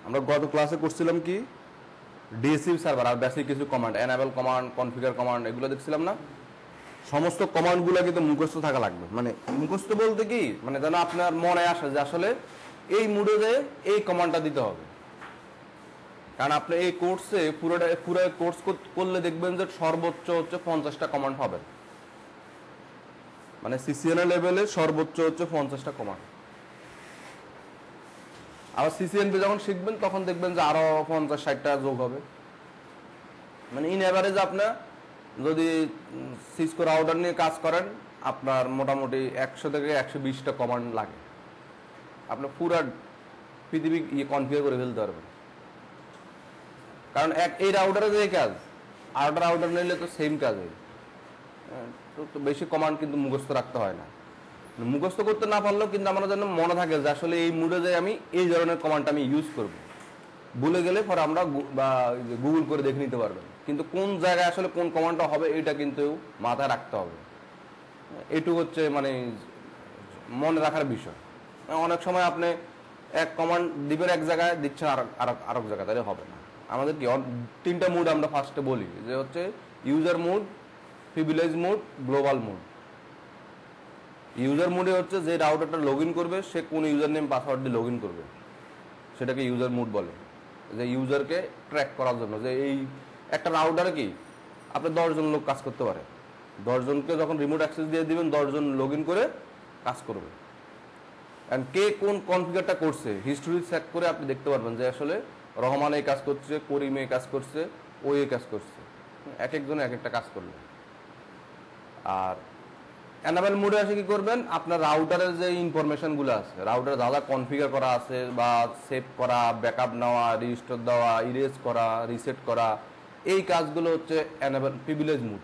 আমরা গত ক্লাসে করছিলাম কি ডিএসসি সার্ভার আর বেসিক কিছু command, enable command, configure command, এগুলো দেখছিলাম না। সমস্ত কমান্ডগুলো কিন্তু মুখস্থ থাকা লাগবে। মানে মুখস্থ বলতে কি, মানে যেন আপনার মনে আসে যে আসলে এই মুডে যে এই কমান্ডটা দিতে হবে। কারণ আপনি এই কোর্সে পুরো কোর্স করলে দেখবেন যে সর্বোচ্চ হচ্ছে 50টা কমান্ড হবে। মানে সিসিএন লেভেলে সর্বোচ্চ হচ্ছে 50টা কমান্ড। আবার সিসিএনপি যখন শিখবেন তখন দেখবেন যে আরো 50-60টা যোগ হবে। মানে ইন এভারেজ আপনার যদি সিসকো রাউটার নিয়ে কাজ করেন, আপনার মোটামুটি 100 থেকে 120টা কমান্ড লাগে। আপনার পুরা পৃথিবী কনফিগার করে ফেলতে পারবেন। কারণ এই রাউটারে যে কাজ, আরেকটা রাউটার নিলে তো সেম কাজ হয়। তো বেশি কমান্ড কিন্তু মুখস্থ রাখতে হয় না। মুখস্থ করতে না পারলেও কিন্তু আমার যেন মনে থাকে যে আসলে এই মুডে যে আমি এই ধরনের কমান্ডটা আমি ইউজ করব। ভুলে গেলে পরে আমরা গুগল করে দেখে নিতে পারবেন। কিন্তু কোন জায়গায় আসলে কোন কমান্ডটা হবে এটা কিন্তু মাথায় রাখতে হবে। এটুকু হচ্ছে মানে মনে রাখার বিষয়। অনেক সময় আপনি এক কমান্ড দিবেন এক জায়গায়, দিচ্ছেন আরেক জায়গায়, তাহলে হবে না। আমাদের কি 3টা মুড আমরা ফার্স্টে বলি, যে হচ্ছে user mode, privilege mode, global mode. User মুডে হচ্ছে যে রাউটারটা লগ ইন করবে সে কোন ইউজার নেম পাসওয়ার্ড দিয়ে লগ ইন করবে, সেটাকে ইউজার মুড বলে। যে ইউজারকে ট্র্যাক করার জন্য, যে এই একটা রাউটারে কি আপনি 10 জন লোক কাজ করতে পারে, 10 জনকে যখন রিমোট অ্যাক্সেস দিয়ে দিবেন 10 জন লগ ইন করে কাজ করবে। অ্যান্ড কে কোন কনফিগারটা করছে হিস্টোরি চেক করে আপনি দেখতে পারবেন যে আসলে রহমান এই কাজ করছে, করিম এই কাজ করছে, ওই এই কাজ করছে, এক একজনে এক একটা কাজ করবে। আর এনাবেল মোডে আসে কি করবেন, আপনার রাউটারের যে ইনফরমেশনগুলো আছে, রাউটারে যা যা কনফিগার করা আছে বা সেভ করা, ব্যাকআপ নেওয়া, রিস্টোর দেওয়া, ইরেজ করা, রিসেট করা, এই কাজগুলো হচ্ছে এনাবেল প্রিভিলেজ মুড।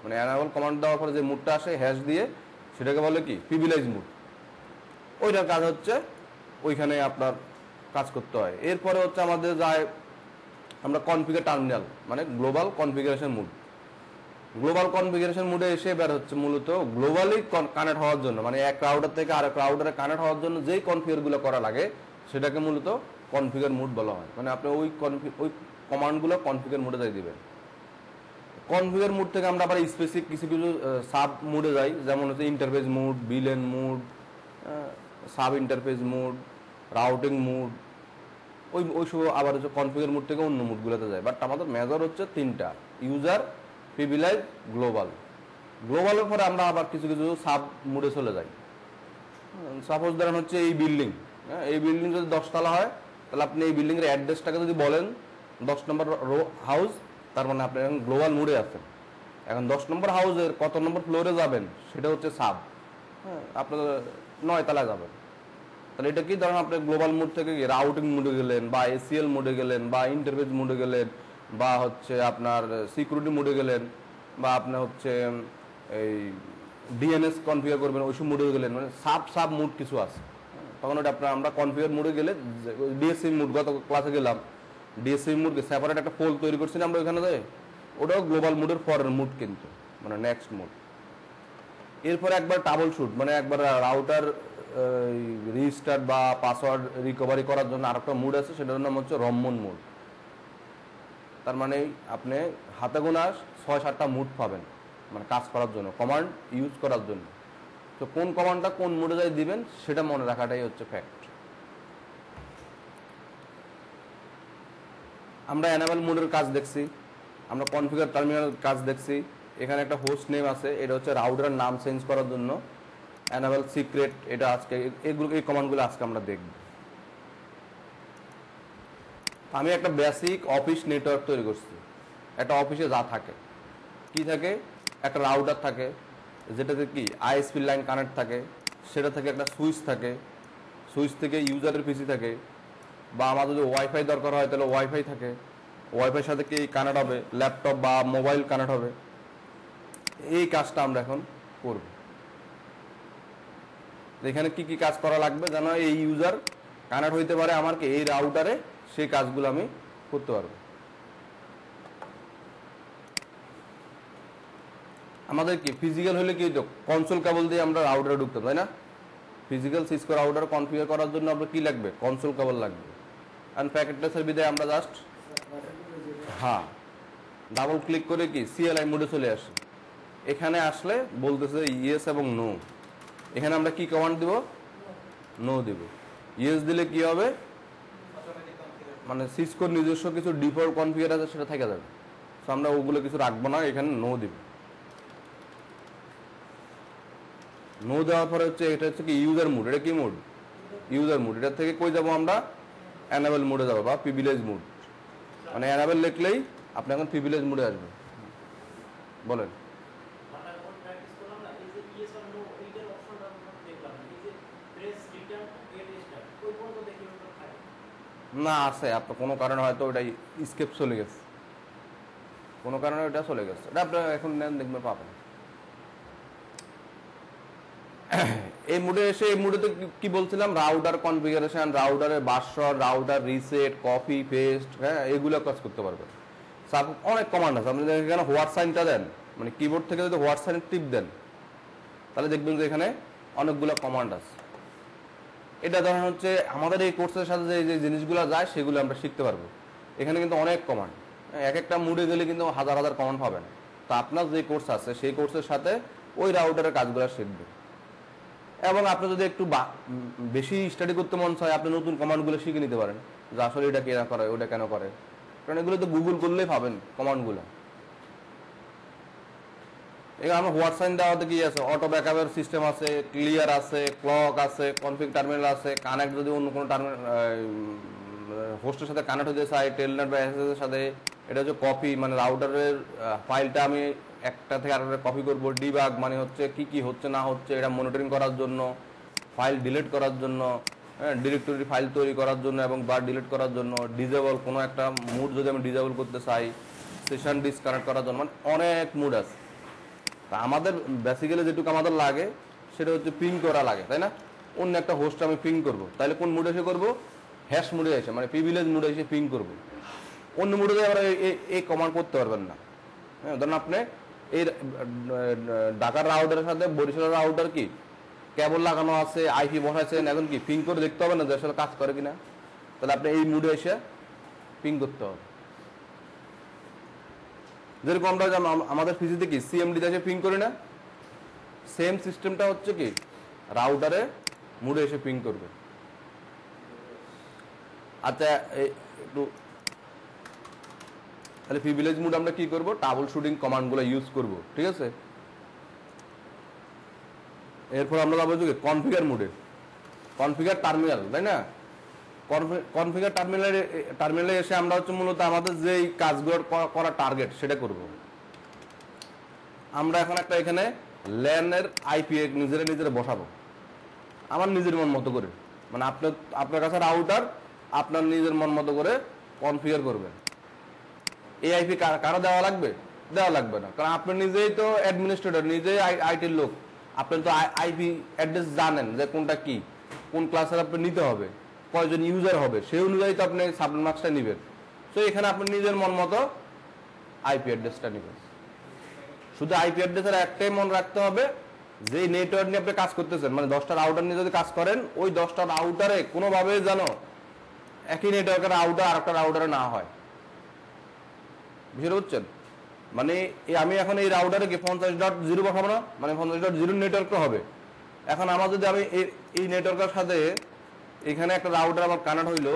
মানে এনাবেল কমান্ড দেওয়ার পরে যে মুডটা আসে হ্যাশ দিয়ে, সেটাকে বলে কি প্রিভিলেজ মুড। ওইটার কাজ হচ্ছে ওইখানে আপনার কাজ করতে হয়। এরপরে হচ্ছে আমাদের যায় আমরা কনফিগার টার্মিনাল, মানে global configuration mode. Global configuration মুডে এসে বের হচ্ছে মূলত গ্লোবালি কানেক্ট হওয়ার জন্য, মানে এক রাউটার থেকে আরেক রাউটারে কানেক্ট হওয়ার জন্য যেই কনফিগারগুলো করা লাগে সেটাকে মূলত কনফিগার মুড বলা হয়। মানে আপনি ওই কমান্ডগুলো কনফিগার মুডে যাই দিবেন। কনফিগার মুড থেকে আমরা আবার স্পেসিফিক কিছু কিছু সাব মুডে যাই, যেমন হচ্ছে interface mode, VLAN mode, sub interface mode, routing mode. ওই সব আবার হচ্ছে কনফিগার মুড থেকে অন্য মুডগুলোতে যায়। বাট আমাদের মেজর হচ্ছে 3টা, ইউজার, প্রিভিলেজ, গ্লোবাল। গ্লোবালের পরে আমরা আবার কিছু কিছু সাব মুডে চলে যাই। সাপোজ ধরেন হচ্ছে এই বিল্ডিং, এই বিল্ডিং যদি 10 তলা হয় তাহলে আপনি এই বিল্ডিং এর অ্যাড্রেসটাকে যদি বলেন 10 নম্বর হাউস, তার মানে আপনি এখন গ্লোবাল মুডে আছেন। এখন 10 নম্বর হাউসের কত নম্বর ফ্লোরে যাবেন সেটা হচ্ছে সাব। আপনার 9 তলায় যাবেন, তাহলে এটা কি ধরেন আপনি গ্লোবাল মুড থেকে রাউটিং মুডে গেলেন, বা এসিএল মুডে গেলেন, বা ইন্টারফেস মুডে গেলেন, বা হচ্ছে আপনার সিকিউরিটি মুডে গেলেন, বা আপনার হচ্ছে এই ডিএনএস কনফিগার করবেন ওইসব মুডে গেলেন। মানে সাব মুড কিছু আছে, তখন ওটা আপনার আমরা কনফিগার মুডে গেলে ডিএসসি মুড, গত ক্লাসে গেলাম ডিএসসি মুডকে সেপারেট একটা ফোল্ড তৈরি করছি আমরা ওইখানে যাই, ওটাও গ্লোবাল মুডের পরের মুড কিন্তু, মানে নেক্সট মুড। এরপরে একবার টাবল শুট, মানে একবার রাউটার রিস্টার্ট বা পাসওয়ার্ড রিকভারি করার জন্য আরেকটা মুড আছে, সেটার নাম হচ্ছে রম্মন মুড। তার মানে আপনি হাতে গোনা 6-7টা মুড পাবেন, মানে কাজ করার জন্য, কমান্ড ইউজ করার জন্য। তো কোন কমান্ডটা কোন মুডে যাই দিবেন সেটা মনে রাখাটাই হচ্ছে ফ্যাক্ট। আমরা এনাবেল মুডের কাজ দেখছি, আমরা কনফিগার টার্মিনাল কাজ দেখছি। এখানে একটা হোস্ট নেম আছে, এটা হচ্ছে রাউটারের নাম চেঞ্জ করার জন্য। এনাবেল সিক্রেট, এটা আজকে এই কমান্ডগুলো আজকে আমরা দেখব। আমি একটা বেসিক অফিস নেটওয়ার্ক তৈরি করছি। একটা অফিসে যা থাকে, কি থাকে, একটা রাউটার থাকে যেটাতে কি আইএসপি লাইন কানেক্ট থাকে, সেটা থেকে একটা সুইচ থাকে, সুইচ থেকে ইউজারের পিসি থাকে, বা আমার যদি ওয়াইফাই দরকার হয় তাহলে ওয়াইফাই থাকে, ওয়াইফাইয়ের সাথে কি কানেক্ট হবে, ল্যাপটপ বা মোবাইল কানেক্ট হবে। এই কাজটা আমরা এখন করব। এখানে কি কি কাজ করা লাগবে, যেন এই ইউজার কানেক্ট হইতে পারে আমার কি এই রাউটারে, সেই কাজগুলো আমি করতে পারবো। আমাদের কি ফিজিক্যাল হলে কি কনসোল কেবল দিয়ে আমরা রাউটারে ঢুকতাম, তাই না? ফিজিক্যাল সিসকো রাউটার কনফিগার করার জন্য আপনার কি লাগবে, কনসোল কেবল লাগবে। অ্যান্ড প্যাকেট ট্রেসের বিদায় আমরা জাস্ট হ্যাঁ ডাবল ক্লিক করে কি সিএলআই মোডে চলে আসে। এখানে আসলে বলতেছে ইয়েস এবং নো, এখানে আমরা কি কমান্ড দিব, নো দিব। ইয়েস দিলে কি হবে, মানে সিসকোর নিজস্ব কিছু ডিফল্ট কনফিগার আছে সেটা থেকে যাবে, তো আমরা ওগুলো কিছু রাখবো না, এখানে নো দিব। নো দেওয়ার পরে হচ্ছে এটা হচ্ছে কি ইউজার মোড, এটা কি মোড, ইউজার মোড। এটা থেকে কই যাব আমরা, অ্যানাবেল মোডে যাবো বা প্রিভিলেজ মোড, মানে অ্যানাবেল লিখলেই আপনি এখন প্রিভিলেজ মোডে আসবেন। বলেন না আছে আপনার কোনো কারণে হয়তো ওটাই স্কেপ চলে গেছে, কোনো কারণে ওটা চলে গেছে, এটা আপনার এখন নেন দেখবেন পাবেন। এই মুডে এসে এই মুডে কি বলছিলাম, রাউটার কনফিগারেশন, রাউটারের বাসর, রাউটার রিসেট, কপি পেস্ট, হ্যাঁ এগুলো কাজ করতে পারবেন। অনেক কমান্ড আছে, আপনি এখানে হোয়াট সাইনটা দেন, মানে কিবোর্ড থেকে যদি হোয়াট সাইন টিপ দেন তাহলে দেখবেন যে এখানে অনেকগুলো কমান্ড আছে। এটা ধরেন হচ্ছে আমাদের এই কোর্সের সাথে যে জিনিসগুলো যায় সেগুলো আমরা শিখতে পারবো। এখানে কিন্তু অনেক কমান্ড, এক একটা মুডে গেলে কিন্তু হাজার হাজার কমান্ড পাবেন। তো আপনার যে কোর্স আছে সেই কোর্সের সাথে ওই রাউটারের কাজগুলো শিখবে। এবং আপনি যদি একটু বেশি স্টাডি করতে মন চায়, আপনি নতুন কমান্ডগুলো শিখে নিতে পারেন যে আসলে এটা কেন করে, ওটা কেন করে, কারণ এগুলো তো গুগল করলেই পাবেন কমান্ডগুলো। এখানে আমার হোয়াট সাইন দেওয়াতে কি আছে, অটো ব্যাকআপের সিস্টেম আছে, ক্লিয়ার আছে, ক্লক আছে, কনফিগ টার্মিনাল আছে, কানেক্ট যদি অন্য কোনো টার্মিনাল হোস্টের সাথে কানেক্ট হতে চাই, টেলনেট বা এসএস এর সাথে, এটা হচ্ছে কপি, মানে রাউটারের ফাইলটা আমি একটা থেকে আরেকটা কপি করব। ডিবাগ মানে হচ্ছে কি কি হচ্ছে না হচ্ছে এটা মনিটরিং করার জন্য, ফাইল ডিলিট করার জন্য, হ্যাঁ ডিরেক্টরি ফাইল তৈরি করার জন্য এবং বা ডিলিট করার জন্য, ডিজেবল কোনো একটা মুড যদি আমি ডিজেবল করতে চাই, সেশন ডিসকানেক্ট করার জন্য, মানে অনেক মুড আছে। তা আমাদের বেসিক্যালি যেটুকু আমাদের লাগে সেটা হচ্ছে পিং করা লাগে, তাই না? অন্য একটা হোস্ট আমি পিং করব, তাহলে কোন মুডে এসে করবো, হ্যাশ মুডে এসে, মানে প্রিভিলেজ মুডে এসে পিং করব। অন্য মুডে আমরা এই কমান্ড করতে পারবেন না। হ্যাঁ ধরেন আপনি এই ঢাকার রাউটারের সাথে বরিশালের রাউটার কি কেবল লাগানো আছে, আইপি বসাইছেন, এখন কি পিং করে দেখতে হবে না যে আসলে কাজ করে কিনা, তাহলে আপনি এই মুডে এসে পিং করতে হবে। যেরকম আমরা আমাদের পিসিতে কি সিএমডি এসে পিং করি না, সেম সিস্টেমটা হচ্ছে কি রাউটারে মুডে এসে পিং করবে। আচ্ছা একটু তাহলে প্রিভিলেজ মুড আমরা কি করব, ট্রাবল শুটিং কমান্ডগুলো ইউজ করব, ঠিক আছে। এরপর আমরা যাবো কনফিগার মুডে, কনফিগার টার্মিনাল, তাই না? কনফিগার টার্মিনালে এসে আমরা হচ্ছে মূলত আমাদের যে কাজগুলো করা টার্গেট সেটা করব। আমরা এখন একটা এখানে ল্যানের আইপি নিজেরা বসাবো আমার নিজের মন মতো করে, মানে আপনার কাছে রাউটার আপনার নিজের মন মতো করে কনফিগার করবেন। এই আইপি কারো দেওয়া লাগবে না, কারণ আপনি নিজেই তো অ্যাডমিনিস্ট্রেটর, নিজেই আইটির লোক, আপনি তো আইপি অ্যাড্রেস জানেন যে কোনটা কি, কোন ক্লাসের আপনি নিতে হবে, কয়জন ইউজার হবে, সেই অনুযায়ী তো আপনি সাবনেট মাস্কটা নেবেন। তো এখানে আপনি নিজের মন মতো আইপি অ্যাড্রেসটা নেবেন। শুধু আইপি অ্যাড্রেসের একটাই মনে রাখতে হবে, যে নেটওয়ার্ক নিয়ে আপনি কাজ করতেছেন, মানে 10টা রাউটার নিয়ে যদি কাজ করেন, ওই 10টা রাউটারে কোনোভাবে যেন একই নেটওয়ার্কের রাউটার আর একটা রাউটারে না হয়, বুঝতে পারছেন? মানে আমি এখন এই রাউটারে কি 50.0 বসাবো না, মানে 50.0 নেটওয়ার্কটা হবে। এখন আমার যদি আমি এই নেটওয়ার্কের সাথে এখানে একটা রাউটার আমার কানেক্ট হইলো,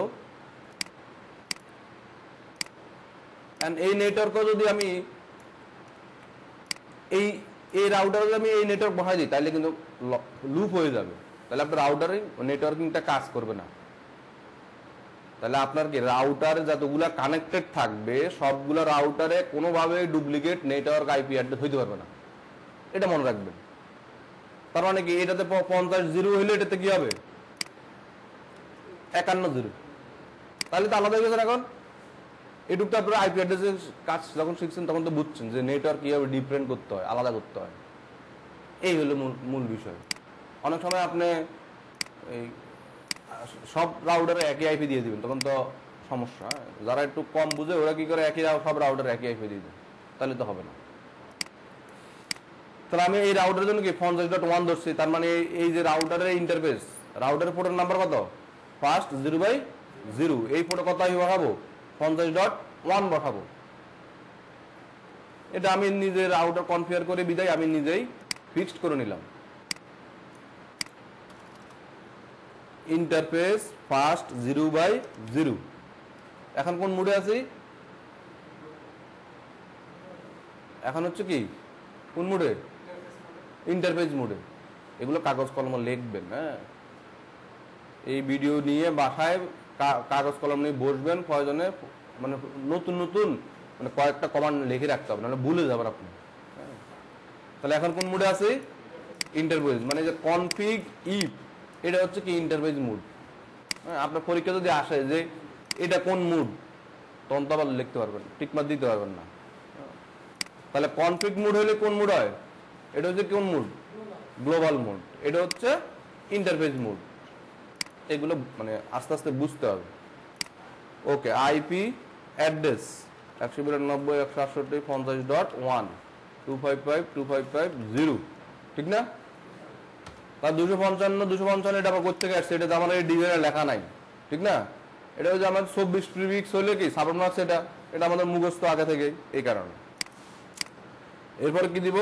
এই নেটওয়ার্কও যদি আমি এই রাউটারে যদি আমি এই নেটওয়ার্ক বসাই দিই তাহলে কিন্তু লুপ হয়ে যাবে, তাহলে আপনার রাউটারে নেটওয়ার্কিংটা কাজ করবে না। তাহলে আপনার কি রাউটারে যতগুলা কানেক্টেড থাকবে সবগুলো রাউটারে কোনোভাবে ডুপ্লিকেট নেটওয়ার্ক আইপি অ্যাড্রেস হইতে পারবে না, এটা মনে রাখবেন। তার মানে কি এটাতে 50.0 হইলে এটাতে কি হবে 51.0, তাহলে তো আলাদা হয়ে গেছে। এখন এটুকু আপনার আইপি অ্যাড্রেসের কাজ যখন শিখছেন তখন তো বুঝছেন যে নেটওয়ার্ক কিভাবে ডিফারেন্ট করতে হয়, আলাদা করতে হয়। এই হলো মূল বিষয়। অনেক সময় আপনি এই সব রাউটারে একই আইপি দিয়ে দিবেন, তখন তো সমস্যা। যারা একটু কম বুঝে ওরা কি করে সব রাউটারে একই আইপি দিয়ে দেবে, তাহলে তো হবে না। তাহলে আমি এই রাউটারের জন্য কি 50.1 ধরছি, তার মানে এই যে রাউটারের ইন্টারফেস, রাউটারের পোর্টের নাম্বার কত, ফার্স্ট 0/0, 0 এই পোর্টে কত আইপি বসাবো 50.1 বসাবো। এটা আমি নিজে রাউটার কনফিগার করে বিদায় আমি নিজেই ফিক্সড করে নিলাম। Interface first 0/0। এখন কোন মোডে আছি? এখন হচ্ছে কি কোন মোডে? ইন্টারফেস মোডে। এগুলো কাগজ কলমে লিখবেন। হ্যাঁ, এই ভিডিও নিয়ে বাসায় কাগজ কলম নিয়ে বসবেন, প্রয়োজনে মানে নতুন নতুন মানে কয়েকটা কমান্ড লিখে রাখতে হবে, নাহলে ভুলে যাবেন আপনি। তাহলে এখন কোন মোডে আছে? ইন্টারফেস, মানে যে কনফিগ ইফ, এটা হচ্ছে কি ইন্টারফেস মোড। হ্যাঁ, আপনার পরীক্ষা যদি আসে যে এটা কোন মোড, তখন তো আবার লিখতে পারবেন, টিকমার্ক দিতে পারবেন না। তাহলে কনফিগ মোড হলে কোন মোড হয়? এটা হচ্ছে কোন মোড? Global mode. এটা হচ্ছে ইন্টারফেস মোড। এগুলো মানে আস্তে আস্তে বুঝতে হবে। ওকে, আইপি অ্যাড্রেস 192.168.50.1 255.255.0, ঠিক না? তার 255 এটা আবার কোথা থেকে আসছে? এটা তো আমার এই ডিজাইনে লেখা নাই, ঠিক না? এটা হচ্ছে আমার 24 প্রিফিক্স হলে কি সাবন মার্কস, এটা আমাদের মুখস্থ আগে থেকে, এই কারণে। এরপরে কি দিব?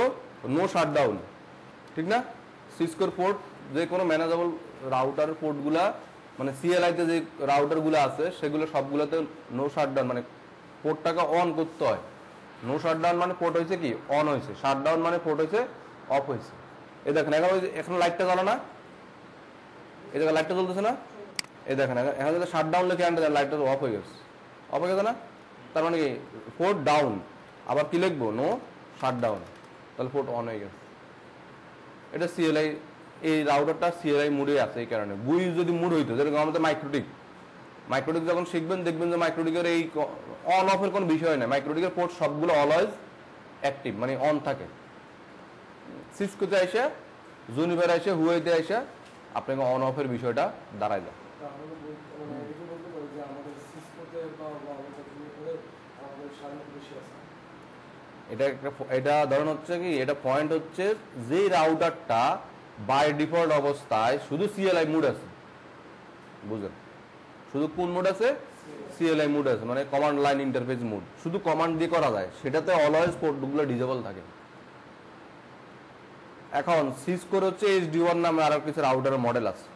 নো শাটডাউন, ঠিক না? সিসকোর পোর্ট, যে কোনো ম্যানেজেবল রাউটার পোর্টগুলা মানে সিএলআইতে যে রাউটারগুলো আছে সেগুলো সবগুলোতে নো শাটডাউন, মানে পোর্টটাকে অন করতে হয়। নো শাটডাউন মানে পোর্ট হয়েছে কি অন হয়েছে, শাটডাউন মানে পোর্ট হয়েছে অফ হয়েছে। এই দেখেন এখন লাইটটা জ্বলে না, এই জায়গায় লাইটটা জ্বলতেছে না, এই দেখেন এখন যদি শাটডাউন লিখে আনতে দেন লাইটটা অফ হয়ে গেছে, অফ হয়ে গেছে না? তার মানে কি পোর্ট ডাউন। আবার কি লিখবো? নো শাটডাউন, তাহলে পোর্ট অন হয়ে গেছে। এটা সিএলআই, এই রাউটারটা সিএলআই মুডে আছে এই কারণে। গুই যদি মুড হইতো, যেরকম আমাদের মাইক্রোটিক যখন শিখবেন দেখবেন যে মাইক্রোটিকের এই অন অফের কোনো বিষয় নেই। মাইক্রোটিকের পোর্ট সবগুলো অলওয়েজ অ্যাক্টিভ, মানে অন থাকে। সিসকোতে এসে, জুনিভার এসে, হুয়েতে এসে আপনাকে অন অফের বিষয়টা দাঁড়ায় যায়। এটা ধরুন হচ্ছে কি, এটা পয়েন্ট হচ্ছে যে রাউটারটা বাই ডিফল্ট অবস্থায় শুধু সিএলআই মুড আছে, বুঝলেন? শুধু কোন মুড আছে? সিএলআই মুড আছে, মানে কমান্ড লাইন ইন্টারফেস মুড, শুধু কমান্ড দিয়ে করা যায়, সেটাতে অলওয়েজ পোর্টগুলো ডিসেবল থাকে। এখন সিসকোর হচ্ছে HD1 নামে আরো কিছু রাউটারের মডেল আছে,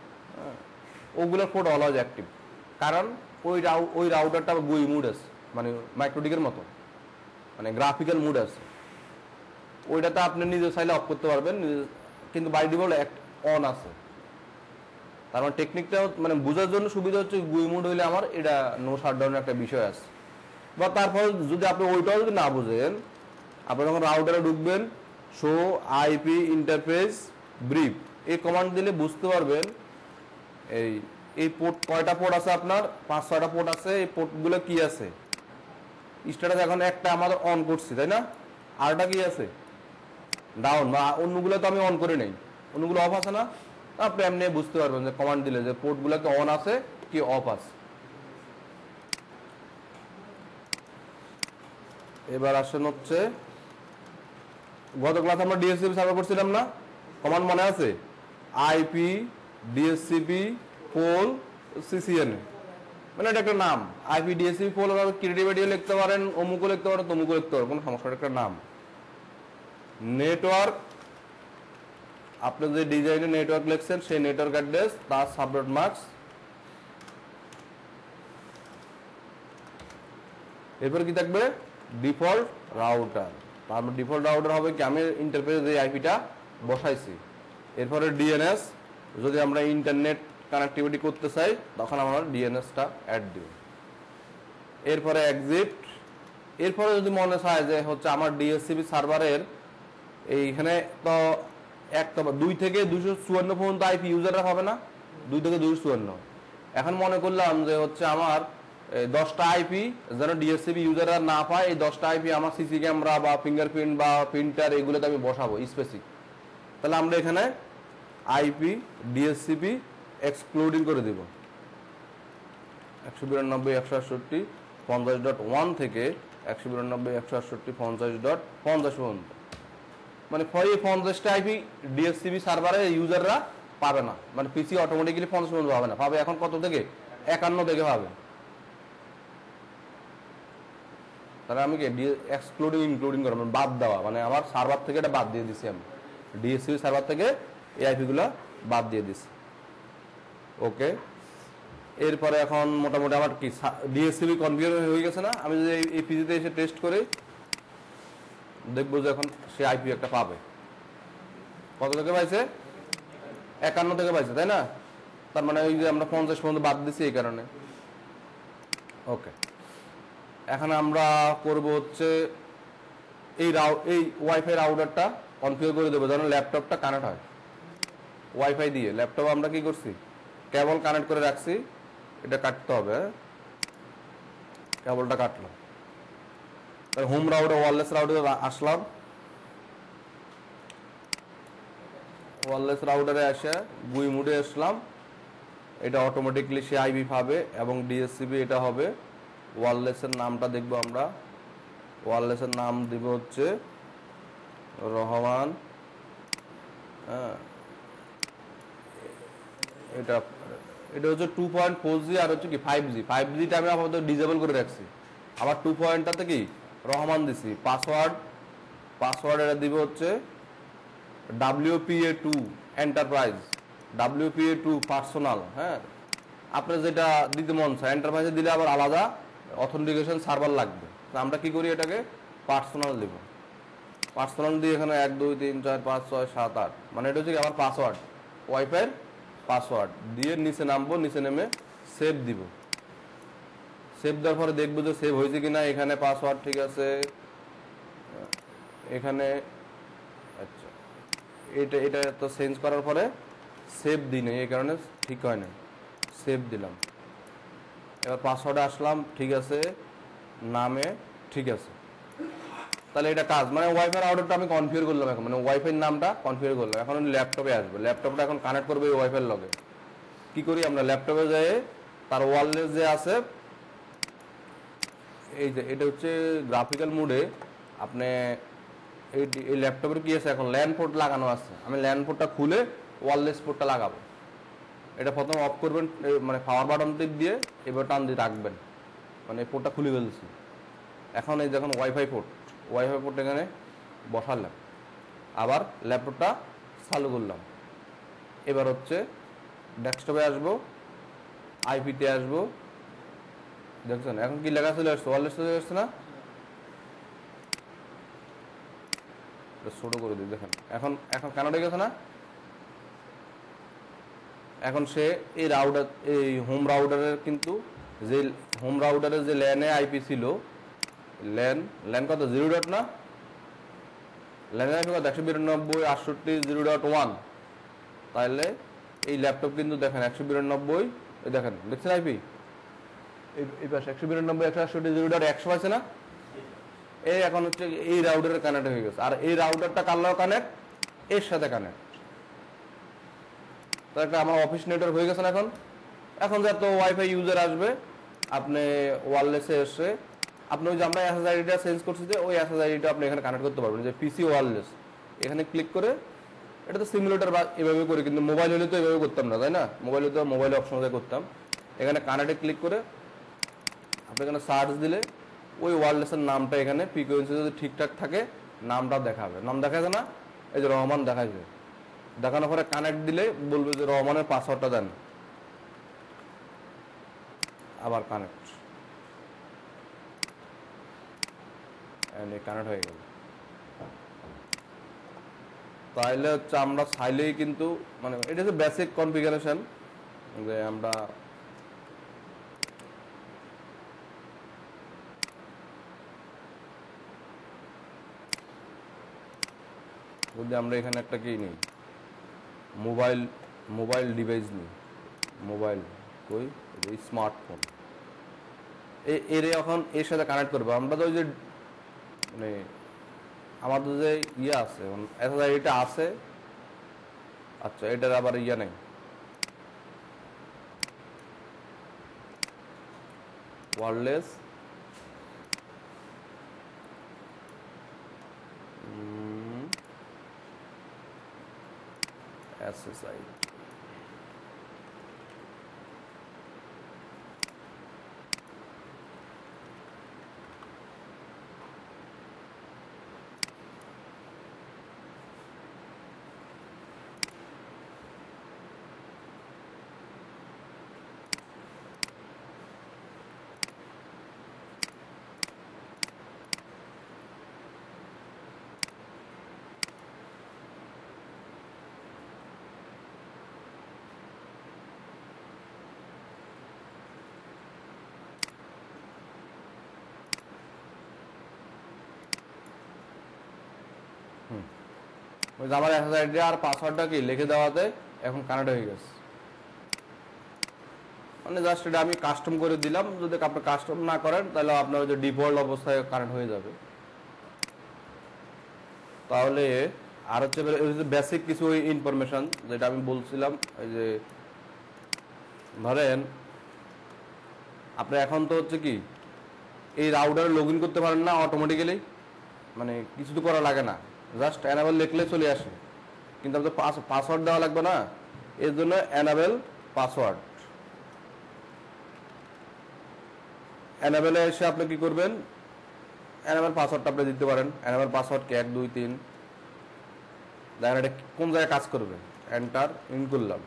ওগুলোর পোর্ট অলওয়েজ অ্যাক্টিভ, কারণ ওই রাউটারটা গুই মুড আছে, মানে মাইক্রোটিকের মতো, মানে গ্রাফিক্যাল মুড আছে। ওইটাতে আপনি নিজে চাইলে অফ করতে পারবেন, কিন্তু বাই ডিফল্ট অন আছে। তার মানে টেকনিকটা মানে বোঝার জন্য সুবিধা হচ্ছে গুই মুড হইলে আমার এটা নো শাটডাউনের একটা বিষয় আছে। বা তারপর যদি আপনি ওইটাও যদি না বুঝেন, আপনি যখন রাউটারে ঢুকবেন, শো আইপি ইন্টারফেস ব্রিফ এই কমান্ড দিলে বুঝতে পারবেন এই পোর্ট কয়টা পোর্ট আছে আপনার, 5-6টা পোর্ট আছে। এই পোর্টগুলো কি আছে? স্ট্যাটাস এখন একটা আমাদের অন করছি, তাই না? আরটা কি আছে? ডাউন, বা অন্যগুলো তো আমি অন করে নেই, অন্যগুলো অফ আছে না? আপনি এমনি বুঝতে পারবেন যে কমান্ড দিলে যে পোর্টগুলোকে অন আছে কি অফ আছে। এবার আসেন হচ্ছে গত ক্লাস আমরা ডিএসসিপি সার্ভার করছিলাম না? কমান্ড মনে আছে? আইপি ডিএসসিপি পোল সিসিএন, মানে এটা একটা নাম। আইপি ডিএসসিপি পোল ক্রিয়েটিভিটিও লিখতে পারেন, অমুকও লিখতে পারেন, তমুকও লিখতে পারেন, কোনো সমস্যা, একটা নাম। নেটওয়ার্ক, আপনি যে ডিজাইনে নেটওয়ার্ক লিখছেন সেই নেটওয়ার্ক অ্যাড্রেস তার সাবনেট মার্কস। এরপর কি থাকবে? Default router. তারপর ডিফল্ট রাউটার হবে কি আমি ইন্টারফেসে যে আইপিটা বসাইছি। এরপরে ডিএনএস, যদি আমরা ইন্টারনেট কানেক্টিভিটি করতে চাই তখন আমরা ডিএনএসটা অ্যাড দিব। এরপরে এক্সিট। এরপরে যদি মনে চায় যে হচ্ছে আমার ডিএসসিপি সার্ভারের এইখানে তো 2 থেকে 254 পর্যন্ত আইপি ইউজাররা হবে না, 2 থেকে 254। এখন মনে করলাম যে হচ্ছে আমার 10টা আইপি যেন ডিএসসিপি ইউজাররা না পায়, এই 10টা আইপি আমার সিসি ক্যামেরা বা ফিঙ্গারপ্রিন্ট বা প্রিন্টার এগুলোতে আমি বসাবো স্পেসিফিক। তাহলে আমরা এখানে আইপি ডিএসসিপি এক্সক্লুডিং করে দেব 192.168.50.1 থেকে 192.168.50.50 পর্যন্ত, মানে 50টা আইপি ডিএসসিপি সার্ভারে ইউজাররা পাবে না, মানে পিসি অটোমেটিক্যালি 50 পর্যন্ত পাবে না, পাবে এখন কত থেকে 51 থেকে পাবে। তাহলে আমি কি এক্সক্লুডিং ইনক্লুডিং করা মানে বাদ দেওয়া, মানে আমার সার্ভার থেকে এটা বাদ দিয়ে দিছি আমি, ডিএসসিবি সার্ভার থেকে এই আইপিগুলো বাদ দিয়ে দিছি। ওকে, এরপরে এখন মোটামুটি আমার কি ডিএসসিবি কনফিগার হয়ে গেছে না? আমি যদি এই পিজিতে এসে টেস্ট করি দেখবো যে এখন সে আইপি একটা পাবে। কত থেকে পাইছে? 51 থেকে পাইছে, তাই না? তার মানে ওই যে আমরা 50 পর্যন্ত বাদ দিছি এই কারণে। ওকে, এখন আমরা করব হচ্ছে এই ওয়াইফাই রাউটারটা কনফিগার করে দেবো যেন ল্যাপটপটা কানেক্ট হয় ওয়াইফাই দিয়ে। ল্যাপটপ আমরা কি করছি, কেবল কানেক্ট করে রাখছি, এটা কাটতে হবে। কেবলটা কাটলাম, হোম রাউটার ওয়্যারলেস রাউটারে আসলাম, ওয়্যারলেস রাউটারে এসে গুই মুডে আসলাম। এটা অটোমেটিকলি সে আইপি পাবে এবং ডিএসসিবি এটা হবে। ওয়্যারলেসের নামটা দেখবো আমরা, ওয়্যারলেসের নাম দিব হচ্ছে রহমান। হ্যাঁ, এটা এটা হচ্ছে 2.4G আর হচ্ছে কি 5G। 5Gটা আমি আপাতত ডিসেবল করে রাখছি, আবার 2.টাতে কি রহমান দিছি। পাসওয়ার্ড এটা দিব হচ্ছে WPA2 এন্টারপ্রাইজ, WPA2 পার্সোনাল। হ্যাঁ, আপনার যেটা দিতে মন চায়, এন্টারপ্রাইজে দিলে আবার আলাদা অথেন্টিকেশন সার্ভার লাগবে। আমরা কি করি, এটাকে পার্সোনাল দেব। পার্সোনাল দিয়ে এখানে 1 2 3 4 5 6 7 8 মানে এটা হচ্ছে আমার পাসওয়ার্ড, ওয়াইফাইয়ের পাসওয়ার্ড দিয়ে নিচে নামবো, নিচে নেমে সেভ দিব। সেভ দেওয়ার পরে দেখবো যে সেভ হয়েছে কিনা। এখানে পাসওয়ার্ড ঠিক আছে, এখানে আচ্ছা এটা এটা তো চেঞ্জ করার পরে সেভ দিই নাই, এই কারণে ঠিক হয় না। সেভ দিলাম, এবার পাসওয়ার্ডে আসলাম, ঠিক আছে, নামে ঠিক আছে। তাহলে এটা কাজ, মানে ওয়াইফাই রাউটারটা আমি কনফিগার করলাম এখন, মানে ওয়াইফাই নামটা কনফিগার করলাম। এখন ল্যাপটপে আসবে, ল্যাপটপটা এখন কানেক্ট করবে এই ওয়াইফাইয়ের লগে। কি করি আমরা, ল্যাপটপে যাই, তার ওয়্যারলেস যে আছে এই যে এটা হচ্ছে গ্রাফিক্যাল মোডে। আপনি এই ল্যাপটপের কি আছে এখন ল্যান পোর্ট লাগানো আছে, আমি ল্যান পোর্টটা খুলে ওয়্যারলেস পোর্টটা লাগাবো। এটা প্রথম অফ করবেন, মানে পাওয়ার বাটন টিপ দিয়ে এবার টান দিয়ে রাখবেন, মানে এই পোর্টটা খুলে ফেলছি। এখন এই দেখুন ওয়াইফাই পোর্ট এখানে বসালাম, আবার ল্যাপটপটা চালু করলাম। এবার হচ্ছে ডেস্কটপে আসবো, আইপিতে আসবো, দেখছেন এখন কি লেখা চলে আসছে, ওয়্যারলেস চলে আসছে না? ছোট করে দিই, দেখেন এখন কানেক্ট হয়ে গেছে না? এখন সে এই রাউটার, এই হোম রাউটারের কিন্তু যে হোম রাউটারের যে ল্যানে আইপি ছিল, ল্যান কত 0 না, ল্যানের আইপি কত 192.68.0.1। তাহলে এই ল্যাপটপ কিন্তু দেখেন 192, দেখেন দেখছেন আইপি এই পাশে 192.168.0.100 আছে না? এই এখন হচ্ছে এই রাউটারের কানেক্ট হয়ে গেছে, আর এই রাউটারটা কার লগে কানেক্ট, এর সাথে কানেক্ট। তো একটা আমার অফিস নেটওয়ার্ক হয়ে গেছে না। এখন যত ওয়াইফাই ইউজার আসবে আপনি ওয়্যারলেসে এসে আপনি ওই যে আমরা এসএসআইডিটা চেঞ্জ করছি, যে ওই এসএসআইডিটা আপনি এখানে কানেক্ট করতে পারবেন, যে পিসি ওয়্যারলেস এখানে ক্লিক করে। এটা তো সিমুলেটর বা এভাবে করি, কিন্তু মোবাইল হলে তো এভাবে করতাম না, তাই না? মোবাইলে তো মোবাইল অপশন করতাম। এখানে কানেক্টে ক্লিক করে আপনি এখানে সার্চ দিলে ওই ওয়্যারলেসের নামটা এখানে ফ্রিকোয়েন্সি যদি ঠিকঠাক থাকে নামটা দেখাবে। নাম দেখাচ্ছে না, এই যে রহমান দেখাচ্ছে। দেখানোর পরে কানেক্ট দিলে বলবে যে রহমানের পাসওয়ার্ডটা দেন, আবার কানেক্ট কানেক্ট হয়ে গেল। তাহলে হচ্ছে আমরা চাইলেই কিন্তু, মানে এটা হচ্ছে বেসিক কনফিগারেশন, যে আমরা যদি আমরা এখানে একটা কি নিই, মোবাইল ডিভাইস নিই, মোবাইল কই স্মার্টফোন, এর এখন এর সাথে কানেক্ট করবো। আমরা তো ওই যে মানে আমাদের যে ইয়ে আছে এসএসআইডিটা আছে, আচ্ছা এটার আবার ইয়ে নেই, ওয়্যারলেস এসএসআইডি ওই যে আমার SSID আর পাসওয়ার্ডটা কি লিখে দেওয়াতে এখন কানেক্ট হয়ে গেছে। মানে জাস্ট এটা আমি কাস্টম করে দিলাম, যদি আপনি কাস্টম না করেন তাহলে আপনার যে ডিফল্ট অবস্থায় কানেক্ট হয়ে যাবে। তাহলে আর হচ্ছে বেসিক কিছু ইনফরমেশন যেটা আমি বলছিলাম, এই যে ধরেন আপনি এখন তো হচ্ছে কি এই রাউটারে লগ ইন করতে পারেন না অটোমেটিক্যালি, মানে কিছু তো করা লাগে না, জাস্ট এনাবেল লিখলে চলে আসে। কিন্তু আপনার পাসওয়ার্ড দেওয়া লাগবে না, এর জন্য এনাবেল পাসওয়ার্ড। এনাবেলে এসে আপনি কি করবেন, এনাবেল পাসওয়ার্ডটা আপনি দিতে পারেন। এনাবেল পাসওয়ার্ড কি 1 2 3, দেখেন এটা কোন জায়গায় কাজ করবে। এন্টার ইন করলাম,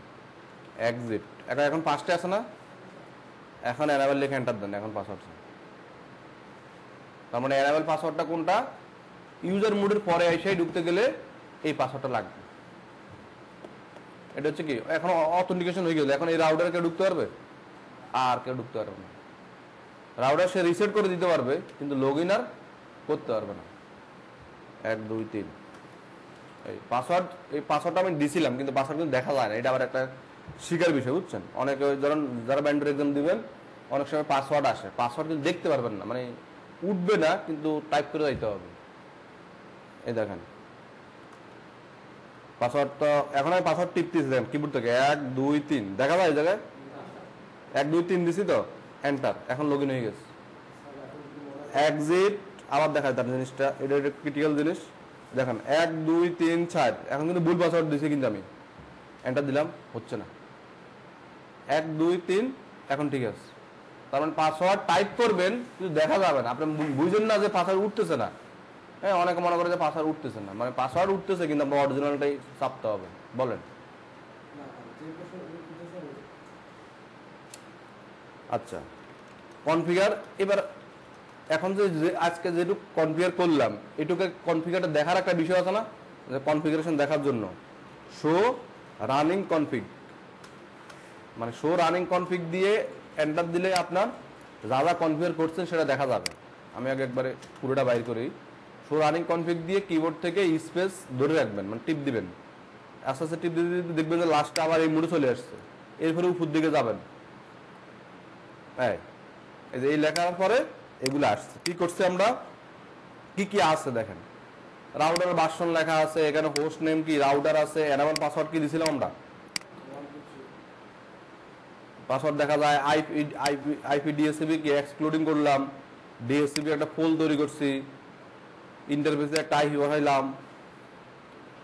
এক্সিট। এখন 5টে আছে না, এখন এনাবেল লিখে এন্টার দেন, এখন পাসওয়ার্ড। তার মানে এনাবেল পাসওয়ার্ডটা কোনটা, ইউজার মোডের পরে এসেই ঢুকতে গেলে এই পাসওয়ার্ডটা লাগবে। এটা হচ্ছে কি এখন অথেন্টিকেশন হয়ে গেল, এখন এই রাউটারে কেউ ঢুকতে পারবে, আর কেউ ঢুকতে পারবে না। রাউটার সে রিসেট করে দিতে পারবে কিন্তু লগ ইন আর করতে পারবে না। 1 2 3 এই পাসওয়ার্ডটা আমি দিছিলাম কিন্তু পাসওয়ার্ড কিন্তু দেখা যায় না, এটা আবার একটা শিকার বিষয়, বুঝছেন। অনেকে ধরেন যারা ব্যান্ডের এক্সাম দিবেন অনেক সময় পাসওয়ার্ড আসে, পাসওয়ার্ড কিন্তু দেখতে পারবেন না, মানে উঠবে না কিন্তু টাইপ করে যাইতে হবে। এই দেখেন পাসওয়ার্ডটা, এখন আমি পাসওয়ার্ড টিপতেছি, দেখেন কিবোর্ড থেকে 1 2 3 দেখা যায় এই জায়গায় 1 2 3 দিছি তো এন্টার, এখন লগ ইন হয়ে গেছে। এক্সিট আবার দেখায় তার জিনিসটা, এটা একটা ক্রিটিক্যাল জিনিস। দেখেন 1 2 3 4, এখন কিন্তু ভুল পাসওয়ার্ড দিছি কিন্তু আমি এন্টার দিলাম, হচ্ছে না। 1 2 3 এখন ঠিক আছে। তার মানে পাসওয়ার্ড টাইপ করবেন কিন্তু দেখা যাবে না, আপনি বুঝেন না যে পাসওয়ার্ড উঠতেছে না। হ্যাঁ, অনেকে মনে করে যে পাসওয়ার্ড উঠতেছে না, মানে পাসওয়ার্ড উঠতেছে কিন্তু আপনার অরিজিনালটাই চাপতে হবে। বলেন। আচ্ছা, কনফিগার। এবার এখন যে আজকে যেটুকু কনফিগার করলাম এটুকু কনফিগারটা দেখার একটা বিষয় আছে না, যে কনফিগারেশন দেখার জন্য শো রানিং কনফিগ, মানে শো রানিং কনফিগ দিয়ে এন্টার দিলে আপনার যা যা কনফিগার করছেন সেটা দেখা যাবে। আমি আগে একবারে পুরোটা বাইর করি। শো রানিং কনফিগ দিয়ে কিবোর্ড থেকে স্পেস ধরে রাখবেন, মানে টিপ দিবেন, আস্তে আস্তে টিপ দিতে দিতে দেখবেন যে লাস্টে আবার এই মুডে চলে আসছে। এরপরে উপর দিকে যাবেন, এই যে এই লেখার পরে এগুলো আসছে। কি করছে আমরা, কি কি আছে দেখেন, রাউটার ভার্সন লেখা আছে, এখানে হোস্ট নেম কি, রাউটার আছে, এনাবেল পাসওয়ার্ড কি দিছিলাম আমরা, পাসওয়ার্ড দেখা যায়। আইপি ডিএসসিপি কি এক্সক্লুডিং করলাম, ডিএসসিপি একটা ফোল তৈরি করছি, ইন্টারফেসে একটা আইপি বসাইলাম।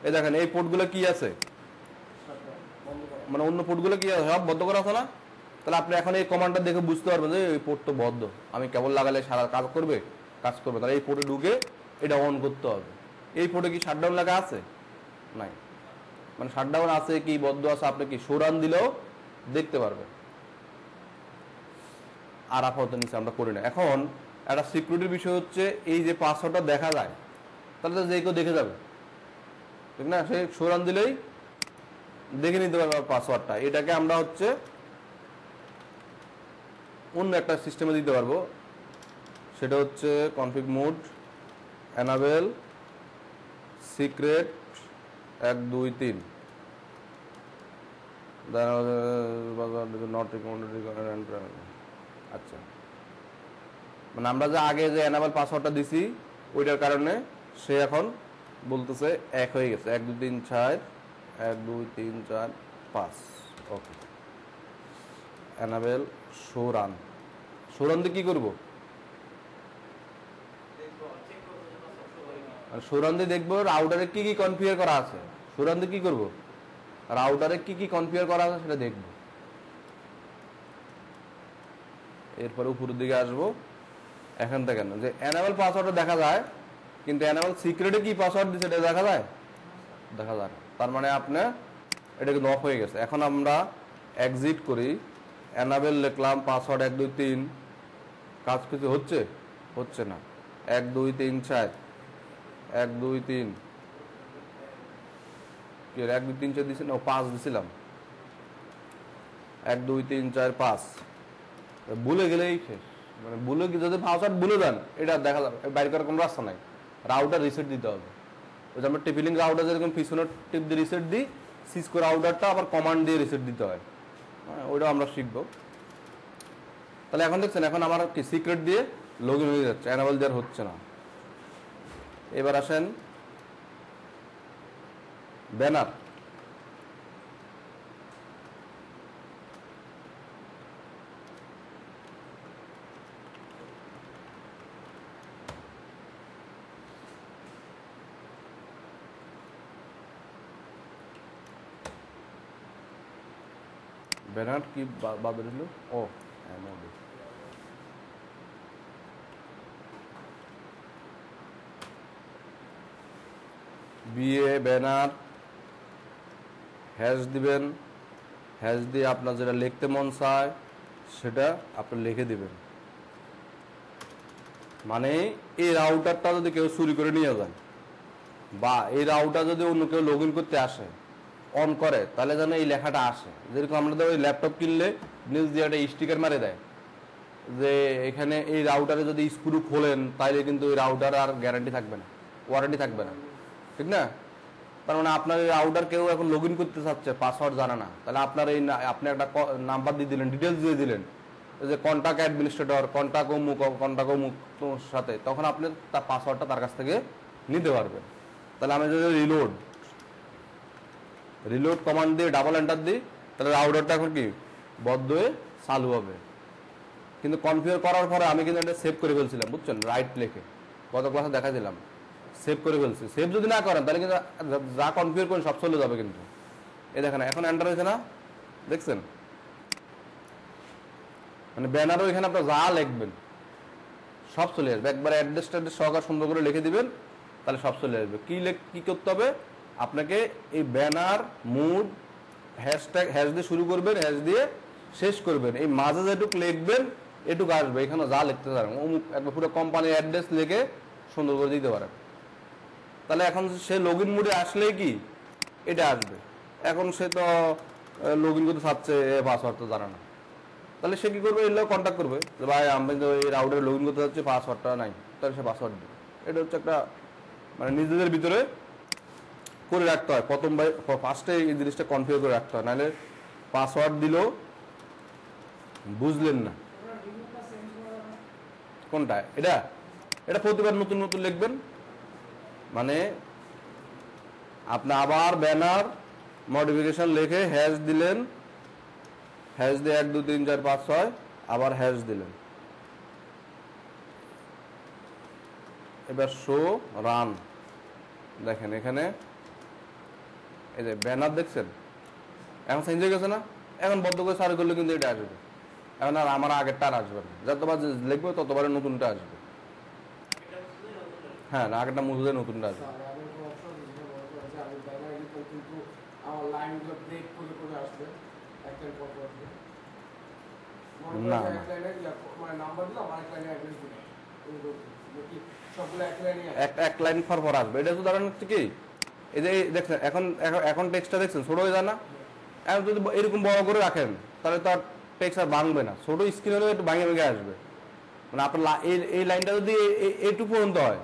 এই দেখেন এই পোর্টগুলো কি আছে, মানে অন্য পোর্টগুলো কি আছে, সব বন্ধ করা আছে না। তাহলে আপনি এখন এই কমান্ডটা দেখে বুঝতে পারবেন যে এই পোর্ট তো বদ্ধ, আমি কেবল লাগালে সারা কাজ করবে। তাহলে এই পোর্টে ঢুকে এটা অন করতে হবে। এই পোর্টে কি শাটডাউন লেখা আছে, নাই, মানে শাটডাউন আছে কি বদ্ধ আছে আপনি কি শো রান দিলেও দেখতে পারবেন। আর আপাতত নিচে আমরা করি না। এখন একটা সিকিউরিটির বিষয় হচ্ছে এই যে পাসওয়ার্ডটা দেখা যায়, তাহলে তো যে কেউ দেখে যাবে, ঠিক না, সে শো রান দিলেই দেখে নিতে পারবে পাসওয়ার্ডটা। এটাকে আমরা হচ্ছে অন্য একটা সিস্টেমে দিতে পারবো, সেটা হচ্ছে config mode enable secret 1 2 3, not recommended. আচ্ছা, মানে আমরা যে আগে যে এনাবেল পাসওয়ার্ডটা দিছি ওইটার কারণে সে এখন বলতেছে 1 হয়ে গেছে, 1 2 3 4 1 2 3 4 5। ওকে, এনাবেল শো রান দিয়ে কি করবো, শো রান দিয়ে দেখবো রাউটারে কি কি কনফিগার করা আছে। শো রান দিয়ে কি করবো, রাউটারে কি কি কনফিগার করা আছে সেটা দেখবো। এরপরে উপরের দিকে আসবো, এখান থেকে যে এনাবেল পাসওয়ার্ডটা দেখা যায় কিন্তু এনাবেল সিক্রেটে কি পাসওয়ার্ড দিচ্ছে এটা দেখা যায় না। তার মানে আপনার এটা কিন্তু অফ হয়ে গেছে। এখন আমরা এক্সিট করি, এনাবেল লিখলাম, পাসওয়ার্ড 1 2 3, কাজ কিছু হচ্ছে না। 1 2 3 4 1 2 3 কি 1 2 3 4 দিছি না, 5 দিছিলাম, 1 2 3 4 5। ভুলে গেলেই শেষ, মানে ভুলে যদি পাসওয়ার্ড ভুলে যান এটা দেখা যাবে, বাইরে করার কোনো রাস্তা নাই, রাউটার রিসেট দিতে হবে। ওই যে আমরা টিপিলিং রাউটার যেরকম পিছনের টিপ দিয়ে রিসেট দিই, সিসকো রাউটারটা আবার কমান্ড দিয়ে রিসেট দিতে হয়। হ্যাঁ, ওইটাও আমরা শিখবো। তাহলে এখন দেখছেন এখন আমার কি সিক্রেট দিয়ে লগ ইন হয়ে যাচ্ছে, অ্যানাবল দেওয়ার হচ্ছে না। এবার আসেন ব্যানার। ব্যানার কি বাদ দিল? ও বিএ ব্যানার হ্যাশ দিবেন, হ্যাশ দিয়ে আপনার যেটা লিখতে মন চায় সেটা আপনি লিখে দিবেন। মানে এই রাউটারটা যদি কেউ চুরি করে নিয়ে যায় বা এই রাউটার যদি অন্য কেউ লগ ইন করতে আসে অন করে, তাহলে যেন এই লেখাটা আসে। যেরকম আমাদের ওই ল্যাপটপ কিনলে নিউজ দিয়ে একটা স্টিকার মারে দেয় যে এখানে এই রাউটারে যদি স্ক্রু খোলেন তাইলে কিন্তু ওই রাউটার আর গ্যারান্টি থাকবে না, ওয়ারেন্টি থাকবে না, ঠিক না? তার মানে আপনার এই রাউটার কেউ এখন লগ ইন করতে চাচ্ছে, পাসওয়ার্ড জানা না, তাহলে আপনার এই আপনি একটা নাম্বার দিয়ে দিলেন, ডিটেলস দিয়ে দিলেন যে কন্টাক্ট অ্যাডমিনিস্ট্রেটর, কন্টাক্ট অমুক সাথে, তখন আপনি তার পাসওয়ার্ডটা তার কাছ থেকে নিতে পারবেন। তাহলে আমি যদি রিলোড কমান্ড দিয়ে ডাবল এন্টার দিই, তাহলে রাউটারটা এখন কি বদ্ধ হয়ে চালু হবে। কিন্তু কনফিগার করার পরে আমি কিন্তু এটা সেভ করে ফেলছিলাম, বুঝছেন, রাইট লিখে গত ক্লাসে দেখা দিলাম, সেভ করে ফেলছি। সেভ যদি না করেন তাহলে কিন্তু যা কনফিগার করেন সব চলে যাবে। কিন্তু এই দেখেন এখন এন্টার হয়েছে না, দেখছেন? মানে ব্যানারও এখানে আপনার যা লিখবেন সব চলে আসবে, একবার অ্যাড্রেস সহকারে সুন্দর করে লিখে দিবেন, তাহলে সব চলে আসবে। কি করতে হবে আপনাকে? এই ব্যানার মুড হ্যাশট্যাগ হ্যাশ দিয়ে শুরু করবেন, হ্যাশ দিয়ে শেষ করবেন, এই মাঝে যেটুকু লিখবেন এটুকু আসবে। এখানে যা লিখতে পারেন অমুক একবার পুরো কোম্পানির অ্যাড্রেস লিখে সুন্দর করে দিতে পারেন। তাহলে এখন সে লগ ইন মুডে আসলেই কি এটা আসবে। এখন সে তো লগ ইন করতে চাচ্ছে, পাসওয়ার্ড তো জানা না, তাহলে সে কি করবে? এগুলো কন্ট্যাক্ট করবে যে ভাই আমি তো এই রাউটারে লগ ইন করতে চাচ্ছি, পাসওয়ার্ডটা নাই, তাহলে সে পাসওয়ার্ড দেবে। এটা হচ্ছে একটা মানে নিজেদের ভিতরে করে রাখতে হয়, ফার্স্টে এই জিনিসটা কনফিগার করে রাখতে হয়, নাহলে পাসওয়ার্ড দিলেও বুঝলেন না কোনটা। এটা প্রতিবার নতুন নতুন লিখবেন। মানে আপনি আবার ব্যানার মডিফিকেশন লিখে হ্যাশ দিলেন, হ্যাশ দিয়ে 1 2 3 4 5 6 আবার হ্যাশ দিলেন। এবার শো রান, দেখেন এখানে এই যে ব্যানার দেখছেন এখন চেঞ্জ হয়ে গেছে না? এখন বদ্ধ করে সার্চ করলে কিন্তু এটা আসবে। এখন আর আমার আগেরটা আর আসবে না, যতবার লিখবে ততবার নতুনটা আসবে। হ্যাঁ, আগেরটা মুছে দিয়ে নতুনটা আসবে। না এক লাইন পর আসবে। এটা উদাহরণ হচ্ছে কি, এই যে দেখছেন এখন টেক্সটটা দেখছেন ছোট হয়ে যায় না? এখন যদি এরকম বড় করে রাখেন তাহলে তো আর টেক্সট আর ভাঙবে না, ছোট স্ক্রিন হলে একটু ভাঙে ভেঙে আসবে। মানে আপনার এই লাইনটা যদি এইটুকু পর্যন্ত হয়,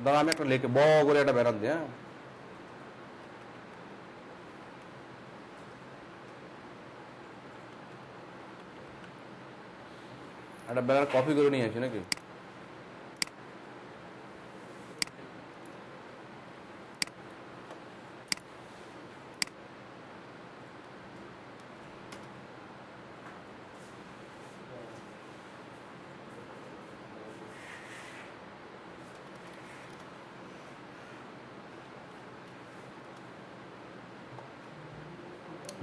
ধরো আমি একটা লিখে বড় করে একটা ব্যানার দিই, হ্যাঁ, একটা ব্যানার কপি করে নিয়ে আসি নাকি?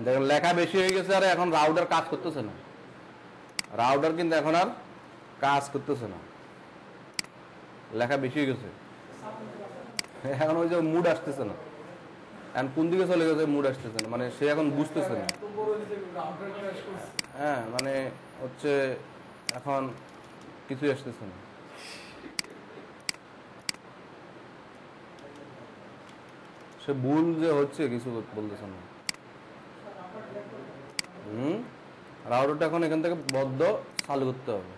দেখেন লেখা বেশি হয়ে গেছে, আর এখন রাউটার কাজ করতেছে না। রাউটার কিন্তু এখন আর কাজ করতেছে না, লেখা বেশি হয়ে গেছে। এখন ওই যে মুড আসতেছে না, এখন কোন দিকে চলে গেছে মুড আসতেছে না, মানে সে এখন বুঝতেছে না। হ্যাঁ, মানে হচ্ছে এখন কিছুই আসতেছে না। সে ভুল যে হচ্ছে কিছু বলতেছে না। রাউটারটা এখন এখান থেকে বদ্ধ চালু করতে হবে,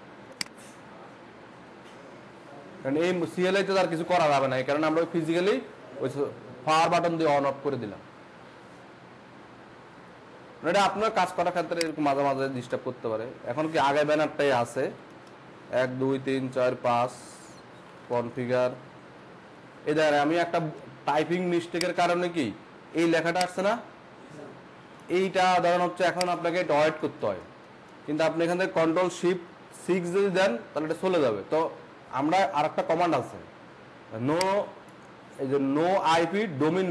কারণ এই সিএলআই তে আর কিছু করা যাবে না, কারণ আমরা ফিজিক্যালি ওই পাওয়ার বাটন দিয়ে অন অফ করে দিলাম। এটা আপনার কাজ করার ক্ষেত্রে এরকম মাঝে মাঝে ডিস্টার্ব করতে পারে। এখন কি আগে ব্যানারটাই আছে 1 2 3 4 5 কনফিগার। এই দেখেন আমি একটা টাইপিং মিস্টেকের কারণে কি এই লেখাটা আসছে না, এইটা ধরেন হচ্ছে এখন আপনাকে এটা ওয়েট করতে হয়, কিন্তু আপনি এখান থেকে Ctrl+Shift+6 যদি দেন তাহলে এটা চলে যাবে। তো আমরা আর একটা কমান্ড আছে নো, এই যে নো আইপি ডোমেইন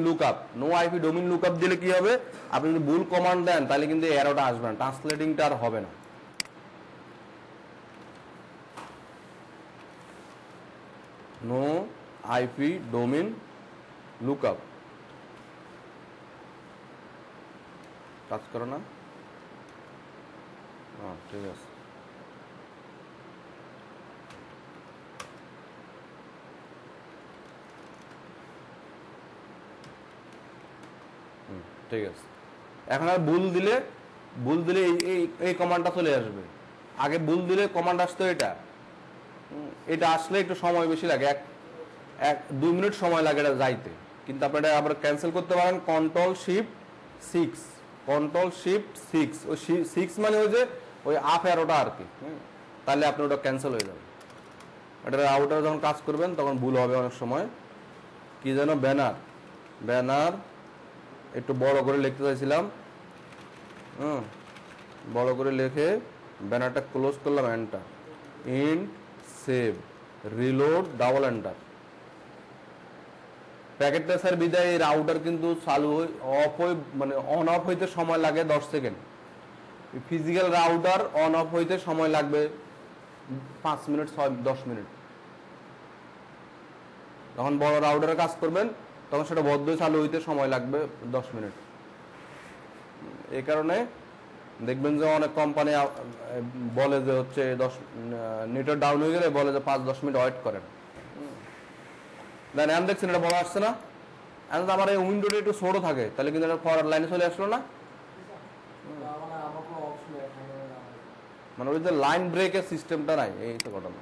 লুকআপ দিলে কি হবে, আপনি যদি ভুল কমান্ড দেন তাহলে কিন্তু এররটা আসবে না, ট্রান্সলেটিংটা আর হবে না। নো আইপি ডোমেইন লুকআপ কাজ করো না? ঠিক আছে। ঠিক আছে, এখন আর ভুল দিলে এই কমান্ডটা চলে আসবে। আগে ভুল দিলে কমান্ড আসতো এটা আসলে একটু সময় বেশি লাগে, 1-2 মিনিট সময় লাগে এটা যাইতে, কিন্তু আপনি এটা আবার ক্যান্সেল করতে পারেন Ctrl+Shift+6। ওই 6 মানে ওই যে ওই আপ অ্যারোটা আর কি, তাহলে আপনি ওটা ক্যান্সেল হয়ে যাবে। এটা রাউটার যখন কাজ করবেন তখন ভুল হবে অনেক সময়। কি যেন ব্যানার একটু বড় করে লিখতে চাইছিলাম, বড় করে লিখে ব্যানারটা ক্লোজ করলাম, enter, int save reload double enter. Packet tracer বিদায় এই রাউটার কিন্তু চালু মানে অন অফ হইতে সময় লাগে 10 second. Physical router on of হইতে সময় লাগবে 5 মিনিট 10 মিনিট। যখন বড় রাউটারে কাজ করবেন তখন সেটা বদ্ধ চালু হইতে সময় লাগবে 10 মিনিট। এই কারণে দেখবেন যে অনেক কোম্পানি বলে যে হচ্ছে নেটওয়ার্ক ডাউন হয়ে গেলে বলে যে 5-10 মিনিট ওয়েট করেন। দেন দেখছেন এটা বলা আসছে না, আমার এই উইন্ডোটা একটু ছোট থাকে তাহলে কিন্তু এটা ফরওয়ার্ড লাইনে চলে আসলো না, মানে ওই যে লাইন ব্রেকের সিস্টেমটা নাই, এই তো ঘটনা।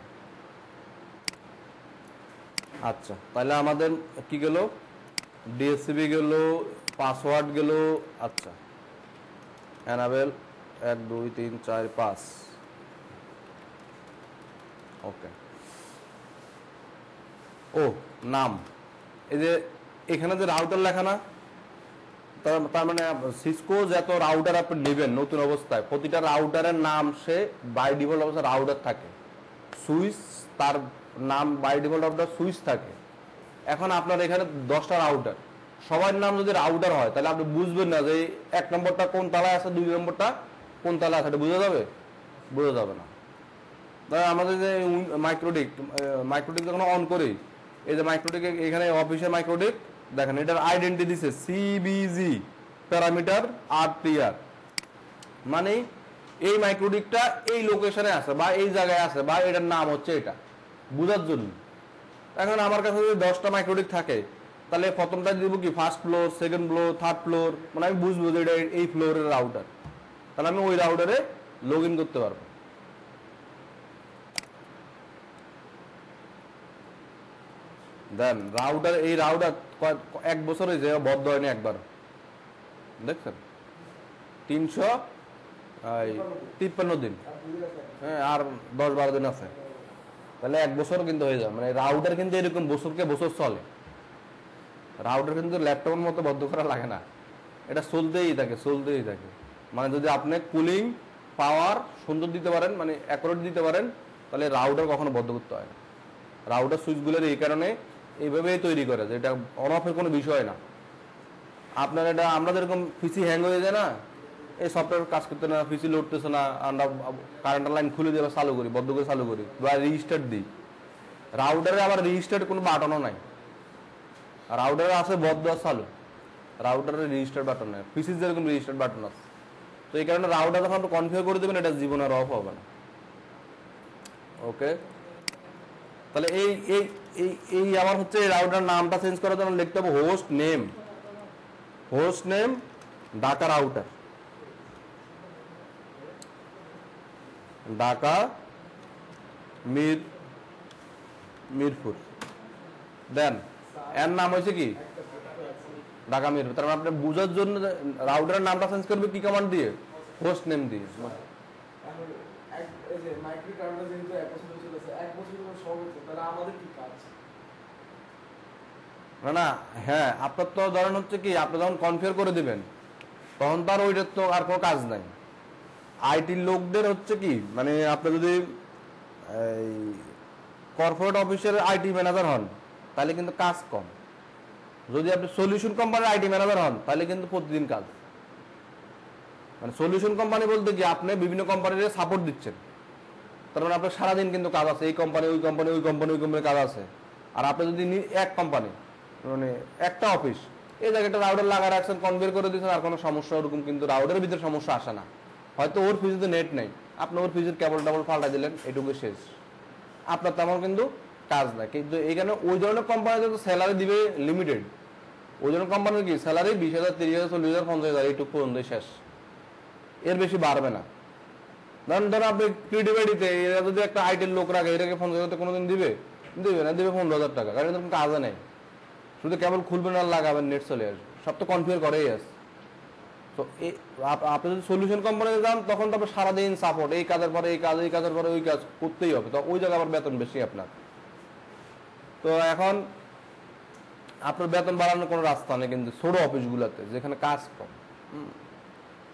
আচ্ছা, তাহলে আমাদের কি গেল, ডিএসসিবি গেল, পাসওয়ার্ড গেল। আচ্ছা, এনাবেল 1 2 3 4 5, ওকে। ও নাম, এই যে এখানে যে রাউটার লেখা না, তার মানে সিসকো যত রাউটার আপনি নেবেন নতুন অবস্থায় প্রতিটা রাউটারের নাম সে বাই ডিফল্ট অবস্থায় রাউটার থাকে, সুইচ তার নাম বাই ডিফল্ট রাউটার সুইচ থাকে। এখন আপনার এখানে 10টা রাউটার, সবার নাম যদি রাউটার হয় তাহলে আপনি বুঝবেন না যে 1 নম্বরটা কোন তালায় আছে, 2 নম্বরটা কোন তালায় আছে, এটা বোঝা যাবে? বোঝা যাবে না। আমাদের যে মাইক্রোটিক যখন অন করি, এই যে মাইক্রোটিক এখানে অফিসের মাইক্রোটিক দেখেন, এটার আইডেন্টি দিছে সিবিজি প্যারামিটার RTR, মানে এই মাইক্রোটিকটা এই লোকেশনে আছে বা এই জায়গায় আছে বা এটার নাম হচ্ছে এটা, বোঝার জন্য। এখন আমার কাছে যদি 10টা মাইক্রোটিক থাকে তাহলে প্রথমটা দিব কি first floor, second floor, third floor, মানে আমি বুঝবো যে এটা এই ফ্লোরের রাউটার, তাহলে আমি ওই রাউটারে লগ ইন করতে পারবো। দেন রাউটার, এই রাউটার 1 বছর হয়েছে বদ্ধ হয়নি একবার, দেখছেন 353 দিন, হ্যাঁ আর 10-12 দিন আছে, তাহলে 1 বছর কিন্তু হয়ে যাবে। মানে রাউটার কিন্তু এরকম বছরকে বছর চলে, রাউটার কিন্তু ল্যাপটপের মতো বদ্ধ করা লাগে না, এটা চলতেই থাকে। মানে যদি আপনি কুলিং পাওয়ার সুন্দর দিতে পারেন, মানে অ্যাকুরেট দিতে পারেন, তাহলে রাউটার কখনো বদ্ধ করতে হয় না। রাউটার সুইচগুলোর এই কারণে এইভাবেই তৈরি করে যে এটা অন অফের কোনো বিষয় না। আপনার এটা আমরা যেরকম পিসি হ্যাং হয়ে যায় না, এই সফটওয়্যার কাজ করতে না, পিসি লড়তেছে না, আমরা কারেন্টের লাইন খুলে দিয়ে চালু করি, বদ্ধ করে চালু করি বা রিস্টার্ট দিই। রাউটারে আবার রিস্টার্ট কোনো বাটনও নাই, রাউটারে আছে বদ্ধ আর চালু, রাউটারে রেজিস্টার বাটন নাই, পিসি যেরকম রেজিস্টার বাটন আছে। তো এই কারণে রাউটার যখন আপনি কনফিগার করে দেবেন এটা জীবনে আর অফ হবে না। ওকে, তাহলে এই এই এই আমার হচ্ছে রাউটার নামটা চেঞ্জ করার জন্য লিখতে হবে host name Dhaka router, Dhaka Mirpur. Then এর নাম হয়েছে কি ঢাকা মিরপুর। তার মানে আপনি বুঝার জন্য রাউটারের নামটা চেঞ্জ করবে কি কমান্ড দিয়ে? হোস্ট নেম দিয়ে। না না, হ্যাঁ, আপনার তো ধরেন হচ্ছে কি, আপনি যখন কনফিগার করে দিবেন তখন তার ওইটার তো আর কোনো কাজ নাই। আইটির লোকদের হচ্ছে কি, মানে আপনি যদি এই কর্পোরেট অফিসের আইটি ম্যানেজার হন তাহলে কিন্তু কাজ কম। যদি আপনি সলিউশন কোম্পানির আইটি ম্যানেজার হন তাহলে কিন্তু প্রতিদিন কাজ। মানে সলিউশন কোম্পানি বলতে কি, আপনি বিভিন্ন কোম্পানির সাপোর্ট দিচ্ছেন, তার মানে আপনার সারাদিন কিন্তু কাজ আছে, এই কোম্পানি ওই কোম্পানি ওই কোম্পানি ওই কোম্পানির কাজ আছে। আর আপনি যদি এক কোম্পানি, মানে একটা অফিস, এই জায়গাটা রাউটার লাগা রাখছেন, কনফিগার করে দিচ্ছেন, আর কোনো সমস্যা ওরকম কিন্তু রাউটারের ভিতরে সমস্যা আসে না। হয়তো ওর ফিজে নেট নেই, আপনি ওর ফিজের কেবল টেবল পাল্টা দিলেন, এটুকু শেষ, আপনার তেমন কিন্তু কাজ নাই। কিন্তু এখানে ওই ধরনের কোম্পানিতে তো স্যালারি দিবে লিমিটেড। ওই ধরনের কোম্পানির কি স্যালারি 20,000 30,000 40,000 50,000 এইটুকু পর্যন্ত শেষ, এর বেশি বাড়বে না। ধরুন আপনি ক্রিয়েটিভিটিতে এরা যদি একটা আইটির লোক রাখে, এটাকে 50,000 কোনোদিন দিবে? দিবে না, দিবে 15,000 টাকা, কারণ এরকম কাজে নেই, শুধু কেবল খুলবেন আর লাগাবেন, নেট চলে আসবে, সব তো কনফিগার করেই আছে। তো আপনি যদি সলিউশন কোম্পানিতে যান তখন তো আপনার সারাদিন সাপোর্ট, এই কাজের পরে এই কাজ, এই কাজের পরে ওই কাজ করতেই হবে, তো ওই জায়গায় আবার বেতন বেশি আপনার। তো এখন আপনার বেতন বাড়ানোর কোনো রাস্তা নেই কিন্তু ছোট অফিসগুলোতে যেখানে কাজ কম।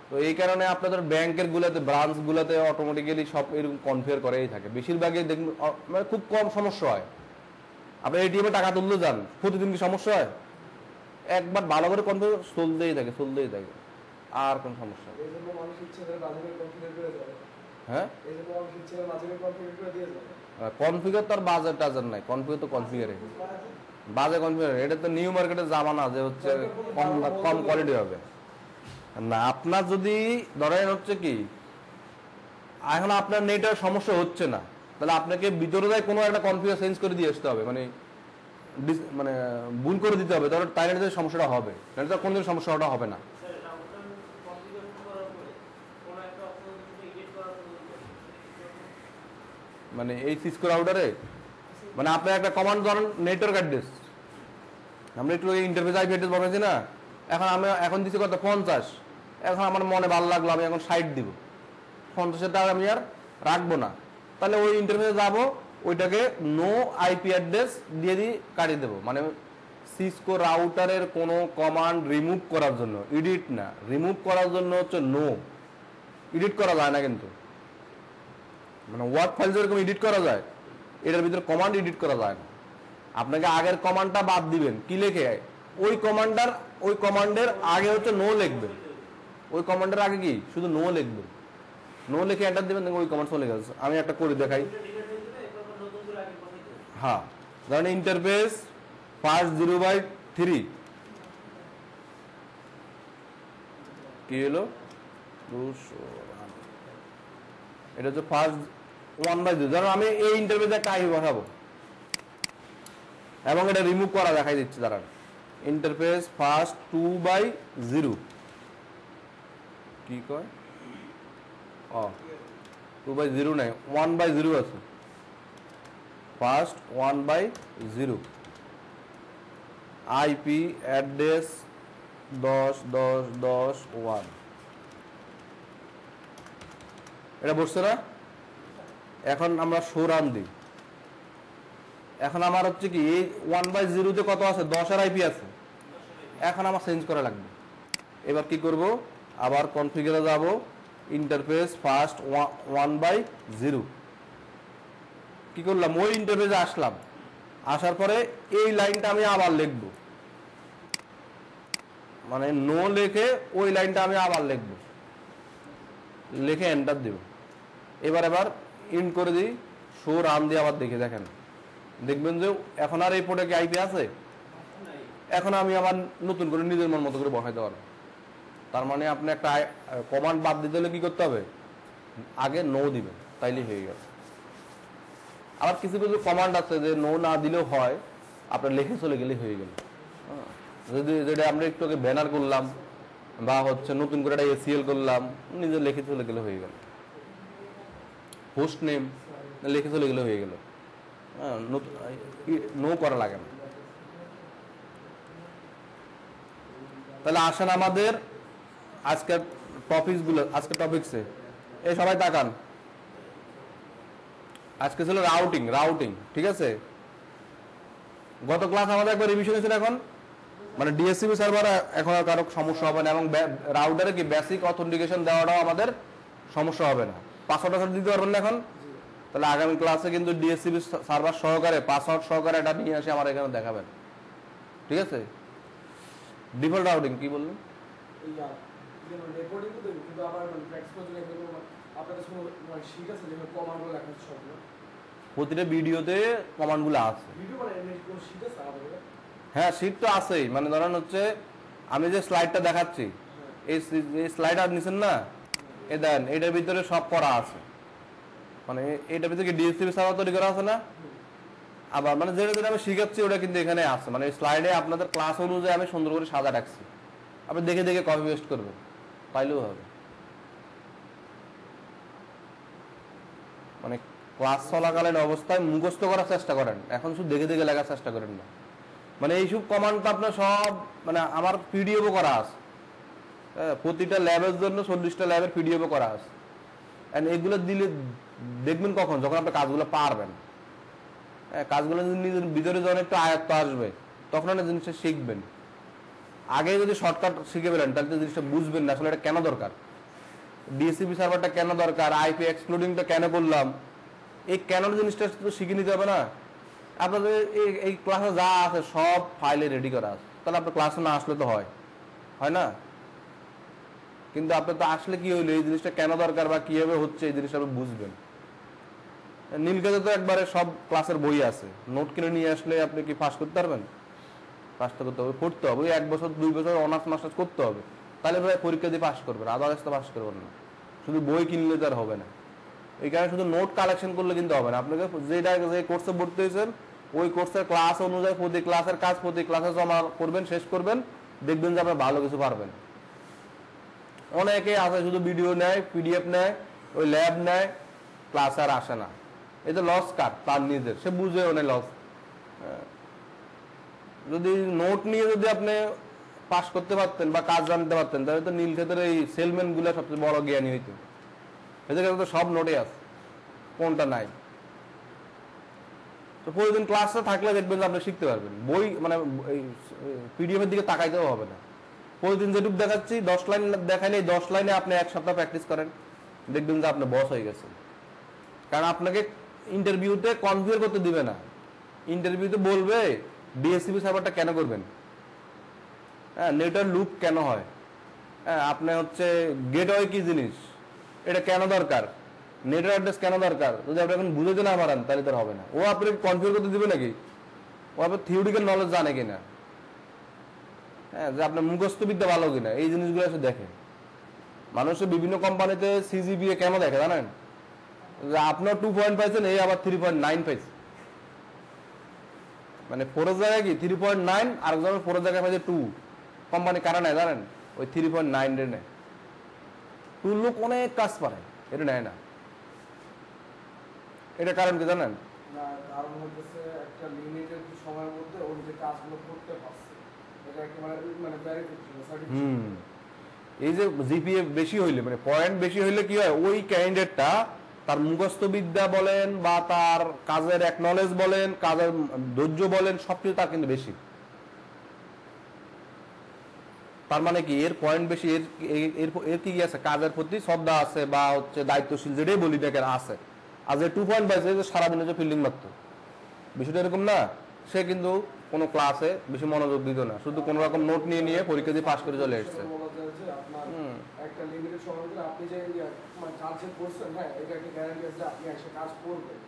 তো এই কারণে আপনাদের ব্যাংকের গুলাতে, ব্রাঞ্চ গুলাতে অটোমেটিক্যালি সব এরকম কনফিগার করেই থাকে। বেশিরভাগই দেখুন মানে খুব কম সমস্যা হয়। আপনি এটিএমে টাকা তুলতে যান, প্রতিদিন কি সমস্যা হয়? একবার ভালো করে কনফিগার চলতেই থাকে, চলতেই থাকে, আর কোন সমস্যা নেই। হ্যাঁ, কনফিগার তো আর বাজার টাজার নাই, কনফিগার তো কনফিগারে বাজে কনফিগার। এটা তো নিউ মার্কেটের জামানা যে হচ্ছে কম কোয়ালিটি হবে না। আপনার যদি ধরেন হচ্ছে কি এখন আপনার নেটের সমস্যা হচ্ছে না, তাহলে আপনাকে ভিতরে যায় কোনো একটা কনফিগার চেঞ্জ করে দিয়ে আসতে হবে, মানে মানে ভুল করে দিতে হবে, তাহলে নেটের সমস্যাটা হবে, নাহলে তো কোনো সমস্যাটা হবে না। মানে এই সিসকো রাউটারে মানে আপনার একটা কমান্ড ধরেন নেটওয়ার্ক অ্যাড্রেস, আমরা একটু ইন্টারফেস আইপি অ্যাড্রেস বসাইছি না, এখন দিচ্ছি কত 50, এখন আমার মনে ভালো লাগলো আমি এখন 60 দিব, 50-এর টাকা আমি আর রাখবো না, তাহলে ওই ইন্টারফেসে যাবো, ওইটাকে নো আইপি অ্যাড্রেস দিয়ে কাটিয়ে দেবো। মানে সিসকো রাউটারের কোনো কমান্ড রিমুভ করার জন্য, এডিট না, রিমুভ করার জন্য হচ্ছে নো, এডিট করা যায় না কিন্তু, মানে ওয়ার্ড ফাইল যেরকম এডিট করা যায় এটার ভিতরে কমান্ড এডিট করা যায় না। আপনাকে আগের কমান্ডটা বাদ দিবেন, কি লিখে ওই কমান্ডের আগে হচ্ছে নো লিখবেন, ওই কমান্ডের আগে কি শুধু নো লিখবেন, নো লিখে এন্টার দিবেন, ওই কমান্ড চলে গেছে। আমি একটা করে দেখাই। হ্যাঁ, ধরেন ইন্টারফেস ফার্স্ট 0/3 কি হলো, এটা হচ্ছে ফার্স্ট 1/0। ধরো আমি এই ইন্টারফেসে একটা আইপি বসাবো এবং এটা রিমুভ করা দেখাই দিচ্ছি, দাঁড়ান। ইন্টারফেস ফার্স্ট 2/0 কি কয়, 2/0 নাই, 1/0 আছে, ফার্স্ট 1/0 আইপি অ্যাড্রেস 10.10.10.1 এটা বসছে না। এখন আমরা শো রান দিই, এখন আমার হচ্ছে কি এই 1/0 কত আছে, 10-এর আইপি আছে, এখন আমার চেঞ্জ করা লাগবে। এবার কি করব, আবার কনফিগারে যাব, ইন্টারফেস ফার্স্ট 1/0 কি করলাম, ওই ইন্টারফেসে আসলাম, আসার পরে এই লাইনটা আমি আবার লিখব, মানে নো লিখে ওই লাইনটা আমি আবার লিখব, লিখে এন্টার দেব। এবার ইন করে দিই, শো রান দিয়ে আবার দেখে দেখেন, দেখবেন যে এখন আর এই পোর্টে কি আইপি আছে, এখন আমি আবার নতুন করে নিজের মন মতো করে বসাইতে পারবো। তার মানে আপনি একটা কমান্ড বাদ দিতে হলে কি করতে হবে, আগে নো দিবেন, তাইলেই হয়ে গেল। আবার কিছু কিছু কমান্ড আছে যে নো না দিলেও হয়, আপনার লিখে চলে গেলে হয়ে গেল। যদি যেটা আমরা একটু আগে ব্যানার করলাম বা হচ্ছে নতুন করে একটা এসিএল করলাম, নিজে লিখে চলে গেলে হয়ে গেল। হোস্ট নেম লিখে চলে গেলে হয়ে গেল, নো করা লাগে না। তাহলে আসেন আমাদের আজকের টপিকসে এই সবাই তাকান। আজকে ছিল রাউটিং, ঠিক আছে। গত ক্লাস আমাদের একবার রিভিশন হয়েছিল। এখন মানে ডিএসসিপি সার্ভার এখন আর কারো সমস্যা হবে না, এবং রাউটারে কি বেসিক অথেন্টিকেশন দেওয়াটাও আমাদের সমস্যা হবে না। পাসওয়ার্ড দিতে পারবেন না এখন। তাহলে আগামী ক্লাসে কিন্তু ডিএসসিপি সার্ভার সহকারে পাসওয়ার্ড সহকারে এটা নিয়ে আসে আমার এখানে দেখাবেন, ঠিক আছে। ডিফল্ট রাউটিং কি বললেন? প্রতিটা ভিডিওতে কমান্ডগুলো আছে। হ্যাঁ, শীট তো আছেই। মানে ধরেন হচ্ছে আমি যে স্লাইডটা দেখাচ্ছি, এই স্লাইড আর নিছেন না, এ দেন এটার ভিতরে সব করা আছে। মানে এটার ভিতরে কি ডিএসসিপি সার্ভার তৈরি করা আছে না? আবার মানে যেটা যেটা আমি শিখাচ্ছি ওটা কিন্তু এখানে আছে। মানে স্লাইডে আপনাদের ক্লাস অনুযায়ী আমি সুন্দর করে সাজা রাখছি, আপনি দেখে দেখে কপি পেস্ট করবেন, পাইলেও হবে। মানে ক্লাস চলাকালীন অবস্থায় মুখস্থ করার চেষ্টা করেন, এখন শুধু দেখে দেখে লেখার চেষ্টা করেন না। মানে এইসব কমান্ড আপনার সব মানে আমার পিডিএফও করা আছে। প্রতিটা ল্যাবের জন্য 40টা ল্যাবের পিডিএফও করা আছে। এগুলো দিলে দেখবেন কখন, যখন আপনি কাজগুলো পারবেন। কাজগুলো নিজের ভিতরে যখন একটু আয়ত্ত আসবে তখন আপনি জিনিসটা শিখবেন। আগে যদি শর্টকাট শিখে ফেলেন তাহলে তো জিনিসটা বুঝবেন না আসলে এটা কেন দরকার, ডিএসসিপি সার্ভারটা কেন দরকার, আইপি এক্সক্লুডিংটা কেন করলাম, এই কেন জিনিসটা তো শিখে নিতে হবে না। আপনাদের এই ক্লাসে যা আছে সব ফাইলে রেডি করা আছে, তাহলে আপনার ক্লাসে না আসলে তো হয় না। কিন্তু আপনার তো আসলে কি হইলো, এই জিনিসটা কেন দরকার বা কিভাবে হচ্ছে এই জিনিসটা আপনি বুঝবেন। নীলকাতে তো একবারে সব ক্লাসের বই আছে, নোট কিনে নিয়ে আসলে আপনি কি পাস করতে পারবেন? পাস তো করতে হবে, পড়তে হবে, 1 বছর 2 বছর অনার্স মাস্টার্স করতে হবে, তাহলে ভাই পরীক্ষা দিয়ে পাস করবেন, আদার্স তো পাস করবেন না। শুধু বই কিনলে তো আর হবে না। এই কারণে শুধু নোট কালেকশন করলে কিন্তু হবে না। আপনাকে যে কোর্সে ভর্তি হয়েছেন ওই কোর্সের ক্লাস অনুযায়ী প্রতি ক্লাসের কাজ প্রতি ক্লাসে জমা করবেন, শেষ করবেন, দেখবেন যে আপনি ভালো কিছু পারবেন। অনেকে আছে শুধু ভিডিও নেয়, পিডিএফ নেয়, ওই ল্যাব নেয়, ক্লাস আর আসে না। এটা লস কার তার নিজের, সে বুঝেও নেই লস। যদি নোট নিয়ে যদি আপনি পাস করতে পারতেন বা কাজ জানতে পারতেন তাহলে তো নীলক্ষেতের এই সেলম্যান গুলা সবচেয়ে বড় জ্ঞানী হইতো। এদের তো সব নোটে আছে, কোনটা নাই। তো প্রতিদিন ক্লাসে থাকলে দেখবেন যে আপনি শিখতে পারবেন। বই মানে পিডিএফ এর দিকে তাকাইতেও হবে না। প্রতিদিন যেটুকু দেখাচ্ছি 10 লাইন দেখাইলে 10 লাইনে আপনি 1 সপ্তাহ প্র্যাকটিস করেন, দেখবেন যে আপনি বস হয়ে গেছেন। কারণ আপনাকে ইন্টারভিউতে কনফিগার করতে দিবে না। ইন্টারভিউতে বলবে ডিএসসিপি সার্ভারটা কেন করবেন, হ্যাঁ, নেটওয়ার্ক লুপ কেন হয়, হ্যাঁ, আপনি হচ্ছে গেটওয়ে কি জিনিস, এটা কেন দরকার, নেটওয়ার্ক অ্যাড্রেস কেন দরকার। যদি আপনি এখন বুঝতে না পারেন তাহলে তো হবে না। ও আপনাকে কনফিগার করতে দিবে নাকি? ও আপনার থিওরিক্যাল নলেজ জানে কিনা, হ্যাঁ, যে আপনার মুখস্থ বিদ্যা ভালো কিনা, এই জিনিসগুলো এসে দেখে। মানুষের বিভিন্ন কোম্পানিতে সিজিপিএ কেন দেখে জানেন? যে আপনার 2 পয়েন্ট পাইছেন, এই আবার 3.9 পাইছে। মানে 4 এর জায়গায় কি 3.9, আরেকজনের 4 এর জায়গায় পাইছে 2। কোম্পানি কারা নেয় জানেন? ওই 3.9 রে নেয়। 2 লোক অনেক কাজ পারে, এটা নেয় না। এটা কারণ কি জানেন? কারণ হচ্ছে একটা লিমিটেড সময়ের মধ্যে ওই যে কাজগুলো করতে পারছে, এটা একেবারে মানে ভেরিফিকেশন সার্টিফিকেট। এই যে জিপিএ বেশি হইলে মানে পয়েন্ট বেশি হইলে কি হয়, ওই ক্যান্ডিডেটটা তার মুখস্থ বিদ্যা বলেন বা তার কাজের একনলেজ বলেন, কাজের ধৈর্য বলেন, সবকিছু তার কিন্তু বেশি। তার মানে কি এর পয়েন্ট বেশি, এর কি আছে, কাজের প্রতি শ্রদ্ধা আছে বা হচ্ছে দায়িত্বশীল, যেটাই বলি দেখে আছে। আর যে 2 পয়েন্ট পাইছে যে সারাদিনে যে ফিল্ডিং মারতো, বিষয়টা এরকম না। সে কিন্তু কোনো ক্লাসে বেশি মনোযোগ দিত না, শুধু কোনো রকম নোট নিয়ে নিয়ে পরীক্ষা দিয়ে পাস করে চলে এসছে। একটা লিমিটেড সময় ধরে আপনি যে কাজ করছেন, হ্যাঁ, এটা একটা গ্যারান্টি আছে আপনি এসে কাজ করবেন।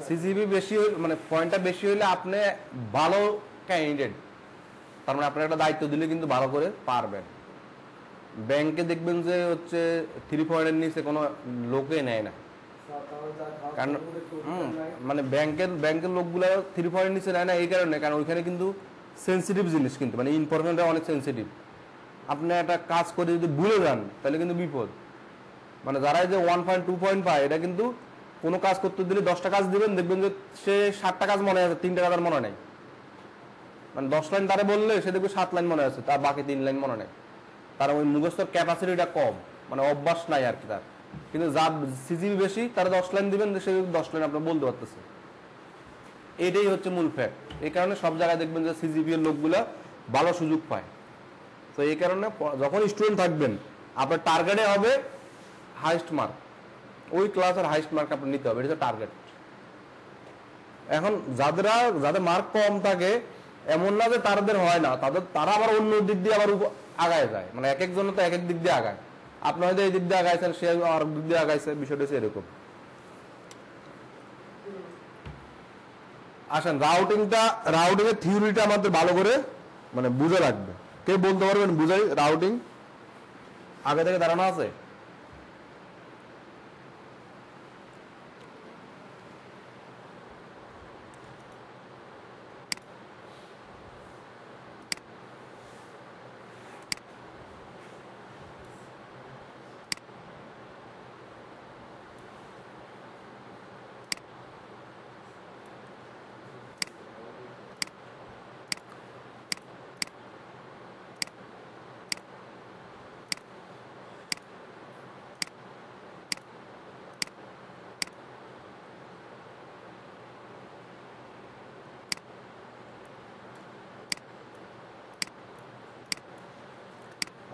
সিজিবি বেশি মানে পয়েন্টটা বেশি হইলে আপনি ভালো ক্যান্ডিডেট, তার মানে আপনার একটা দায়িত্ব দিলে কিন্তু ভালো করে পারবেন। ব্যাংকে দেখবেন যে হচ্ছে 3 পয়েন্টের নিচে কোনো লোকে নেয় না। কারণ মানে ব্যাংকের লোকগুলো 3 পয়েন্ট নিচে নেয় না এই কারণে, কারণ ওইখানে কিন্তু সেন্সিটিভ জিনিস, কিন্তু মানে ইনফরমেশনটা অনেক সেন্সিটিভ। আপনি একটা কাজ করে যদি ভুলে যান তাহলে কিন্তু বিপদ। মানে যারা যে 1.2 পয়েন্ট পায়, এটা কিন্তু কোনো কাজ করতে দিলে 10টা কাজ দিবেন, দেখবেন যে সে 7টা কাজ মনে আছে, 3টা কাজ আর মনে নেই। মানে 10 লাইন তারে বললে সে দেখবে 7 লাইন মনে আছে, তার বাকি 3 লাইন মনে নেই। তার ওই মুখস্থর ক্যাপাসিটিটা কম, মানে অভ্যাস নাই আর কি তার। কিন্তু যার সিজিবি বেশি তারা 10 লাইন দিবেন, সে 10 লাইন আপনার বলতে পারতেছে। এটাই হচ্ছে মূল ফ্যাক্ট। এই কারণে সব জায়গায় দেখবেন যে সিজিপি এর লোকগুলা ভালো সুযোগ পায়। তো এই কারণে যখন স্টুডেন্ট থাকবেন আপনার টার্গেটে হবে হাইস্ট মার্ক, ওই ক্লাসের হাইস্ট মার্ক আপনি নিতে হবে, এটা হচ্ছে টার্গেট। এখন যাদের মার্ক কম থাকে এমন না যে তাদের হয় না, তারা আবার অন্য দিক দিয়ে আবার আগায় যায়, মানে এক একজন তো এক এক দিক দিয়ে আগায়। আপনি হয়তো এই দিক দিয়ে আগাইছেন, সে আর দিক দিয়ে আগাইছে, বিষয়টা হচ্ছে এরকম। আসেন রাউটিং এর থিওরিটা আমাদের ভালো করে মানে বুঝে লাগবে। কে বলতে পারবেন বুঝাই রাউটিং? আগে থেকে ধারণা আছে?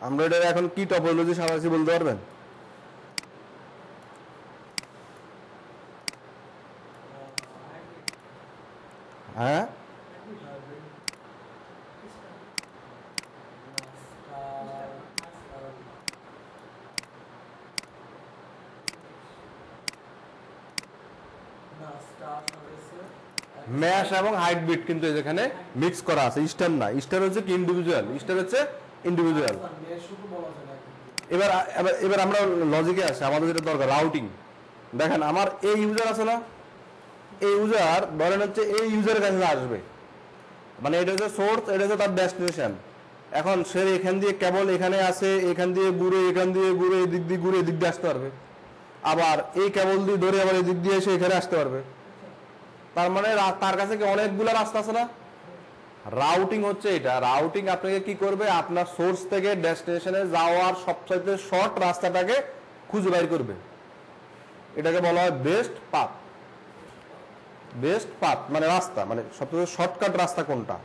আমরা এটা এখন কি টপোলজি সাজাচ্ছি বলতে পারবেন? হ্যাঁ, ম্যাশ এবং হাইট বিট কিন্তু এখানে মিক্স করা আছে, স্টার না। স্টার হচ্ছে কি ইন্ডিভিজুয়াল, স্টার হচ্ছে ইন্ডিভিজুয়াল। এবার এবার এবার আমরা লজিকে আসি, আমাদের যেটা দরকার রাউটিং। দেখেন আমার এই ইউজার আছে না, এই ইউজার ধরেন হচ্ছে এই ইউজারের কাছে আসবে, মানে এটা হচ্ছে সোর্স, এটা হচ্ছে তার ডেস্টিনেশন। এখন সে এখান দিয়ে কেবল এখানে আসে, এখান দিয়ে ঘুরে, এখান দিয়ে ঘুরে, এদিক দিয়ে ঘুরে এদিক দিয়ে আসতে পারবে, আবার এই কেবল দিয়ে ধরে আবার এদিক দিয়ে এসে এখানে আসতে পারবে। তার মানে তার কাছে কি অনেকগুলো রাস্তা আছে না? রাউটিং হচ্ছে এটা। রাউটিং আপনাকে কি করবে, আপনার সোর্স থেকে ডেস্টিনেশনে যাওয়ার সবচাইতে শর্ট রাস্তাটাকে খুঁজে বের করবে। এটাকে বলা হয় বেস্ট পাথ। বেস্ট পাথ মানে রাস্তা, মানে সবচেয়ে শর্টকাট রাস্তা কোনটা।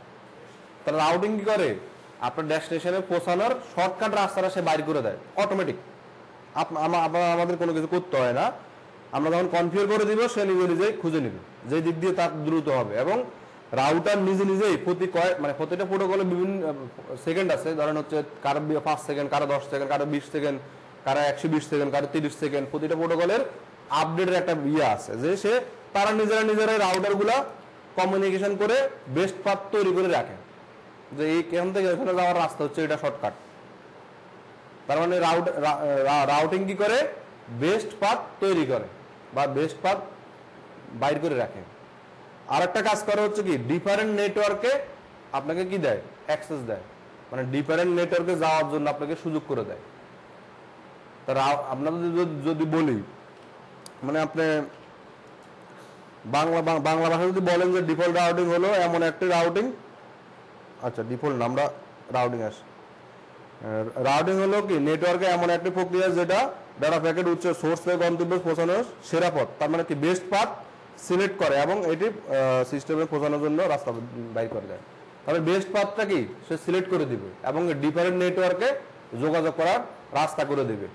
তাহলে রাউটিং কি করে, আপনার ডেস্টিনেশনে পৌঁছানোর শর্টকাট রাস্তাটা সে বাইর করে দেয় অটোমেটিক। আমাদের কোনো কিছু করতে হয় না, আমরা যখন কনফিগার করে দিব সে নিজে নিজেই খুঁজে নেবে যে দিক দিয়ে তার দ্রুত হবে। এবং রাউটার নিজে নিজেই প্রতিটা প্রোটোকলে বিভিন্ন সেকেন্ড আছে, ধরেন হচ্ছে কারো 5 সেকেন্ড, কারো 10 সেকেন্ড, কারো 20 সেকেন্ড, কারো 120 সেকেন্ড, কারো 30 সেকেন্ড। প্রতিটা প্রোটোকলের আপডেটের একটা আছে যে তারা নিজেরাই রাউটার গুলা কমিউনিকেশন করে বেস্ট পাথ তৈরি করে রাখে, যে এখান থেকে এখানে যাওয়ার রাস্তা হচ্ছে এটা শর্টকাট। তার মানে রাউটিং কি করে, বেস্ট পাথ তৈরি করে বা বেস্ট পাথ বাইর করে রাখে। আর একটা কাজ করে হচ্ছে কি, ডিফারেন্ট নেটওয়ার্কে আপনাকে কি দেয়, অ্যাক্সেস দেয়, মানে ডিফারেন্ট নেটওয়ার্কে যাওয়ার জন্য আপনাকে সুযোগ করে দেয়। তারা আপনাদের যদি বলি, মানে আপনি বাংলা ভাষা যদি বলেন যে ডিফল্ট রাউটিং হলো এমন একটি রাউটিং, আচ্ছা ডিফল্ট না, আমরা রাউটিং আসি। রাউটিং হলো কি, নেটওয়ার্কে এমন একটি প্রক্রিয়া যেটা ডাটা প্যাকেট উচ্চ সোর্স থেকে গন্তব্যে পৌঁছানোর সেরা পথ, তার মানে কি বেস্ট পাথ সিলেক্ট করে এবং এটি সিস্টেমে পৌঁছানোর জন্য রাস্তা বাইর করে দেয়। তাহলে বেস্ট পাথটা কি সে সিলেক্ট করে দিবে এবং ডিফারেন্ট নেটওয়ার্কে যোগাযোগ করার রাস্তা করে দিবে।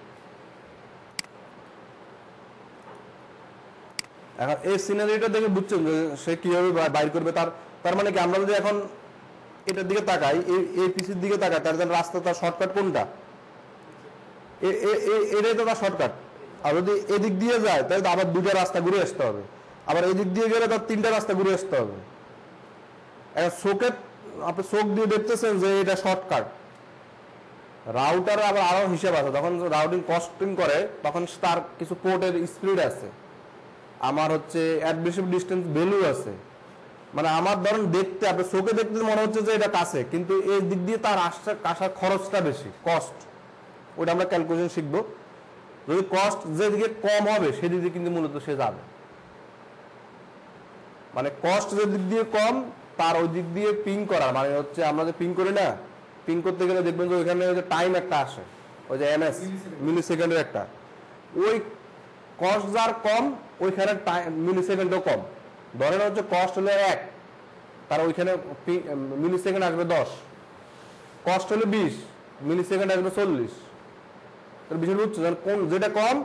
এখন এই সিনারিটা দেখে বুঝছেন যে সে কিভাবে বাইর করবে। তার মানে কি, আমরা যদি এখন এটার দিকে তাকাই, এই পিসির দিকে তাকাই, তার জন্য রাস্তা, তার শর্টকাট কোনটা, এটাই তো তার শর্টকাট। আর যদি এদিক দিয়ে যায় তাহলে আবার 2টা রাস্তা ঘুরে আসতে হবে, আবার এদিক দিয়ে গেলে তার 3টা রাস্তা ঘুরে আসতে হবে। আপনি চোখ দিয়ে দেখতেছেন যে এটা শর্টকাট। রাউটার আবার আরো হিসাব আছে, যখন রাউটিং কস্টিং করে তখন তার কিছু পোর্টের স্পিড আছে, আমার হচ্ছে অ্যাডমিশন ডিস্টেন্স ভ্যালু আছে। মানে আমার ধরেন দেখতে, আপনি চোখে দেখতে মনে হচ্ছে যে এটা কাছে, কিন্তু এই দিক দিয়ে তার আসার খরচটা বেশি, কস্ট। ওটা আমরা ক্যালকুলেশন শিখবো। যদি কস্ট যেদিকে কম হবে সেদিকে কিন্তু মূলত সে যাবে, মানে কস্ট যে দিক দিয়ে কম তার ওই দিক দিয়ে পিং করা, মানে হচ্ছে আমরা যে পিং করি না, পিং করতে গেলে দেখবেন যে ওইখানে যে টাইম একটা আসে, ওই যে এমএস মিলি সেকেন্ডের একটা, ওই কস্ট যার কম ওইখানে মিলি সেকেন্ডও কম। ধরেন হচ্ছে কস্ট হলো 1, তার ওইখানে মিলি সেকেন্ড আসবে 10, কস্ট হলো 20, মিলি সেকেন্ড আসবে 40। বিষয়টা হচ্ছে কোন যেটা কম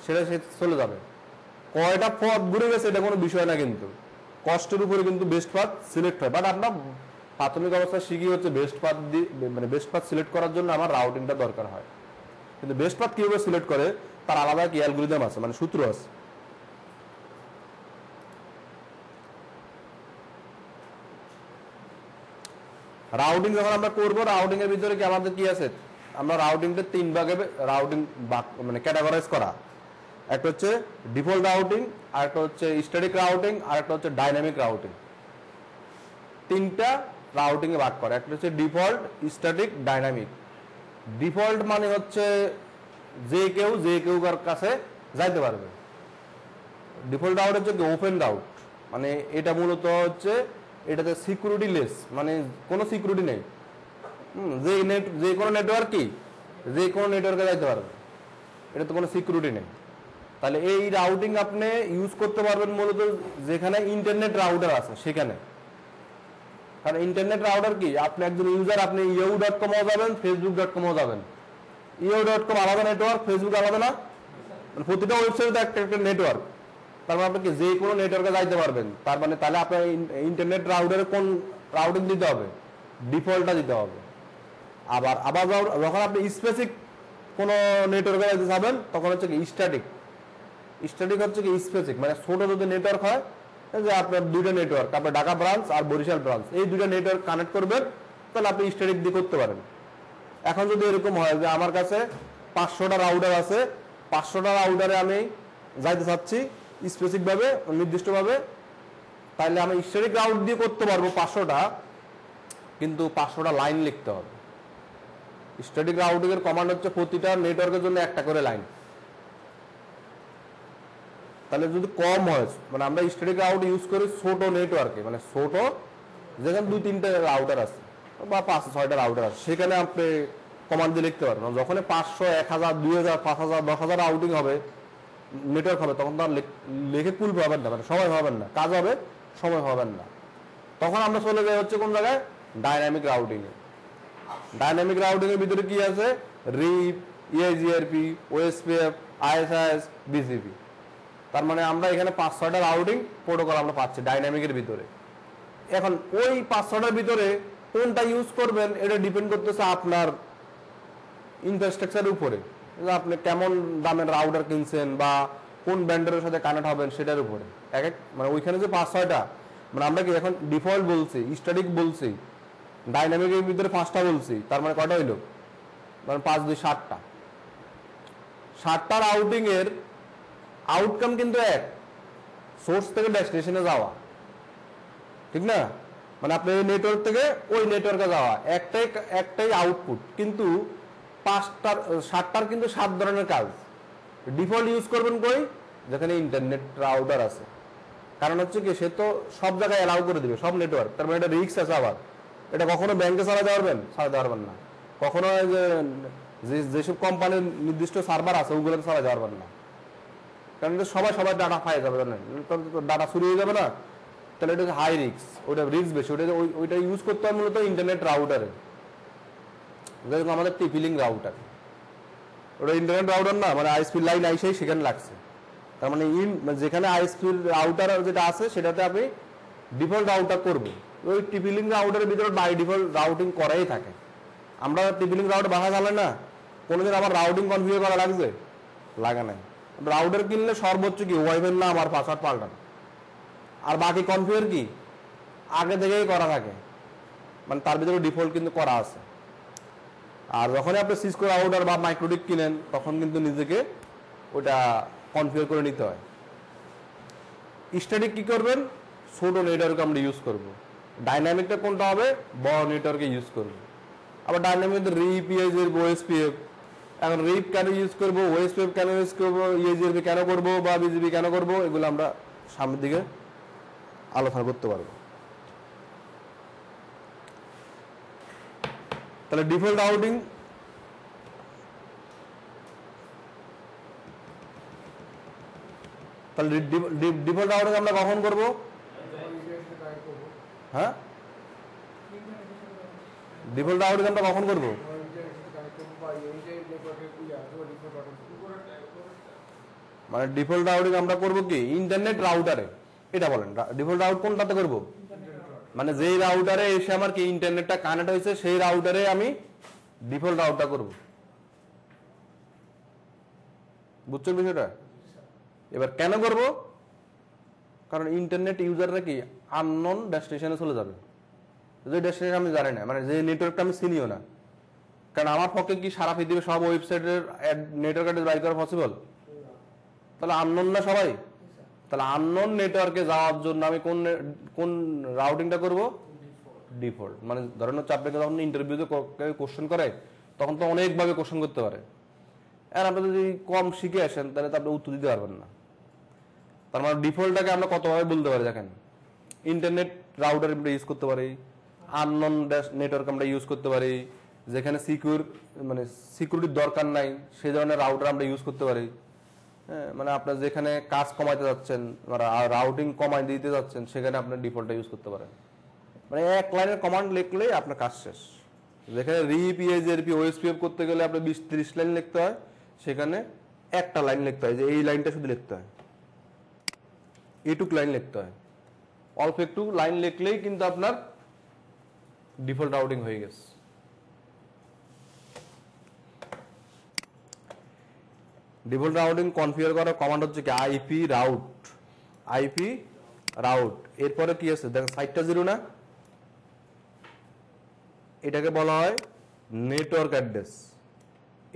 সেটা সে চলে যাবে। কয়টা পথ ঘুরে গেছে এটা কোনো বিষয় না, কিন্তু কষ্টের উপরে কিন্তু বেস্ট পাথ সিলেক্ট হয়। বাট আমরা প্রাথমিক অবস্থায় শিখি হচ্ছে বেস্ট পাথ দিয়ে, মানে বেস্ট পাথ সিলেক্ট করার জন্য আমার রাউটিংটা দরকার হয়। কিন্তু বেস্ট পাথ কিভাবে সিলেক্ট করে তার আলাদা কি অ্যালগরিদম আছে, মানে সূত্র আছে। রাউটিং যখন আমরা করবো, রাউটিং এর ভিতরে কি আমাদের কি আছে, আমরা রাউটিংটা 3 ভাগে রাউটিং মানে ক্যাটাগরাইজ করা। একটা হচ্ছে ডিফল্ট রাউটিং, আর একটা হচ্ছে স্ট্যাটিক রাউটিং, আর একটা হচ্ছে ডাইনামিক রাউটিং। 3টা রাউটিং এ ভাগ করে। একটা হচ্ছে ডিফল্ট, স্ট্যাটিক, ডাইনামিক। ডিফল্ট মানে হচ্ছে যে কেউ কার কাছে যাইতে পারবে। ডিফল্ট রাউট হচ্ছে ওপেন রাউট, মানে এটা মূলত হচ্ছে এটাতে সিকিউরিটি লেস, মানে কোনো সিকিউরিটি নেই। যে কোনো নেটওয়ার্ক কি যে কোনো নেটওয়ার্কে যাইতে পারবে, এটাতে কোনো সিকিউরিটি নেই। তাহলে এই রাউটিং আপনি ইউজ করতে পারবেন মূলত যেখানে ইন্টারনেট রাউটার আছে সেখানে। কারণ ইন্টারনেট রাউটার কি, আপনি একজন ইউজার, আপনি yahoo.com যাবেন, facebook.com যাবেন। yahoo.com আলাদা নেটওয়ার্ক, ফেসবুক আলাদা না, মানে প্রতিটা ওয়েবসাইটে একটা একটা নেটওয়ার্ক। তার মানে আপনি যে কোনো নেটওয়ার্কে যাইতে পারবেন। তার মানে তাহলে আপনার ইন্টারনেট রাউটারে কোন রাউটিং দিতে হবে, ডিফল্টটা দিতে হবে। আবার আবার যখন আপনি স্পেসিফিক কোনো নেটওয়ার্কে যাইতে যাবেন তখন হচ্ছে কি স্ট্যাটিক। স্ট্যাটিক হচ্ছে কি স্পেসিফিক, মানে ছোট যদি নেটওয়ার্ক হয়, যে আপনার 2টা নেটওয়ার্ক, আপনার ঢাকা ব্রাঞ্চ আর বরিশাল ব্রাঞ্চ, এই 2টা নেটওয়ার্ক কানেক্ট করবেন, তাহলে আপনি স্ট্যাটিক দিয়ে করতে পারেন। এখন যদি এরকম হয় যে আমার কাছে 500টা রাউটার আছে, 500টা রাউটারে আমি যাইতে চাচ্ছি স্পেসিফিক ভাবে, নির্দিষ্টভাবে, তাহলে আমি স্ট্যাটিক রাউট দিয়ে করতে পারবো 500টা, কিন্তু 500টা লাইন লিখতে হবে। স্ট্যাটিক রাউটিং এর কমান্ড হচ্ছে প্রতিটা নেটওয়ার্কের জন্য একটা করে লাইন। তাহলে যদি কম হয়, মানে আমরা স্ট্যাটিক রাউট ইউজ করি ছোট নেটওয়ার্কে, মানে ছোট যেখানে 2-3টা রাউটার আছে বা 5-6টা রাউটার আছে, সেখানে আপনি কমান্ড দিয়ে লিখতে পারবেন। যখন 500, 1000, 2000, 5000, 10,000 রাউটিং হবে, নেটওয়ার্ক হবে, তখন তো আর লিখে কুল পাবেন না, মানে সময় পাবেন না, কাজ হবে, সময় পাবেন না। তখন আমরা চলে যাই হচ্ছে কোন জায়গায়, ডাইনামিক রাউটিং এ। ডাইনামিক রাউটিং এর ভিতরে কি আছে, রিপ, ইআইজিআরপি, ওএসপিএফ, আইএসআইএস, বিজিপি। তার মানে আমরা এখানে 5-6টা রাউটিং প্রোটোকল আমরা পাচ্ছি ডাইনামিকের ভিতরে। এখন ওই 5-6টার ভিতরে কোনটা ইউজ করবেন এটা ডিপেন্ড করতেছে আপনার ইনফ্রাস্ট্রাকচারের উপরে, আপনি কেমন দামের রাউটার কিনছেন বা কোন ব্যান্ডারের সাথে কানেক্ট হবেন সেটার উপরে। মানে ওইখানে যে 5-6টা, মানে আমরা কি এখন ডিফল্ট বলছি, স্ট্যাটিক বলছি, ডাইনামিকের ভিতরে 5টা বলছি, তার মানে কয়টা হইলো, মানে 5-2 7টা। 7টা রাউটিং এর আউটকাম কিন্তু এক, সোর্স থেকে ডেস্টিনেশনে যাওয়া, ঠিক না? মানে আপনি এই নেটওয়ার্ক থেকে ওই নেটওয়ার্কে যাওয়া, একটাই আউটপুট, কিন্তু 7টার কিন্তু 7 ধরনের কাজ। ডিফল্ট ইউজ করবেন কই, যেখানে ইন্টারনেট রাউটার আছে। কারণ হচ্ছে কি, সে তো সব জায়গায় অ্যালাউ করে দিবে, সব নেটওয়ার্ক। তার মানে এটা রিস্ক আছে। আবার এটা কখনো ব্যাংকে চালাতে পারবেন না, কখনো যেসব কোম্পানির নির্দিষ্ট সার্ভার আছে ওগুলোতে চালাতে পারবেন না, কারণ সবাই ডাটা পাই যাবে, জানেন, ডাটা চুরি হয়ে যাবে না। তাহলে এটা হাই রিস্ক, ওটা রিস্ক বেশি। ওইটা ইউজ করতে হয় মূলত ইন্টারনেট রাউটারে, যেরকম আমাদের টিপিলিং রাউটার, ওটা ইন্টারনেট রাউটার না, মানে আইএসপি লাইন আইসেই সেখানে লাগছে। তার মানে যেখানে আইএসপি রাউটার যেটা আছে সেটাতে আপনি ডিফল্ট রাউটার করবে। ওই টিপিলিং রাউটারের ভিতরে বাই ডিফল্ট রাউটিং করাই থাকে। আমরা টিপিলিং রাউটার বাসা চালাই না, কোনোদিন আবার রাউটিং কনফিগার করা লাগছে, লাগে নাই। রাউটার কিনলে সর্বোচ্চ কি ওয়াইফাই নাম আর পাসওয়ার্ড পাল্টানো, আর বাকি কনফিগার কি আগে থেকেই করা থাকে, মানে তার ভিতরে ডিফল্ট কিন্তু করা আছে। আর যখনই আপনি সিসকো রাউটার বা মাইক্রোটিক কিনেন তখন কিন্তু নিজেকে ওটা কনফিগার করে নিতে হয়। স্ট্যাটিক কি করবেন, ছোট নেটওয়ার্ক আমরা ইউজ করব। ডাইনামিকটা কোনটা হবে, বড় নেটওয়ার্কে ইউজ করব। আবার ডাইনামিক রিপ, ইআইজিআরপি, ওএসপিএফ। এখন রিপ কেন ইউজ করবো, ওএসপিএফ কেন ইউজ করবো, ইআইজিআরপি কেন করবো বা বিজিবি কেন করবো, এগুলো আমরা সামনের দিকে আলোচনা করতে পারবো। তাহলে ডিফল্ট রাউটিং তাহলে ডিফল্ট রাউটিং আমরা কখন করব? হ্যাঁ, ডিফল্ট রাউটিং আমরা কখন করব? মানে ডিফল্ট রাউটিং আমরা করব কি ইন্টারনেট রাউটারে, এটা বলেন ডিফল্ট রাউট কোনটাতে করব? মানে যেই রাউটারে এসে আমার কি ইন্টারনেটটা কানেক্ট হয়েছে সেই রাউটারে আমি ডিফল্ট রাউটটা করব। বুঝছেন বিষয়টা? এবার কেন করব? কারণ ইন্টারনেট ইউজাররা কি আননোন ডেস্টিনেশনে চলে যাবে, যে ডেস্টিনেশন আমি জানি না, মানে যে নেটওয়ার্কটা আমি চিনিও না। কারণ আমার পক্ষে কি সারা পৃথিবীর সব ওয়েবসাইটের নেটওয়ার্ক অ্যাড্রেস বাই করা পসিবল? তাহলে আননোন না সবাই। তাহলে আননোন নেটওয়ার্কে যাওয়ার জন্য আমি কোন রাউটিংটা করব? ডিফল্ট। মানে ধরেন হচ্ছে আপনাকে যখন ইন্টারভিউতে কোশ্চেন করে তখন তো অনেকভাবে কোশ্চেন করতে পারে, আর আপনি যদি কম শিখে আসেন তাহলে তো আপনি উত্তর দিতে পারবেন না। তার মানে ডিফল্টটাকে আমরা কতভাবে বলতে পারি দেখেন, ইন্টারনেট রাউটার আমরা ইউজ করতে পারি, আননোন নেটওয়ার্ক আমরা ইউজ করতে পারি, যেখানে মানে সিকিউরিটির দরকার নাই সেই ধরনের রাউটার আমরা ইউজ করতে পারি। হ্যাঁ, মানে আপনার যেখানে কাজ কমাইতে যাচ্ছেন, রাউটিং কমাই দিতে যাচ্ছেন, সেখানে আপনার ডিফল্টটা ইউজ করতে পারেন। মানে এক লাইনের কমান্ড লিখলেই আপনার কাজ শেষ। যেখানে রিপ ইএজআরপি ওএসপিএফ করতে গেলে আপনার 20-30 লাইন লিখতে হয়, সেখানে একটা লাইন লিখতে হয়, যে এই লাইনটা শুধু লিখতে হয়, এইটুক লাইন লিখতে হয়। অল্প একটু লাইন লিখলেই কিন্তু আপনার ডিফল্ট রাউটিং হয়ে গেছে। ডিফল্ট রাউটিং কনফিগার করার কমান্ড হচ্ছে কি আইপি রাউট। এরপরে কি আছে দেখেন, সাইটটা 0 না, এটাকে বলা হয় নেটওয়ার্ক অ্যাড্রেস,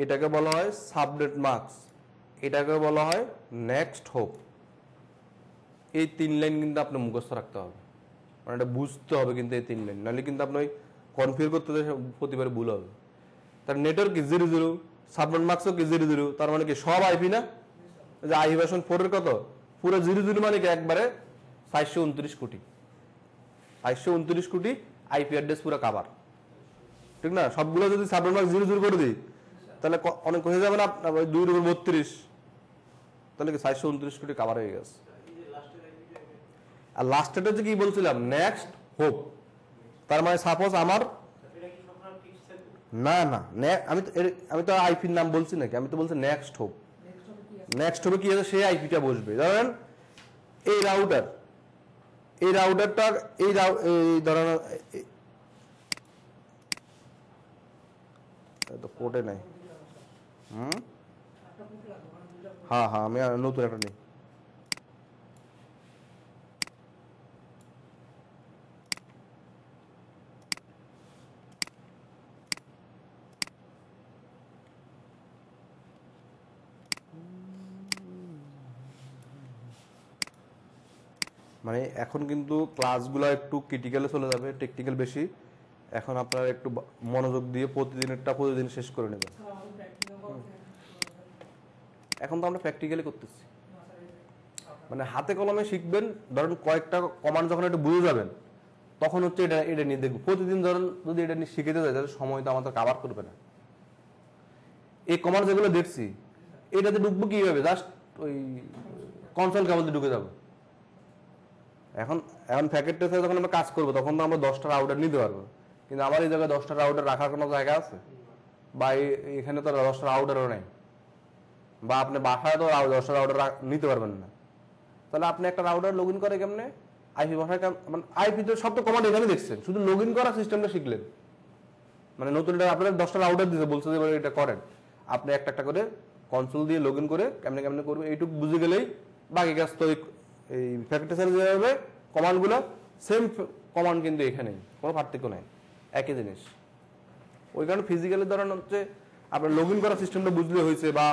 এটাকে বলা হয় সাবনেট মাস্ক, এটাকে বলা হয় নেক্সট হোপ। এই 3 লাইন কিন্তু আপনি মুখস্থ রাখতে হবে, মানে এটা বুঝতে হবে কিন্তু এই 3 লাইন, নাহলে কিন্তু আপনি কনফিগার করতে প্রতিবারে ভুল হবে। তার নেটওয়ার্ক কি 00, সাবনেট মাস্কও কি 00, তার মানে কি সব আইপি না? যে আইপি ভার্সন 4 এর কত, পুরো 00 মানে কি একবারে 429 কোটি, 429 কোটি আইপি অ্যাড্রেস পুরো কভার, ঠিক না? সবগুলো যদি সাবনেট মাস্ক 00 করে দিই তাহলে অনেক হয়ে যাবে না, 2/32, তাহলে কি 429 কোটি কভার হয়ে গেছে। আর লাস্টেটা যে কি বলছিলাম, নেক্সট হোপ, তার মানে সাপোজ আমার না আমি তো আইপির নাম বলছি নাকি, আমি তো বলছি নেক্সট হোপ। নেক্সট হোপে কি আছে, সেই আইপিটা বসবে। ধরেন এই রাউটারটা এই ধরেন তো পোর্টে নাই, হ্যাঁ আমি নতুন একটা নিই। মানে এখন কিন্তু ক্লাসগুলো একটু ক্রিটিক্যালে চলে যাবে, টেকনিক্যাল বেশি। এখন আপনারা একটু মনোযোগ দিয়ে প্রতিদিন শেষ করে নেবেন। এখন তো আমরা প্র্যাকটিক্যালি করতেছি, মানে হাতে কলমে শিখবেন। ধরেন কয়েকটা কমান্ড যখন একটু বুঝে যাবেন তখন হচ্ছে এটা নিয়ে দেখবো। প্রতিদিন ধরেন যদি এটা নিয়ে শিখেতে যায় তাহলে সময় তো আমাদের কাভার করবে না। এই কমান্ড যেগুলো দেখছি এটাতে ঢুকবো কিভাবে, জাস্ট ওই কনসোল কেবল দিয়ে ঢুকে যাবো। এখন প্যাকেট টেস্টে যখন আমরা কাজ করবো তখন তো আমরা 10টা রাউটার নিতে পারবো, কিন্তু আমার এই জায়গায় 10টা রাউটার রাখার কোনো জায়গা আছে? বা এখানে তো 10টা রাউটারও নেই, বা আপনি বাসায় তো 10টা রাউটার নিতে পারবেন না। তাহলে আপনি একটা রাউটার লগ ইন করে কেমনে, আইপি বাসায়, মানে আইপি তো সব তো কমান্ড এখানে দেখছেন, শুধু লগ ইন করার সিস্টেমটা শিখলেন। মানে নতুন আপনার 10টা রাউটার দিতে বলছে যে এটা করেন, আপনি একটা করে কনসোল দিয়ে লগ ইন করে কেমনে করবে এইটুকু বুঝে গেলেই বাকি কাজ তো এই প্র্যাকটিসের যেভাবে কমান্ডগুলো সেম কমান্ড কিন্তু এখানেই, কোনো পার্থক্য নাই, একই জিনিস। ওই কারণে ফিজিক্যালি ধরেন হচ্ছে আপনার লগ ইন করার সিস্টেমটা বুঝলে হয়েছে, বা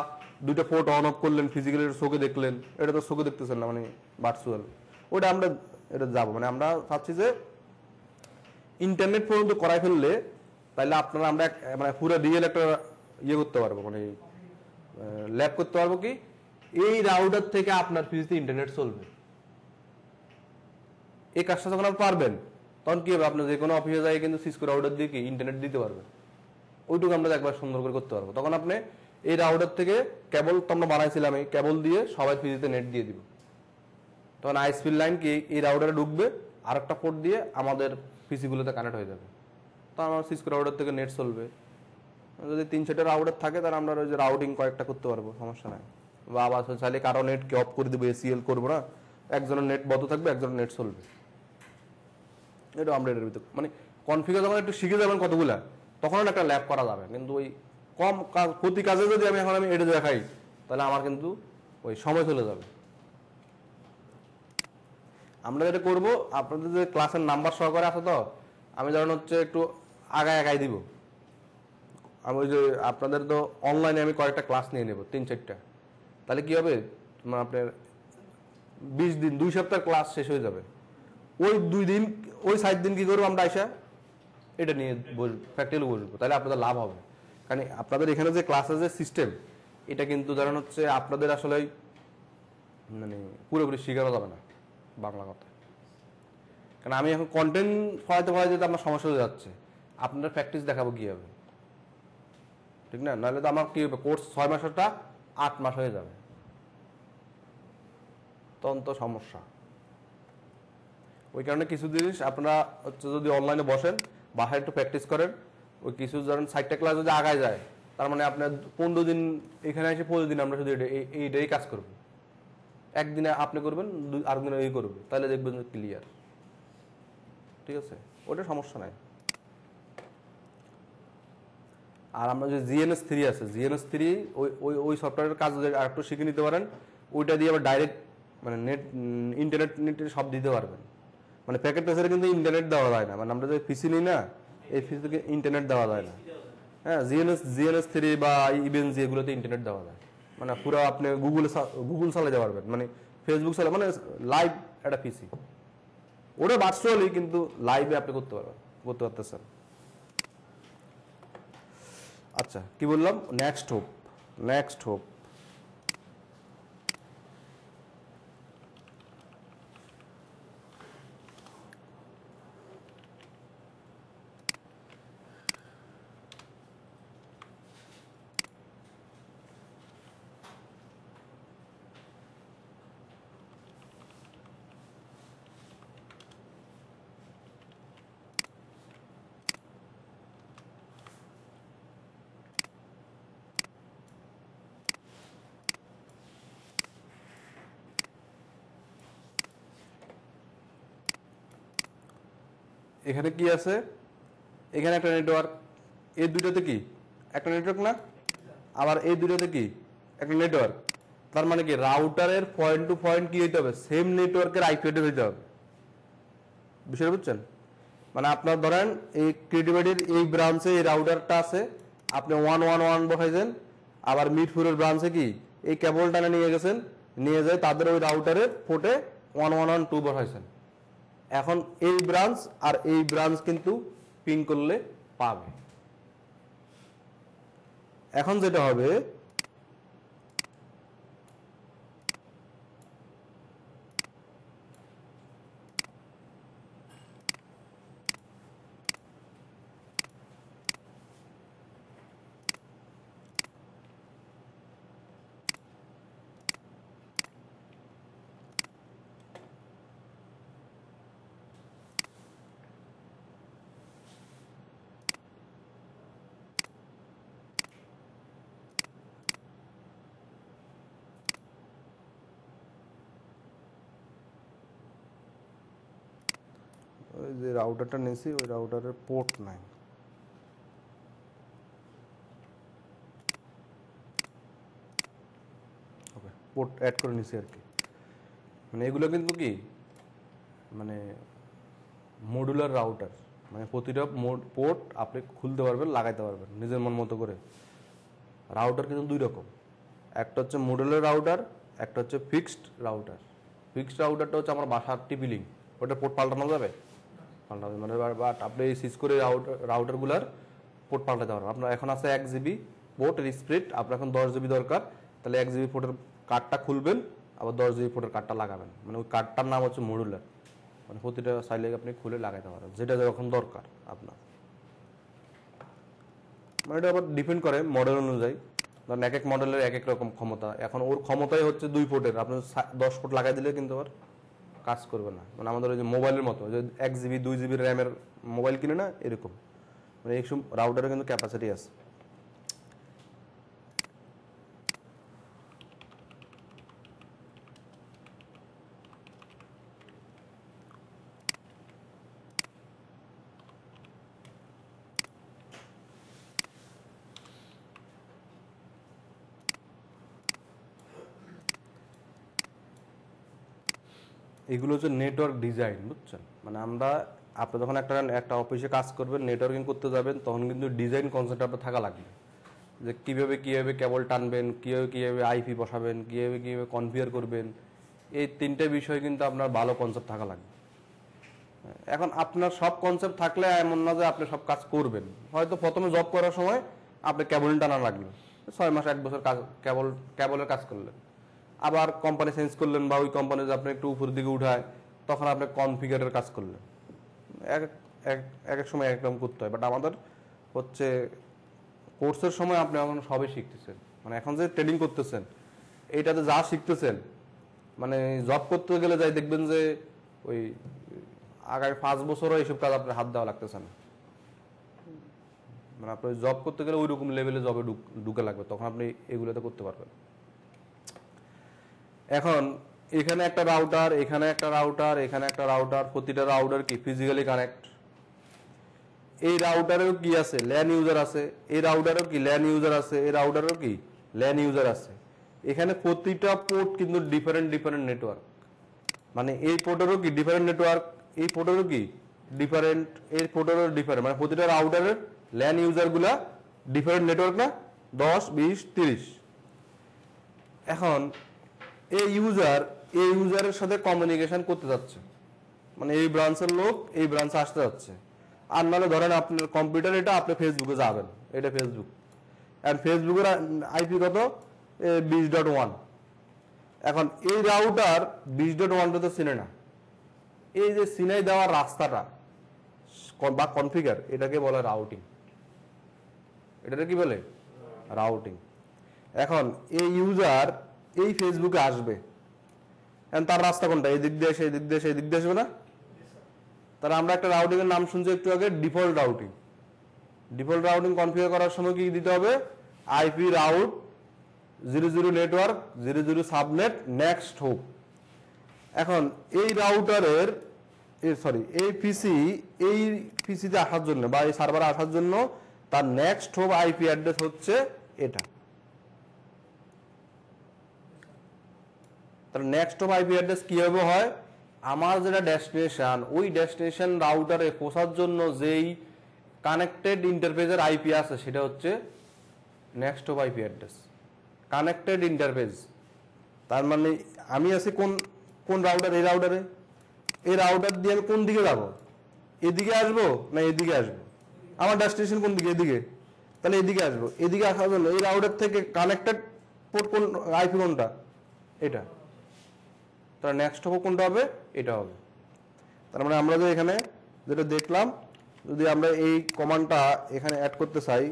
দুইটা পোর্ট অন অফ করলেন, ফিজিক্যালি চোখে দেখলেন, এটা তো চোখে দেখতেছেন না, মানে ভার্চুয়াল। ওটা আমরা এটা যাবো, মানে আমরা ভাবছি যে ইন্টারনেট পর্যন্ত করাই ফেললে তাহলে আপনারা আমরা মানে পুরো রিয়েল একটা ইয়ে করতে পারবো, মানে ল্যাব করতে পারবো কি এই রাউটার থেকে আপনার পিসিতে ইন্টারনেট চলবে। এই কাজটা যখন আপনি পারবেন তখন কি হবে, আপনার যে কোনো অফিসে যায় কিন্তু সিসকো রাউটার দিয়ে কি ইন্টারনেট দিতে পারবে। ওইটুকু আমরা একবার সুন্দর করে করতে পারবো। তখন আপনি এই রাউটার থেকে কেবল তো আমরা বানাইছিলাম, এই কেবল দিয়ে সবাই পিসিতে নেট দিয়ে দিব। তখন আইএসপি লাইন কি এই রাউটারে ঢুকবে, আর একটা পোর্ট দিয়ে আমাদের পিসিগুলোতে কানেক্ট হয়ে যাবে। তো আমার সিসকো রাউটার থেকে নেট চলবে। যদি 3-4টা রাউটার থাকে তাহলে আমরা ওই যে রাউটিং কয়েকটা করতে পারবো, সমস্যা নাই। বা আবার চাইলে কারো নেট কে অফ করে দেবো, এসিএল করবো না, একজনের নেট বন্ধ থাকবে, একজনের নেট চলবে। এটা আমরা এটার ভিতরে মানে কনফিগার যখন একটু শিখে যাবেন কতগুলা, তখন একটা ল্যাব করা যাবে। কিন্তু ওই কম কাজ প্রতি কাজে যদি আমি এখন এটা দেখাই, তাহলে আমার কিন্তু ওই সময় চলে যাবে। আমরা যেটা করবো, আপনাদের যে ক্লাসের নাম্বার সহকারে আছে, তো আমি ধরেন হচ্ছে একটু আগায় দিব। আমি ওই যে আপনাদের তো অনলাইনে আমি কয়েকটা ক্লাস নিয়ে নেব, 3-4টা। তাহলে কি হবে, আপনার 20 দিন 2 সপ্তাহ ক্লাস শেষ হয়ে যাবে। ওই 2 দিন ওই 7 দিন কি করবো আমরা আইসা এটা নিয়ে প্র্যাকটিক্যালি বসবো, তাহলে আপনাদের লাভ হবে। কারণ আপনাদের এখানে যে ক্লাসের যে সিস্টেম, এটা কিন্তু ধরেন হচ্ছে আপনাদের আসলে মানে পুরোপুরি শেখানো যাবে না বাংলা কথা। কারণ আমি এখন কন্টেন্ট পড়াইতে যেতে আমার সমস্যা হয়ে যাচ্ছে, আপনাদের প্র্যাকটিস দেখাবো কি হবে, ঠিক না? নাহলে তো আমার কি হবে, কোর্স 6 মাসেরটা 8 মাস হয়ে যাবে, তখন তো সমস্যা। ওই কারণে কিছু জিনিস আপনারা হচ্ছে যদি অনলাইনে বসেন, বাসায় একটু প্র্যাকটিস করেন, ওই কিছু ধরেন 60টা ক্লাস যদি আগায় যায়, তার মানে আপনার 15 দিন এখানে এসে 15 দিন আমরা শুধু এইটাই কাজ করবো। একদিনে আপনি করবেন, আরেকদিনে এই করবে, তাহলে দেখবেন যে ক্লিয়ার। ঠিক আছে, ওটা সমস্যা নাই। আর আমরা যে GNS3 আছে, GNS3 ওই সফটওয়্যারের কাজ যদি আরেকটু শিখে নিতে পারেন, ওইটা দিয়ে আবার ডাইরেক্ট মানে ইন্টারনেট সব দিতে পারবেন। মানে প্যাকেট প্রেসারে কিন্তু ইন্টারনেট দেওয়া যায় না, মানে আমরা যে পিসি নিই না, এই পিসি থেকে ইন্টারনেট দেওয়া যায় না। হ্যাঁ, GNS3 বা ইভেনজি এগুলোতে ইন্টারনেট দেওয়া যায়, মানে পুরো আপনি গুগল চালাতে পারবেন, মানে ফেসবুক চালাতে, মানে লাইভ একটা পিসি। ওটা ভার্চুয়ালি কিন্তু লাইভে আপনি করতে পারতেছেন। আচ্ছা, কি বললাম? Next hope. এখানে কি আছে? এখানে একটা নেটওয়ার্ক, এই দুটোতে কি একটা নেটওয়ার্ক না? আবার এই দুটোতে কি একটা নেটওয়ার্ক। তার মানে কি রাউটারের পয়েন্ট টু পয়েন্ট কি হইতে হবে? সেম নেটওয়ার্কের আইপি অ্যাড্রেস হইতে হবে। বিষয়টা বুঝছেন? মানে আপনার ধরেন এই ক্রিয়েটিভিটির এই ব্রাঞ্চে এই রাউটারটা আছে, আপনি 111 বসাইছেন, আবার মিরপুরের ব্রাঞ্চে কি এই কেবলটা নিয়ে গেছেন, নিয়ে যায় তাদের ওই রাউটারের পোর্টে 1112 বসাইছেন। এখন এই ব্রাঞ্চ আর এই ব্রাঞ্চ কিন্তু পিং করলে পাবে। এখন যেটা হবে, ওই যে রাউটারটা নিয়েছি, ওই রাউটারের পোর্ট নাই। ওকে, পোর্ট অ্যাড করে নিছি আর কি। মানে এগুলো কিন্তু কি মানে মডুলার রাউটার, মানে প্রতিটা পোর্ট আপনি খুলতে পারবেন, লাগাইতে পারবেন নিজের মন মতো করে। রাউটার কিন্তু 2 রকম, একটা হচ্ছে মডুলার রাউটার, একটা হচ্ছে ফিক্সড রাউটার। ফিক্সড রাউটারটা হচ্ছে আমার বাসার টিপি লিঙ্ক, ওটা পোর্ট পাল্টানো যাবে, মানে বাট আপনি এই সিসকোর রাউটারগুলার পোর্ট পাল্টাতে পারবেন। আপনার এখন আছে 1 জিবি পোর্টের স্প্রিড, আপনার এখন 10 জিবি দরকার, তাহলে 1 জিবি পোর্টের কার্ডটা খুলবেন, আবার 10 জিবি পোর্টের কার্ডটা লাগাবেন। মানে ওই কার্ডটার নাম হচ্ছে মডুলার, মানে প্রতিটা সাইলে আপনি খুলে লাগাইতে পারেন যেটা যখন দরকার আপনার। মানে এটা আবার ডিপেন্ড করে মডেল অনুযায়ী। ধরেন এক এক মডেলের এক এক রকম ক্ষমতা। এখন ওর ক্ষমতাই হচ্ছে 2 পোর্টের, আপনি 10 পোর্ট লাগাই দিলে কিন্তু আবার কাজ করবে না। মানে আমাদের ওই যে মোবাইলের মতো যে 1 জিবি 2 জিবি র্যামের মোবাইল কিনে না, এরকম। মানে এইসব রাউটারের কিন্তু ক্যাপাসিটি আছে। এগুলো হচ্ছে নেটওয়ার্ক ডিজাইন, বুঝছেন? মানে আপনি যখন একটা অফিসে কাজ করবেন, নেটওয়ার্কিং করতে যাবেন, তখন কিন্তু ডিজাইন কনসেপ্ট আপনার থাকা লাগবে। যে কীভাবে কেবল টানবেন, কীভাবে আইপি বসাবেন, কীভাবে কনফিগার করবেন, এই 3টে বিষয় কিন্তু আপনার ভালো কনসেপ্ট থাকা লাগবে। এখন আপনার সব কনসেপ্ট থাকলে এমন না যে আপনি সব কাজ করবেন। হয়তো প্রথমে জব করার সময় আপনি কেবল টানা লাগলো, 6 মাস 1 বছর কাজ কেবলের কাজ করলেন। আবার কোম্পানি চেঞ্জ করলেন বা ওই কোম্পানি যে আপনি একটু উপরের দিকে উঠায়, তখন আপনি কনফিগারের কাজ করলেন। এক এক সময় একরকম করতে হয়। বাট আমাদের হচ্ছে কোর্সের সময় আপনি এখন সবই শিখতেছেন। মানে এখন যে ট্রেনিং করতেছেন, এইটাতে যা শিখতেছেন, মানে জব করতে গেলে যাই দেখবেন যে ওই আগামী 5 বছরও এইসব কাজ আপনার হাত দেওয়া লাগতেছে না। মানে আপনি জব করতে গেলে ওই রকম লেভেলে জবে ঢুকে লাগবে, তখন আপনি এগুলোতে করতে পারবেন। এখন এখানে একটা রাউটার, এখানে একটা রাউটার, এখানে একটা রাউটার, প্রতিটা রাউটার কি ফিজিক্যালি কানেক্ট। এই রাউটারেও কি আছে, ল্যান ইউজার আছে। এই রাউটারেও কি ল্যান ইউজার আছে। এই রাউটারেও কি ল্যান ইউজার আছে। এখানে প্রতিটা পোর্ট কিন্তু ডিফারেন্ট নেটওয়ার্ক। মানে এই পোর্টেরও কি ডিফারেন্ট নেটওয়ার্ক, এই পোর্টেরও কি ডিফারেন্ট, এই পোর্টেরও ডিফারেন্ট। মানে প্রতিটা রাউটারের ল্যান ইউজারগুলা ডিফারেন্ট নেটওয়ার্ক না, 10, 20, 30। এখন এই ইউজারের সাথে কমিউনিকেশন করতে যাচ্ছে, মানে এই ব্রাঞ্চের লোক এই ব্রাঞ্চে আসতে যাচ্ছে। আর নাহলে ধরেন আপনার কম্পিউটার এটা, আপনি ফেসবুকে যাবেন, এটা ফেসবুক, আর ফেসবুকের আইপি কত 20.1। এখন এই রাউটার 20.1 তো চিনে না। এই যে চিনাই দেওয়ার রাস্তাটা বা কনফিগার, এটাকে বলে রাউটিং। এটাকে কি বলে? রাউটিং। এখন এই ইউজার এই ফেসবুকে আসবে, তার রাস্তা কোনটা? এই দিক দিয়ে এসে এই দিক দিয়ে এসে এই দিক দিয়ে আসবে না? তাহলে আমরা একটা রাউটিং এর নাম শুনছি একটু আগে, default routing. Default routing configure করার সময় কি দিতে হবে? IP route 00 network 00 subnet next hope. এখন এই রাউটারের এই পিসিতে আসার জন্য বা এই সার্ভারে আসার জন্য তার নেক্সট হোপ আইপি অ্যাড্রেস হচ্ছে এটা। তাহলে নেক্সট হোপ আইপি অ্যাড্রেস কিভাবে হয়? আমার যেটা ডেস্টিনেশন, ওই ডেস্টিনেশন রাউটারে পৌঁছার জন্য যেই কানেক্টেড ইন্টারফেসের আইপি আছে, সেটা হচ্ছে next hope IP address. Connected interface তার মানে আমি আছি কোন রাউটার? এই রাউটারে। এই রাউটার দিয়ে আমি কোন দিকে যাব? এদিকে আসবো না এদিকে আসবো? আমার ডেস্টিনেশন কোন দিকে? এদিকে। তাহলে এদিকে আসবো। এদিকে আসার জন্য এই রাউটার থেকে কানেক্টেড পোর্ট কোন, আইপি কোনটা? এটা। তাহলে নেক্সট হোপ কোনটা হবে? এটা হবে। তার মানে আমরা যে এখানে যেটা দেখলাম, যদি আমরা এই কমান্ডটা এখানে অ্যাড করতে চাই,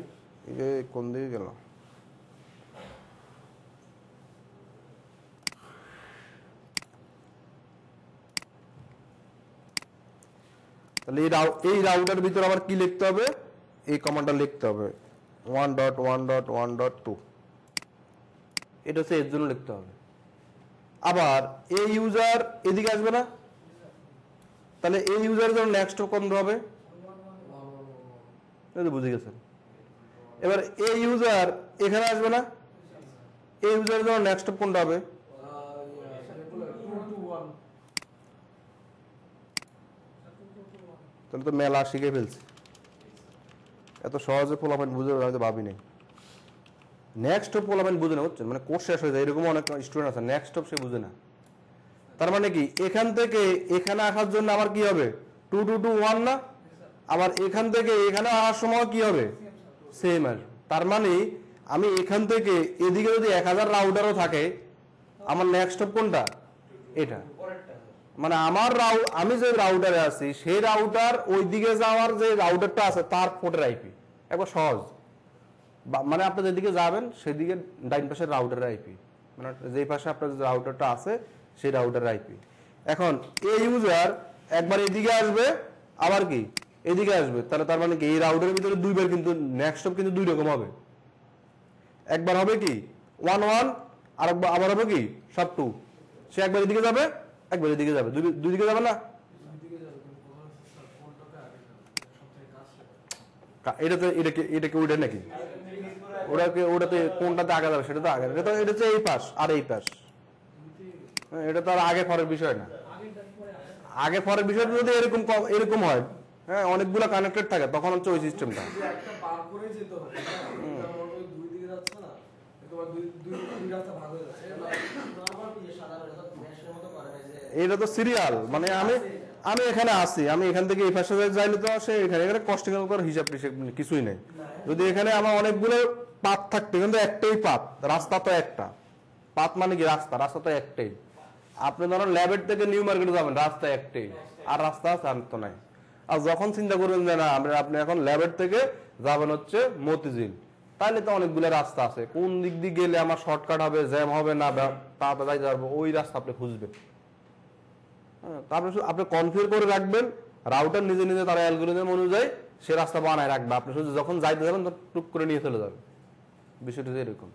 কোন দিকে গেল? তাহলে এই রাউটার ভিতরে আবার কি লিখতে হবে? এই কমান্ডটা লিখতে হবে 1.1.1.2। এটা হচ্ছে এর জন্য লিখতে হবে। আবার এই ইউজার এদিকে আসবে না, তাহলে এই ইউজারের জন্য নেক্সট কোন হবে? বুঝে গেছেন? এবার এই ইউজার এখানে আসবে না, এই ইউজারের জন্য নেক্সট কোনটা হবে? তাহলে তো মেলা শিখে ফেলছি। এত সহজে পোলাপয়েন্ট বুঝে আমি তো ভাবি নাই। নেক্সট স্টপ পোলাপয়েন্ট বুঝে না, বুঝছেন? মানে কোর্স শেষ হয়ে যায়, এরকম অনেক স্টুডেন্ট আছে নেক্সট স্টপ সে বুঝে না। তার মানে কি এখান থেকে এখানে আসার জন্য আমার কি হবে? 2-2-2-1 না? আবার এখান থেকে এখানে আসার সময় কি হবে? সেম আসবে। তার মানে আমি এখান থেকে এদিকে যদি 1000 রাউটারও থাকে, আমার নেক্সট স্টপ কোনটা? এটা। মানে আমি যে রাউটারে আছি সেই রাউটার ওই দিকে যাওয়ার যে রাউটারটা আছে তার পোর্টের আইপি। একবার সহজ। মানে আপনি যেদিকে যাবেন সেদিকে ডাইন পাশের রাউটারের আইপি, মানে যেই পাশে আপনার যে রাউটারটা আছে সেই রাউটারের আইপি। এখন এই ইউজার একবার এদিকে আসবে আবার কি এদিকে আসবে, তাহলে তার মানে কি এই রাউটারের ভিতরে দুইবার কিন্তু নেক্সট স্টপ কিন্তু দুই রকম হবে। একবার হবে কি 1 1, আর আবার হবে কি সব 2। সে একবার এদিকে যাবে একবার এদিকে যাবে, দুই দিকে যাবে না। এটা কি ওইটা নাকি ওটাতে কোনটাতে আগে যাবে সেটা তো আগে, এটা হচ্ছে এই পাশ আর এই পাশ, এটা তো আর আগে পরের বিষয় না। আগে পরের বিষয়টা যদি এরকম হয়, হ্যাঁ অনেকগুলো কানেক্টেড থাকে তখন হচ্ছে ওই সিস্টেমটা। এটা তো সিরিয়াল, মানে আমি এখানে আসি, আমি এখান থেকে এই পাশে যাইলে তো সে এখানে কস্টিং করার হিসাব টিসাব কিছুই নেই। যদি এখানে আমার অনেকগুলো পাত থাকতো, কিন্তু একটাই পাত, রাস্তা তো একটা পাত, মানে কি রাস্তা তো একটাই। আপনি ধরেন ল্যাবের থেকে নিউ মার্কেটে যাবেন, রাস্তা একটাই, আর রাস্তা আছে আর তো নাই। আর যখন চিন্তা করবেন যে না আপনি এখন ল্যাবের থেকে যাবেন হচ্ছে মতিঝিল, তাহলে তো অনেকগুলো রাস্তা আছে, কোন দিক দিয়ে গেলে আমার শর্টকাট হবে, জ্যাম হবে না, তাড়াতাড়ি যাইতে পারবো, ওই রাস্তা আপনি খুঁজবেন। তারপরে আপনি কনফিগার করে রাখবেন, রাউটার নিজে নিজে তার অ্যালগরিদম অনুযায়ী সে রাস্তা বানায় রাখবে, আপনি শুধু যখন যাইতে যাবেন তখন টুক করে নিয়ে চলে যাবেন। বিষয়টা এরকম।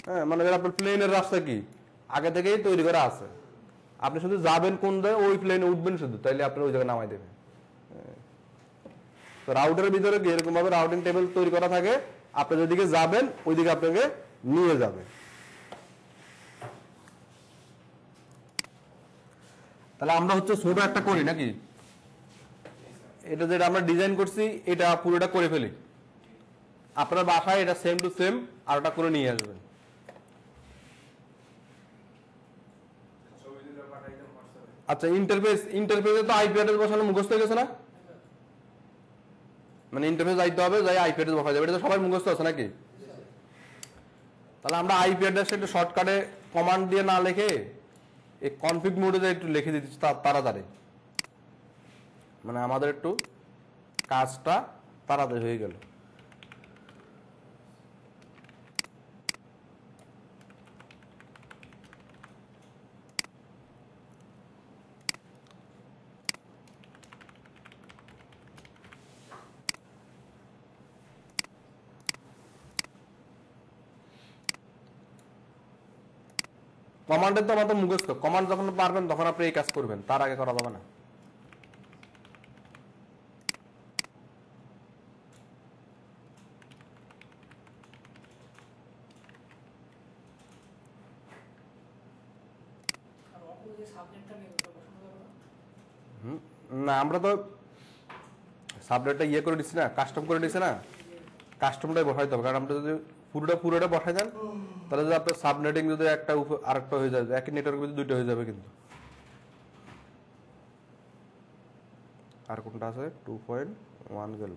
হ্যাঁ, মানে আপনার প্লেনের রাস্তা কি আগে থেকেই তৈরি করা আছে, আপনি শুধু যাবেন কোন জায়গায় ওই প্লেনে উঠবেন শুধু, তাইলে আপনি ওই জায়গায় নামাই দেবেন। তো রাউটারের ভিতরে কি এরকম ভাবে রাউটিং টেবিল তৈরি করা থাকে, আপনি যেদিকে যাবেন ওইদিকে আপনাকে নিয়ে যাবে। তাহলে আমরা হচ্ছে ছোট একটা করি নাকি, এটা যেটা আমরা ডিজাইন করছি এটা পুরোটা করে ফেলি, আপনার বাসায় এটা সেম টু সেম আর ওটা করে নিয়ে আসবেন। আচ্ছা, ইন্টারফেসে তো আইপি অ্যাড্রেস বসানো মুখস্থ হয়ে গেছে না, মানে ইন্টারফেস যাইতে হবে, যাই আইপি অ্যাড্রেস বসা যাবে, এটা তো সবাই মুখস্থ আছে নাকি। তাহলে আমরা আইপি অ্যাড্রেসটা একটু শর্টকাটে কমান্ড দিয়ে না লিখে এই কনফিগ মোডে একটু লিখে দিচ্ছি তাড়াতাড়ি, মানে আমাদের একটু কাজটা তাড়াতাড়ি হয়ে গেল। কমান্ডের তো আমাদের মুখস্থ, কমান্ড যখন পারবেন তখন আপনি এই কাজ করবেন, তার আগে করা যাবে না। না আমরা তো সাবনেটটা ইয়ে করে দিচ্ছি না, কাস্টম করে দিচ্ছি না, কাস্টমটাই বসাইতে হবে, কারণ আপনি যদি পুরোটা বসাই দেন তাহলে যদি আপনার সাবনেটিং যদি একটা আরেকটা হয়ে যায়, একই নেটওয়ার্কের ভিতরে দুইটা হয়ে যাবে। কিন্তু আর কোনটা আছে 2.1 গেল,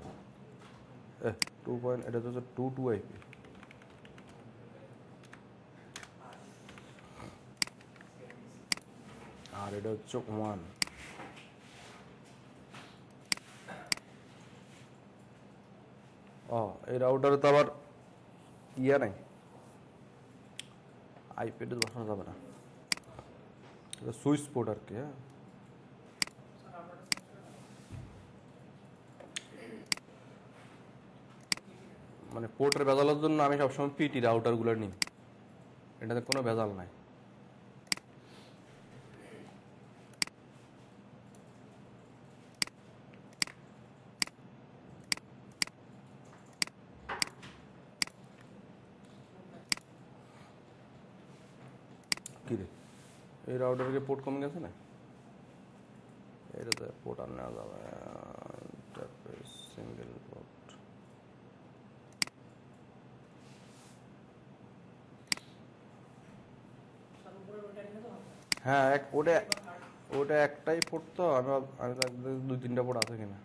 2. এটা হচ্ছে 2 আইপি, আর এটা হচ্ছে 1। এই রাউটারে তো আবার ইয়া নাই, আইপি অ্যাড্রেস বসানো যাবে না, এটা সুইচ পোর্ট আর কি। হ্যাঁ, মানে পোর্টের ভেজালের জন্য আমি সবসময় পিটি রাউটারগুলো নিই, এটাতে কোনো ভেজাল নাই। কিরে এই রাউটারকে পোর্ট কমে গেছে না, এটাতে পোর্ট আর নেওয়া যাবে, সিঙ্গেল পোর্ট। হ্যাঁ ওটা একটাই পোর্ট, তো আমি 2-3টা পোর্ট আছে কিনা।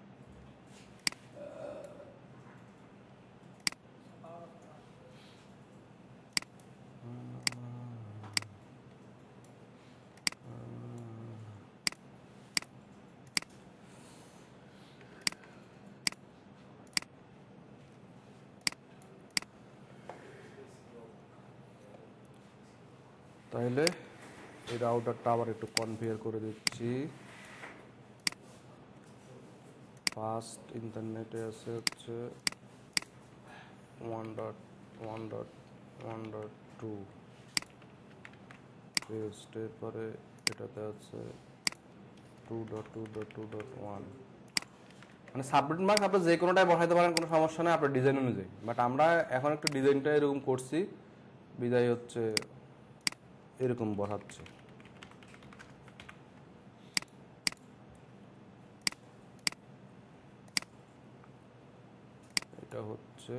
তাহলে এই রাউটারটা আবার একটু কনফিগার করে দিচ্ছি। ফার্স্ট ইন্টারনেটে আছে হচ্ছে 1.1.1.2 পেস্ট, এরপরে এটাতে আছে 2.2.2.1। মানে সাবনেট মার্ক আপনি যে কোনোটাই বসাইতে পারেন, কোনো সমস্যা নেই আপনার ডিজাইন অনুযায়ী। বাট আমরা এখন একটু ডিজাইনটা এরকম করছি, বিদায় হচ্ছে এরকম বসাচ্ছি। এটা হচ্ছে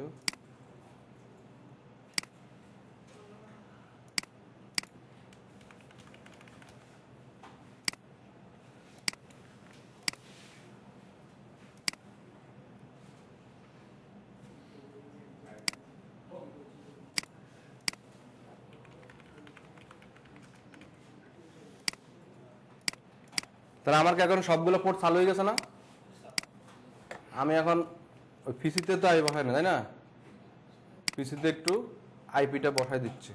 তাহলে আমার কি এখন সবগুলো পোর্ট চালু হয়ে গেছে না? আমি এখন ওই পিসিতে তো আই বসাই না, তাই না? পিসিতে একটু আইপিটা বসাই দিচ্ছি,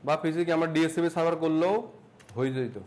বা পিসিকে আমরা ডিএসসিপি সার্ভার করলেও হয়ে যেত।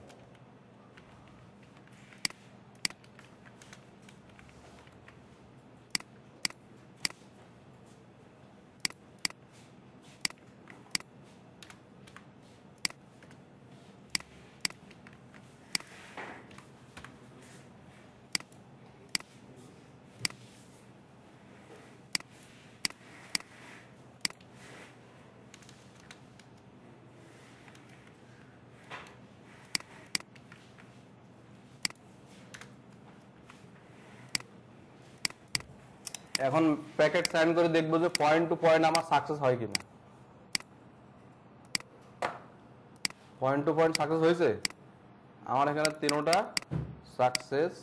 এখন প্যাকেট সাইন করে দেখবো যে পয়েন্ট টু পয়েন্ট আমার সাকসেস হয় কিনা। পয়েন্ট টু পয়েন্ট সাকসেস হয়েছে আমার এখানে তিনোটা success,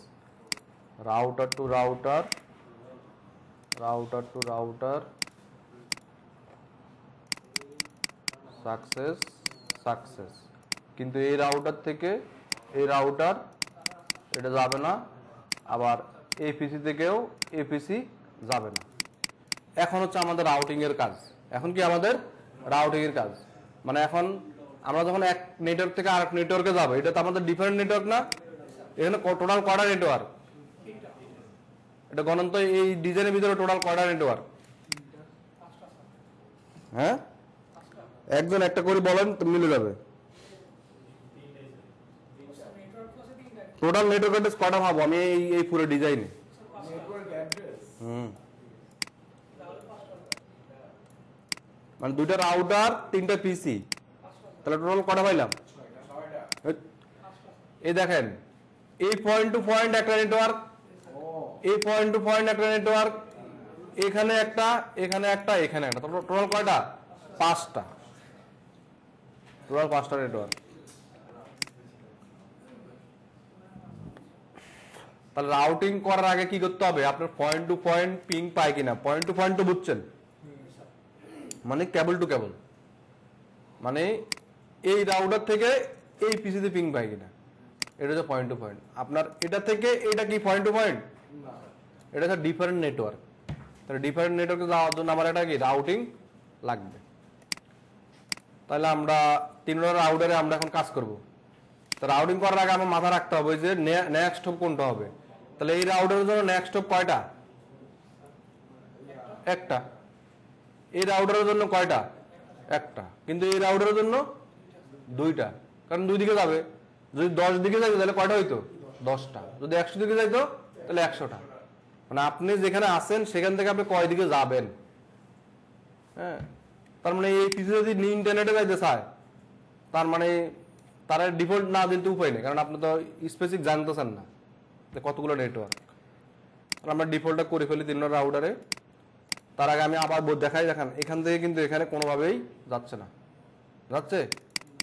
router to router, router to router, success success. কিন্তু এই রাউটার থেকে এই রাউটার এটা যাবে না, আবার এই পিসি থেকেও এই পিসি যাবে না। এখন হচ্ছে আমাদের রাউটিং এর কাজ। এখন কি আমাদের রাউটিং এর কাজ, মানে এখন আমরা যখন এক নেটওয়ার্ক থেকে আরেক নেটওয়ার্কে যাবো, এটা তো আমাদের ডিফারেন্ট নেটওয়ার্ক না? এখানে টোটাল কয়টা নেটওয়ার্ক? এটা গণন তো এই ডিজাইনের ভিতরে টোটাল কয়টা নেটওয়ার্ক? হ্যাঁ, একজন একটা করে বলেন তো মিলে যাবে। টোটাল নেটওয়ার্ক অ্যাড্রেস কয়টা ভাবো আমি এই পুরো ডিজাইনে? মানে দুইটা রাউটার, তিনটা পিসি, তাহলে টোটাল কটা পাইলাম? এই দেখেন, এই পয়েন্ট টু পয়েন্ট একটা নেটওয়ার্ক, এই পয়েন্ট টু পয়েন্ট একটা নেটওয়ার্ক, এখানে একটা, এখানে একটা, এখানে একটা, টোটাল কয়টা? পাঁচটা। টোটাল পাঁচটা নেটওয়ার্ক। তাহলে রাউটিং করার আগে কি করতে হবে? আপনার পয়েন্ট টু পয়েন্ট পিং পায় কিনা। পয়েন্ট টু পয়েন্ট তো বুঝছেন, মানে কেবল টু কেবল, মানে এই রাউটার থেকে এই পিসিতে পিং পায় কিনা, এটা হচ্ছে পয়েন্ট টু পয়েন্ট। আপনার এটা থেকে এটা কি পয়েন্ট টু পয়েন্ট? এটা হচ্ছে ডিফারেন্ট নেটওয়ার্ক। তাহলে ডিফারেন্ট নেটওয়ার্কে যাওয়ার জন্য আমার এটা কি রাউটিং লাগবে। তাহলে আমরা তিনটা রাউটারে আমরা এখন কাজ করব। তো রাউটিং করার আগে আমার মাথা রাখতে হবে যে নেক্সট হব কোনটা হবে। তাহলে এই রাউটারের জন্য নেক্সট হব কয়টা? একটা। এই রাউটারের জন্য কয়টা? একটা। কিন্তু এই রাউটারের জন্য দুইটা, কারণ দুই দিকে যাবে। যদি 10 দিকে যাইতো তাহলে কয়টা হইতো? 10টা। যদি 100 দিকে যাইতো তাহলে 100টা। মানে আপনি যেখানে আছেন সেখান থেকে আপনি কয় দিকে যাবেন। হ্যাঁ, তার মানে এই পিসি যদি ইন্টারনেটে যাইতে চায়, তার মানে তারা ডিফল্ট না দিতে উপায় নেই, কারণ আপনি তো স্পেসিফিক জানতেছেন না যে কতগুলো নেটওয়ার্ক। আমরা ডিফল্টটা করে ফেলি 3 রাউটারে। তার আগে আমি আবার দেখাই, দেখেন এখান থেকে কিন্তু এখানে কোনোভাবেই যাচ্ছে না। যাচ্ছে?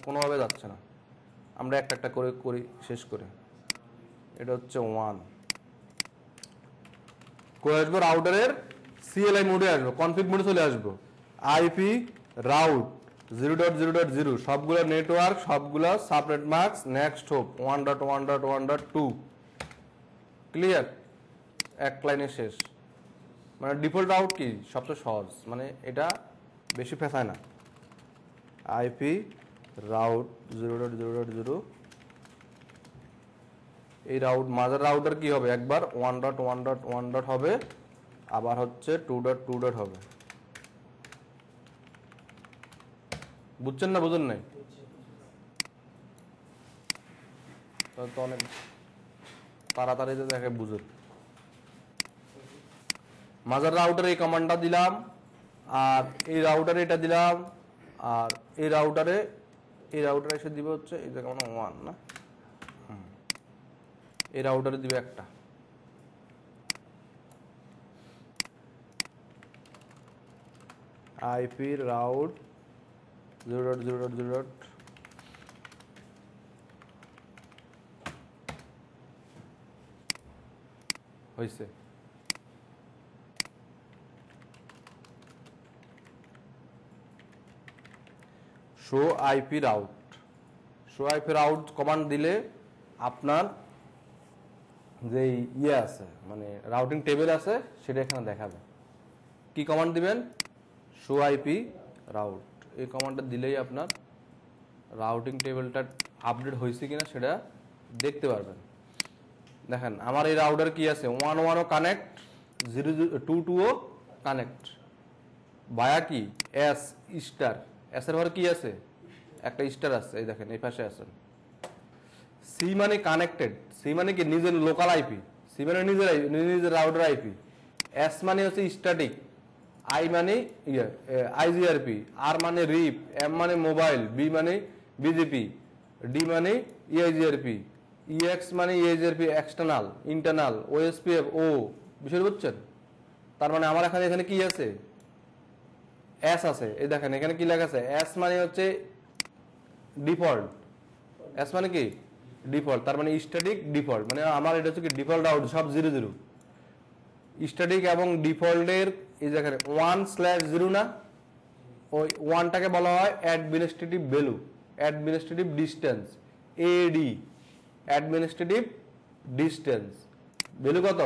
কোনোভাবে যাচ্ছে না। আমরা একটা একটা করে করি, শেষ করে। এটা হচ্ছে 1 করে আসবো রাউটারের সিএলআই মোডে আসবো, কনফিগ মোডে চলে আসবো। আইপি রাউট 0.0.0 সবগুলো নেটওয়ার্ক, সবগুলো subnet mask, next hope 1.1.1.2। Clear? এক লাইনে শেষ। মানে ডিফল্ট রাউট কি সবচেয়ে সহজ, মানে এটা বেশি ফেসায় না। আইপি রাউট 0.0.0, এই মাঝের রাউটার কি হবে, একবার 1.1.1 হবে, আবার হচ্ছে 2.2 হবে। বুঝছেন না বুঝুন নাই? তো অনেক তাড়াতাড়ি দেখে বুঝুন। মাঝের রাউটারে এই কমান্ডটা দিলাম, আর এই রাউটারে এটা দিলাম, আর এই রাউটারে এসে দিবে হচ্ছে এই জায়গা 1 না, এই রাউটারে দিবে একটা। আইপি রাউট 0.0.0 হয়েছে। শো আইপি রাউট কমান্ড দিলে আপনার যে ইয়ে আছে মানে রাউটিং টেবিল আছে সেটা এখানে দেখাবে। কি কমান্ড দিবেন? শো আইপি রাউট, এই কমান্ডটা দিলেই আপনার রাউটিং টেবিলটা আপডেট হয়েছে কিনা সেটা দেখতে পারবেন। দেখেন আমার এই রাউটার কি আছে, 1.1ও কানেক্ট, 0.2.2ও কানেক্ট, ভায়া কি এস স্টার, এস এর পরে কি আছে, একটা স্টার আছে, এই দেখেন এই পাশে আছে। সি মানে কানেক্টেড, সি মানে কি নিজের লোকাল আইপি, সি মানে নিজের রাউটার আইপি। এস মানে হচ্ছে স্ট্যাটিক, আই মানে আইজিআরপি, আর মানে রিপ, এম মানে মোবাইল, বি মানে বিজেপি, ডি মানে ইআইজিআরপি, ইএক্স মানে ইআইজিআরপি এক্সটার্নাল, ইন্টারনাল, ওএসপিএফ ও, বিষয় বুঝছেন? তার মানে আমার এখানে কি আছে, এস আছে। এই দেখেন এখানে কি লেখা আছে, এস মানে হচ্ছে ডিফল্ট, এস মানে কি ডিফল্ট, তার মানে স্ট্যাটিক ডিফল্ট, মানে আমার এটা হচ্ছে কি ডিফল্ট আউট সব 0.0। স্ট্যাটিক এবং ডিফল্টের এই যেখানে 1/0 না, ওই 1টাকে বলা হয় অ্যাডমিনিস্ট্রেটিভ ভ্যালু, অ্যাডমিনিস্ট্রেটিভ ডিস্টেন্স, এডি, অ্যাডমিনিস্ট্রেটিভ ডিস্টেন্স ভ্যালু কত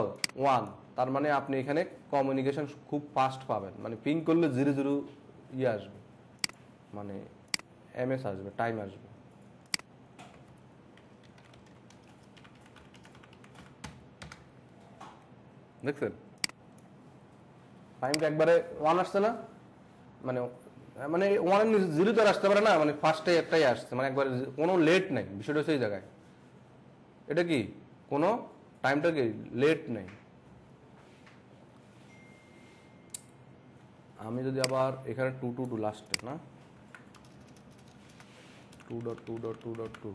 1। তার মানে আপনি এখানে কমিউনিকেশন খুব ফাস্ট পাবেন, মানে পিং করলে 0.0 ইয়ে আসবে, মানে এমএস আসবে, টাইম আসবে। দেখছেন টাইমটা একবারে 1 আসছে না, মানে মানে 1 এর 0 তো আসতে পারে না, মানে ফার্স্টে একটাই আসছে, মানে একবার কোনো লেট নেই, বিষয়টা হচ্ছে এই জায়গায়। এটা কি কোনো টাইমটা কি লেট নেই। আমি যদি আবার এখানে 2.2 লাস্টে না, 2.2.2.2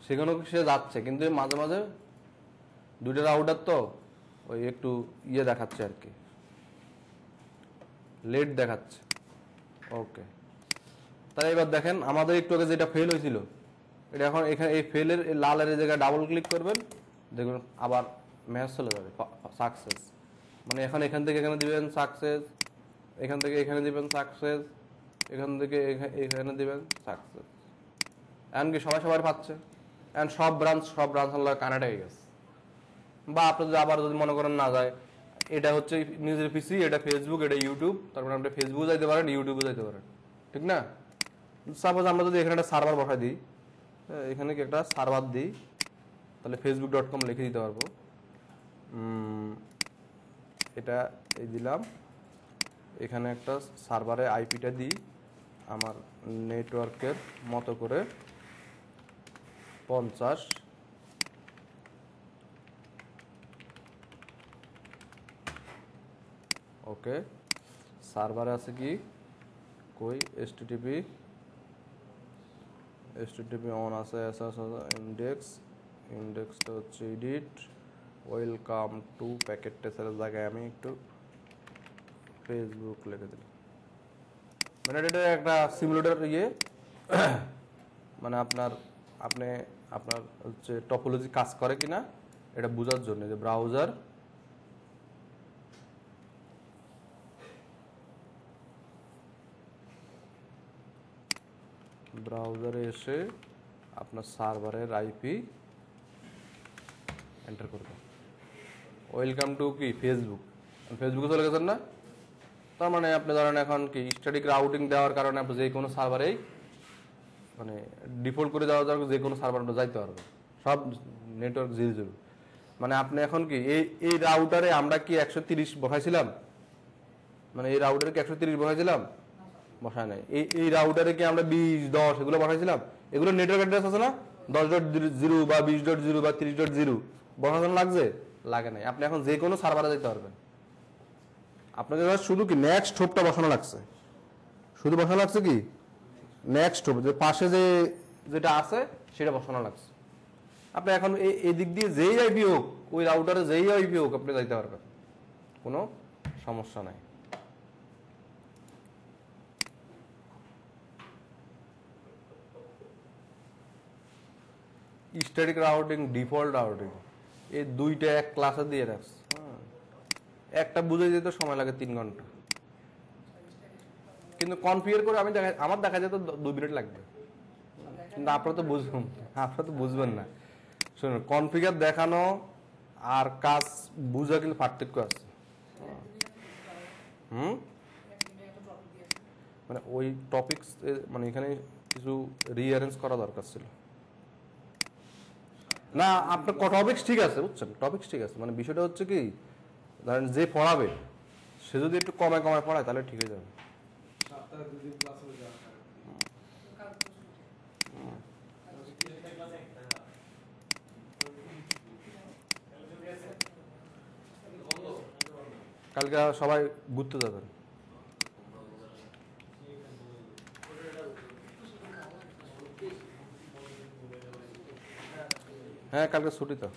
সেখানেও সে যাচ্ছে, কিন্তু মাঝে মাঝে দুইটা রাউটার তো ওই একটু ইয়ে দেখাচ্ছে আর কি, লেট দেখাচ্ছে। ওকে, তাহলে এবার দেখেন আমাদের একটু আগে যেটা ফেল হয়েছিল, এটা এখন এখানে এই ফেলের লালের এই জায়গায় ডাবল ক্লিক করবেন, দেখুন আবার ম্যাচ চলে যাবে সাকসেস। মানে এখন এখান থেকে এখানে দিবেন সাকসেস, এখান থেকে এখানে দিবেন সাকসেস, এখান থেকে এখানে দিবেন সাকসেস। এমনকি সবাই পাচ্ছে, এখন সব ব্রাঞ্চ কানেক্ট হয়ে গেছে। বা আপনি যদি আবার যদি মনে করেন না যায়, এটা হচ্ছে নিজের পিসি, এটা ফেসবুক, এটা ইউটিউব, তারপরে আপনি ফেসবুকে যাইতে পারেন, ইউটিউবে যাইতে পারেন, ঠিক না? সাপোজ আমরা যদি এখানে একটা সার্ভার বসাই দিই, এখানে কি একটা সার্ভার দিই, তাহলে facebook.com লিখে দিতে পারবো। এটা এই দিলাম, এখানে একটা সার্ভারে আইপিটা দিই আমার নেটওয়ার্কের মতো করে 50। ওকে, সার্ভারে আছে কি কই এসটিটিপি অন আছে, ইন্ডেক্সটা হচ্ছে এডিট, ওয়েলকাম টু প্যাকেট টেস্টের জায়গায় আমি একটু ফেসবুক লিখে দিলাম। মানে এটা একটা সিমুলেটর ইয়ে, মানে আপনার হচ্ছে টপোলজি কাজ করে কিনা এটা বোঝার জন্য, যে ব্রাউজারে এসে আপনার সার্ভারের আইপি এন্টার করবেন। ওয়েলকাম টু কি ফেসবুক, ফেসবুকে চলে গেছেন না? তার মানে আপনি ধরেন এখন কি স্ট্যাটিক রাউটিং দেওয়ার কারণে আপনি যে কোনো সার্ভারেই মানে ডিফল্ট করে দেওয়া যাবে, যে কোনো সার্ভার আপনি যাইতে পারবেন, সব নেটওয়ার্ক 0 মানে আপনি এখন কি এই রাউটারে আমরা কি 130 বসাইছিলাম, মানে এই রাউটারে কি 130 বসাইছিলাম? বসায় নাই। এই রাউটারে কি আমরা 20, 10 এগুলো বসাইছিলাম? এগুলো নেটওয়ার্ক অ্যাড্রেস আছে না, 10.0 বা 20.0 বা 30.0 বসানো লাগছে? লাগে নাই। আপনি এখন যে কোনো সার্ভারে যেতে পারবেন। আপনাকে শুধু কি নেক্সট হোপটা বসানো লাগছে, শুধু বসানো লাগছে কি নেক্সট হোপ, যে পাশে যেটা আছে সেটা বসানো লাগছে। আপনি এখন এই দিক দিয়ে যেই আইপি হোক, ওই রাউটারে যেই আইপি হোক আপনি যাইতে পারবেন, কোনো সমস্যা নাই। স্ট্যাটিক রাউটিং, ডিফল্ট রাউটিং, এই দুইটা এক ক্লাসে দিয়ে রাখছে। একটা বুঝে যেতে সময় লাগে 3 ঘন্টা, কিন্তু কনফিগার করে আমার দেখা যেত 2 মিনিট লাগবে। কিন্তু আপনারা তো বুঝবেন না। শুনুন, কনফিগার দেখানো আর কাজ বুঝা কিন্তু পার্থক্য আছে। মানে ওই টপিকস মানে এখানে কিছু রিঅ্যারেঞ্জ করা দরকার ছিল। না, আপনার টপিক্স ঠিক আছে, বুঝছেন, টপিক্স ঠিক আছে, মানে বিষয়টা হচ্ছে কি ধরেন যে পড়াবে সে যদি একটু কমায় পড়ায় তাহলে ঠিক হয়ে যাবে। সপ্তাহে 2 দিন ক্লাস হয়ে যাবে। কালকে সবাই ঘুরতে যাবেন। হ্যাঁ, কালকে ছুটি তো,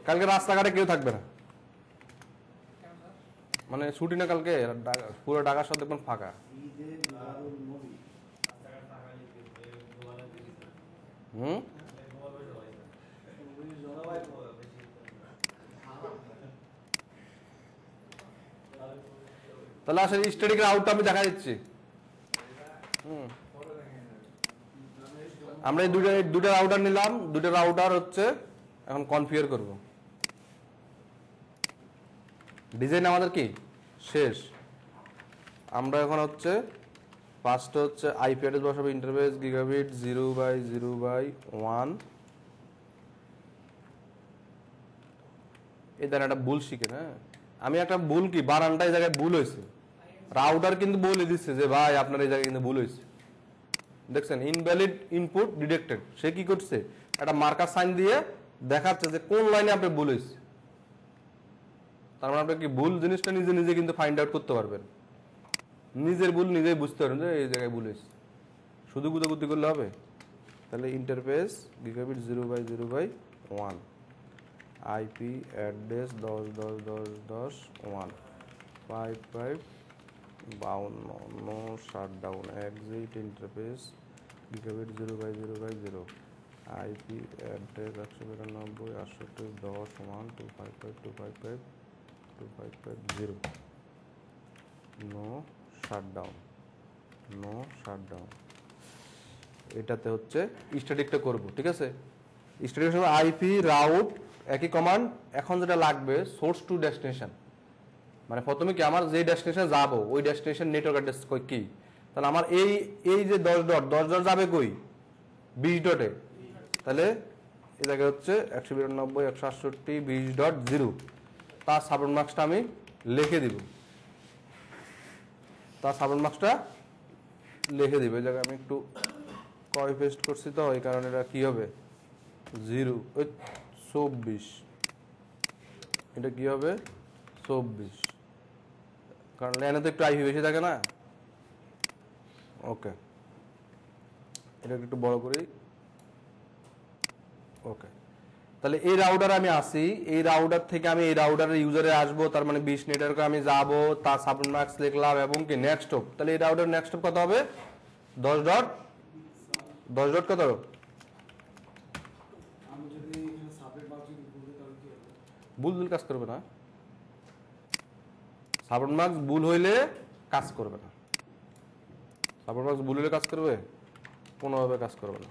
কালকে রাস্তাঘাটে কেউ থাকবে না, মানে ছুটি না কালকে, পুরো ঢাকা শহর দেখবেন ফাঁকা। হুম, তাহলে আসলে স্ট্যাটিক রাউটটা আমি দেখা দিচ্ছি। আমরা এই দুটো রাউটার নিলাম, দুটো রাউটার হচ্ছে এখন কনফিগার করব। ডিজাইন আমাদের কি শেষ। আমরা এখন হচ্ছে ফার্স্টে হচ্ছে আইপি অ্যাড্রেস বসাবো, ইন্টারফেস গিগাবিট 0/0/1। এই দ্বারা একটা ভুল শিখেন। হ্যাঁ, আমি একটা ভুল কি বানানটা এই জায়গায় ভুল হয়েছে, রাউটার কিন্তু বলে দিচ্ছে যে ভাই আপনার এই জায়গায় কিন্তু ভুল হয়েছে। দেখছেন, ইনভ্যালিড ইনপুট ডিটেক্টেড, সে কি করছে একটা মার্কার সাইন দিয়ে দেখাচ্ছে যে কোন লাইনে আপনি ভুল হয়েছে। তার মানে আপনি কি ভুল জিনিসটা নিজে নিজে কিন্তু ফাইন্ড আউট করতে পারবেন, নিজের ভুল নিজেই বুঝতে পারবেন যে এই জায়গায় ভুল হয়েছে। শুধু গুদাগুদি করলে হবে? তাহলে interface gigabit 0/0/1, IP address 10.10.10.1, 5552 shutdown, exit interface gigabit 0/0/0, IP address 192.10.1.255.255.255.0, no shutdown, no shutdown. এটাতে হচ্ছে স্ট্যাটিকটা করব, ঠিক আছে। স্ট্যাটিক সময় আইপি রাউট একই কমান্ড। এখন যেটা লাগবে সোর্স টু ডেস্টিনেশন, মানে প্রথমে কি আমার যে ডেস্টিনেশন যাব ওই ডেস্টিনেশন নেটওয়ার্ক অ্যাড্রেস কই কি, তাহলে আমার এই যে 10 ডট যাবে কই 20 ডটে, তাহলে এই জায়গায় হচ্ছে 192.168.20.0, তার সাবন মার্কসটা আমি লিখে দিব, তার সাবন মার্কসটা লিখে দিব। এই জায়গায় আমি একটু কপি পেস্ট করছি তো এই কারণে এটা কি হবে 0/24, এটা কি হবে 24, কারণ লাইনে তো একটু আইপি বেশি থাকে না। ওকে, এটা একটু বড় করি। ওকে, তাহলে এই রাউটারে আমি আসি, এই রাউটার থেকে আমি এই রাউটারের ইউজারে আসবো, তার মানে 20 নেটওয়ার্কে আমি যাব, তার সাবনেট মার্কস লিখলাম এবং কি নেক্সট হপ। তাহলে এই রাউটার নেক্সট হপ কত হবে 10 ডট কত হবে? আমি যদি এখানে সাবনেট মার্ক যদি ভুল দিই তাহলে কি হবে? ভুল কাজ করবে না, সাবনেট মার্কস ভুল হইলে কাজ করবে না। সাবনেট মার্কস ভুল হইলে কাজ করবে? কোনোভাবে কাজ করবে না।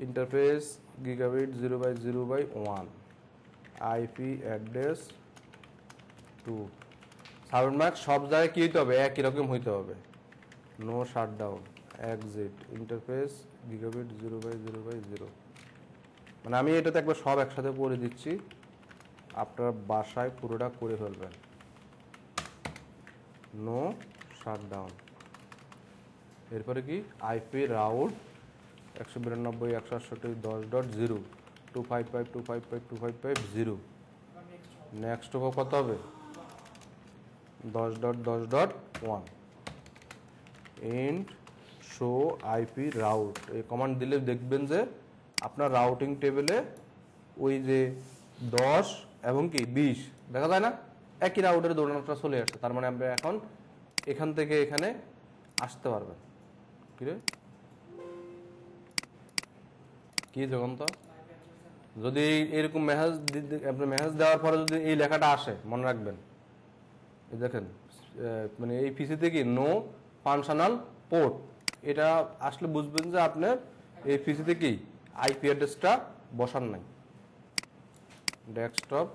Interface gigabit 0/0/1 IP address 2 server MAC সব জায়গায় কি হইতে হবে একই রকম হইতে হবে no shutdown exit interface gigabit 0/0/0 মানে আমি এটাতে একবার সব একসাথে করে দিচ্ছি আপনার বাসায় পুরোটা করে ফেলবেন নো শাটডাউন এরপরে কি আইপি রাউট 192.168.10.0 255.255.255.0 নেক্সট কত হবে 10.10.1 ইন্ট শো আইপি রাউট এই কমান্ড দিলে দেখবেন যে আপনার রাউটিং টেবিলে ওই যে 10 এবং কি 20 দেখা যায় না একই রাউটের দৌড়ানোটা চলে আসছে তার মানে আমরা এখন এখান থেকে এখানে আসতে পারবেন কি রে কি যখন তো যদি এরকম মেসেজ আপনি মেসেজ দেওয়ার পরে যদি এই লেখাটা আসে মনে রাখবেন এই দেখেন মানে এই পিসিতে কি নো ফাংশনাল পোর্ট এটা আসলে বুঝবেন যে আপনার এই পিসিতে কি আইপি অ্যাড্রেসটা বসান নাই ডেস্কটপ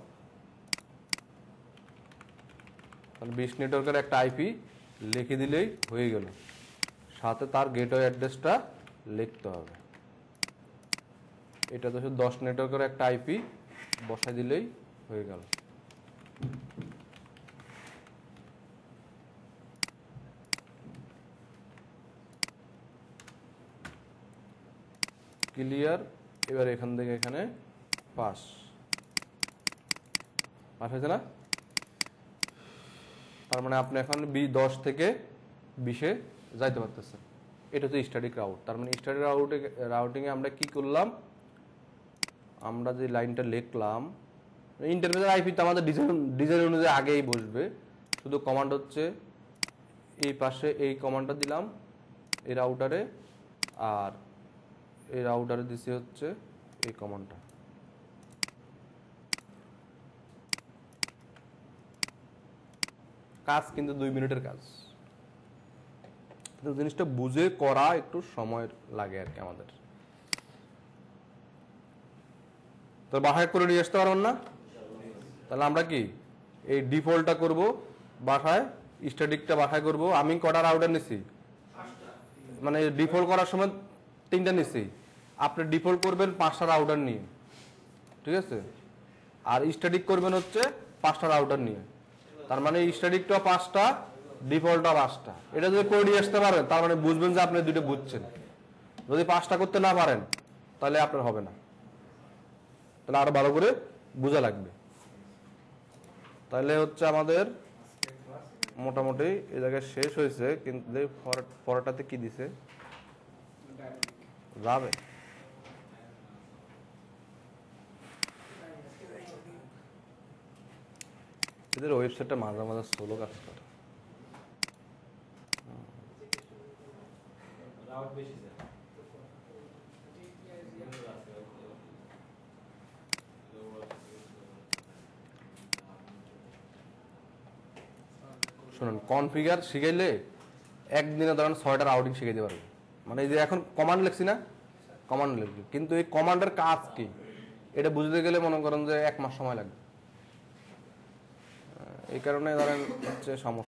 তাহলে 20 নেটওয়ার্কের একটা আইপি লিখে দিলেই হয়ে গেল সাথে তার গেটওয়ে অ্যাড্রেসটা লিখতে হবে এটা তো 10 নেটওয়ার্কের একটা আইপি বসাই দিলেই হয়ে গেল ক্লিয়ার এবার এখান থেকে এখানে পাস হয়েছে না তার মানে আপনি এখন 10 থেকে 20-এ যাইতে পারতেছেন এটা তো স্ট্যাটিক রাউট তার মানে স্ট্যাটিক রাউটিংয়ে আমরা কি করলাম আমরা যে লাইনটা লিখলাম ইন্টারফেসের আইপি তো আমাদের ডিজাইন অনুযায়ী আগেই বসবে শুধু কমান্ড হচ্ছে এই পাশে এই কমান্ডটা দিলাম এই রাউটারে আর এই রাউটারে দিছি হচ্ছে এই কমান্ডটা কাজ কিন্তু 2 মিনিটের কাজ তো জিনিসটা বুঝে করা একটু সময় লাগে আর কি আমাদের তো বাসায় করে নিয়ে আসতে পারবেন না তাহলে আমরা কি এই ডিফল্টটা করব বাসায় স্ট্যাটিকটা বাসায় করব আমি কটা রাউটার নিছি মানে ডিফল্ট করার সময় 3টা নিছি আপনি ডিফল্ট করবেন 5টা রাউটার নিয়ে ঠিক আছে আর স্ট্যাটিক করবেন হচ্ছে 5টা রাউটার নিয়ে তার মানে স্ট্যাটিকটা 5টা ডিফল্টটা 5টা এটা যদি করে নিয়ে আসতে পারেন তার মানে বুঝবেন যে আপনি দুটো বুঝছেন যদি 5টা করতে না পারেন তাহলে আপনার হবে না তাহলে আরো ভালো করে বোঝা লাগবে তাহলে হচ্ছে আমাদের মোটামুটি এই জায়গায় শেষ হয়েছে কিন্তু পরেরটাতে কি দিছে যাবে এদের ওয়েবসাইটটা মাঝে মাঝে স্লো কাজ করে শুনুন কনফিগার শিখাইলে একদিনে ধরেন 6টা রাউটিং শিখাইতে পারবে মানে এই যে এখন কমান্ড লিখছি না কমান্ড লিখবি কিন্তু এই কমান্ডের কাজ কি এটা বুঝতে গেলে মনে করেন যে 1 মাস সময় লাগবে এই কারণে ধরেন হচ্ছে সমস্যা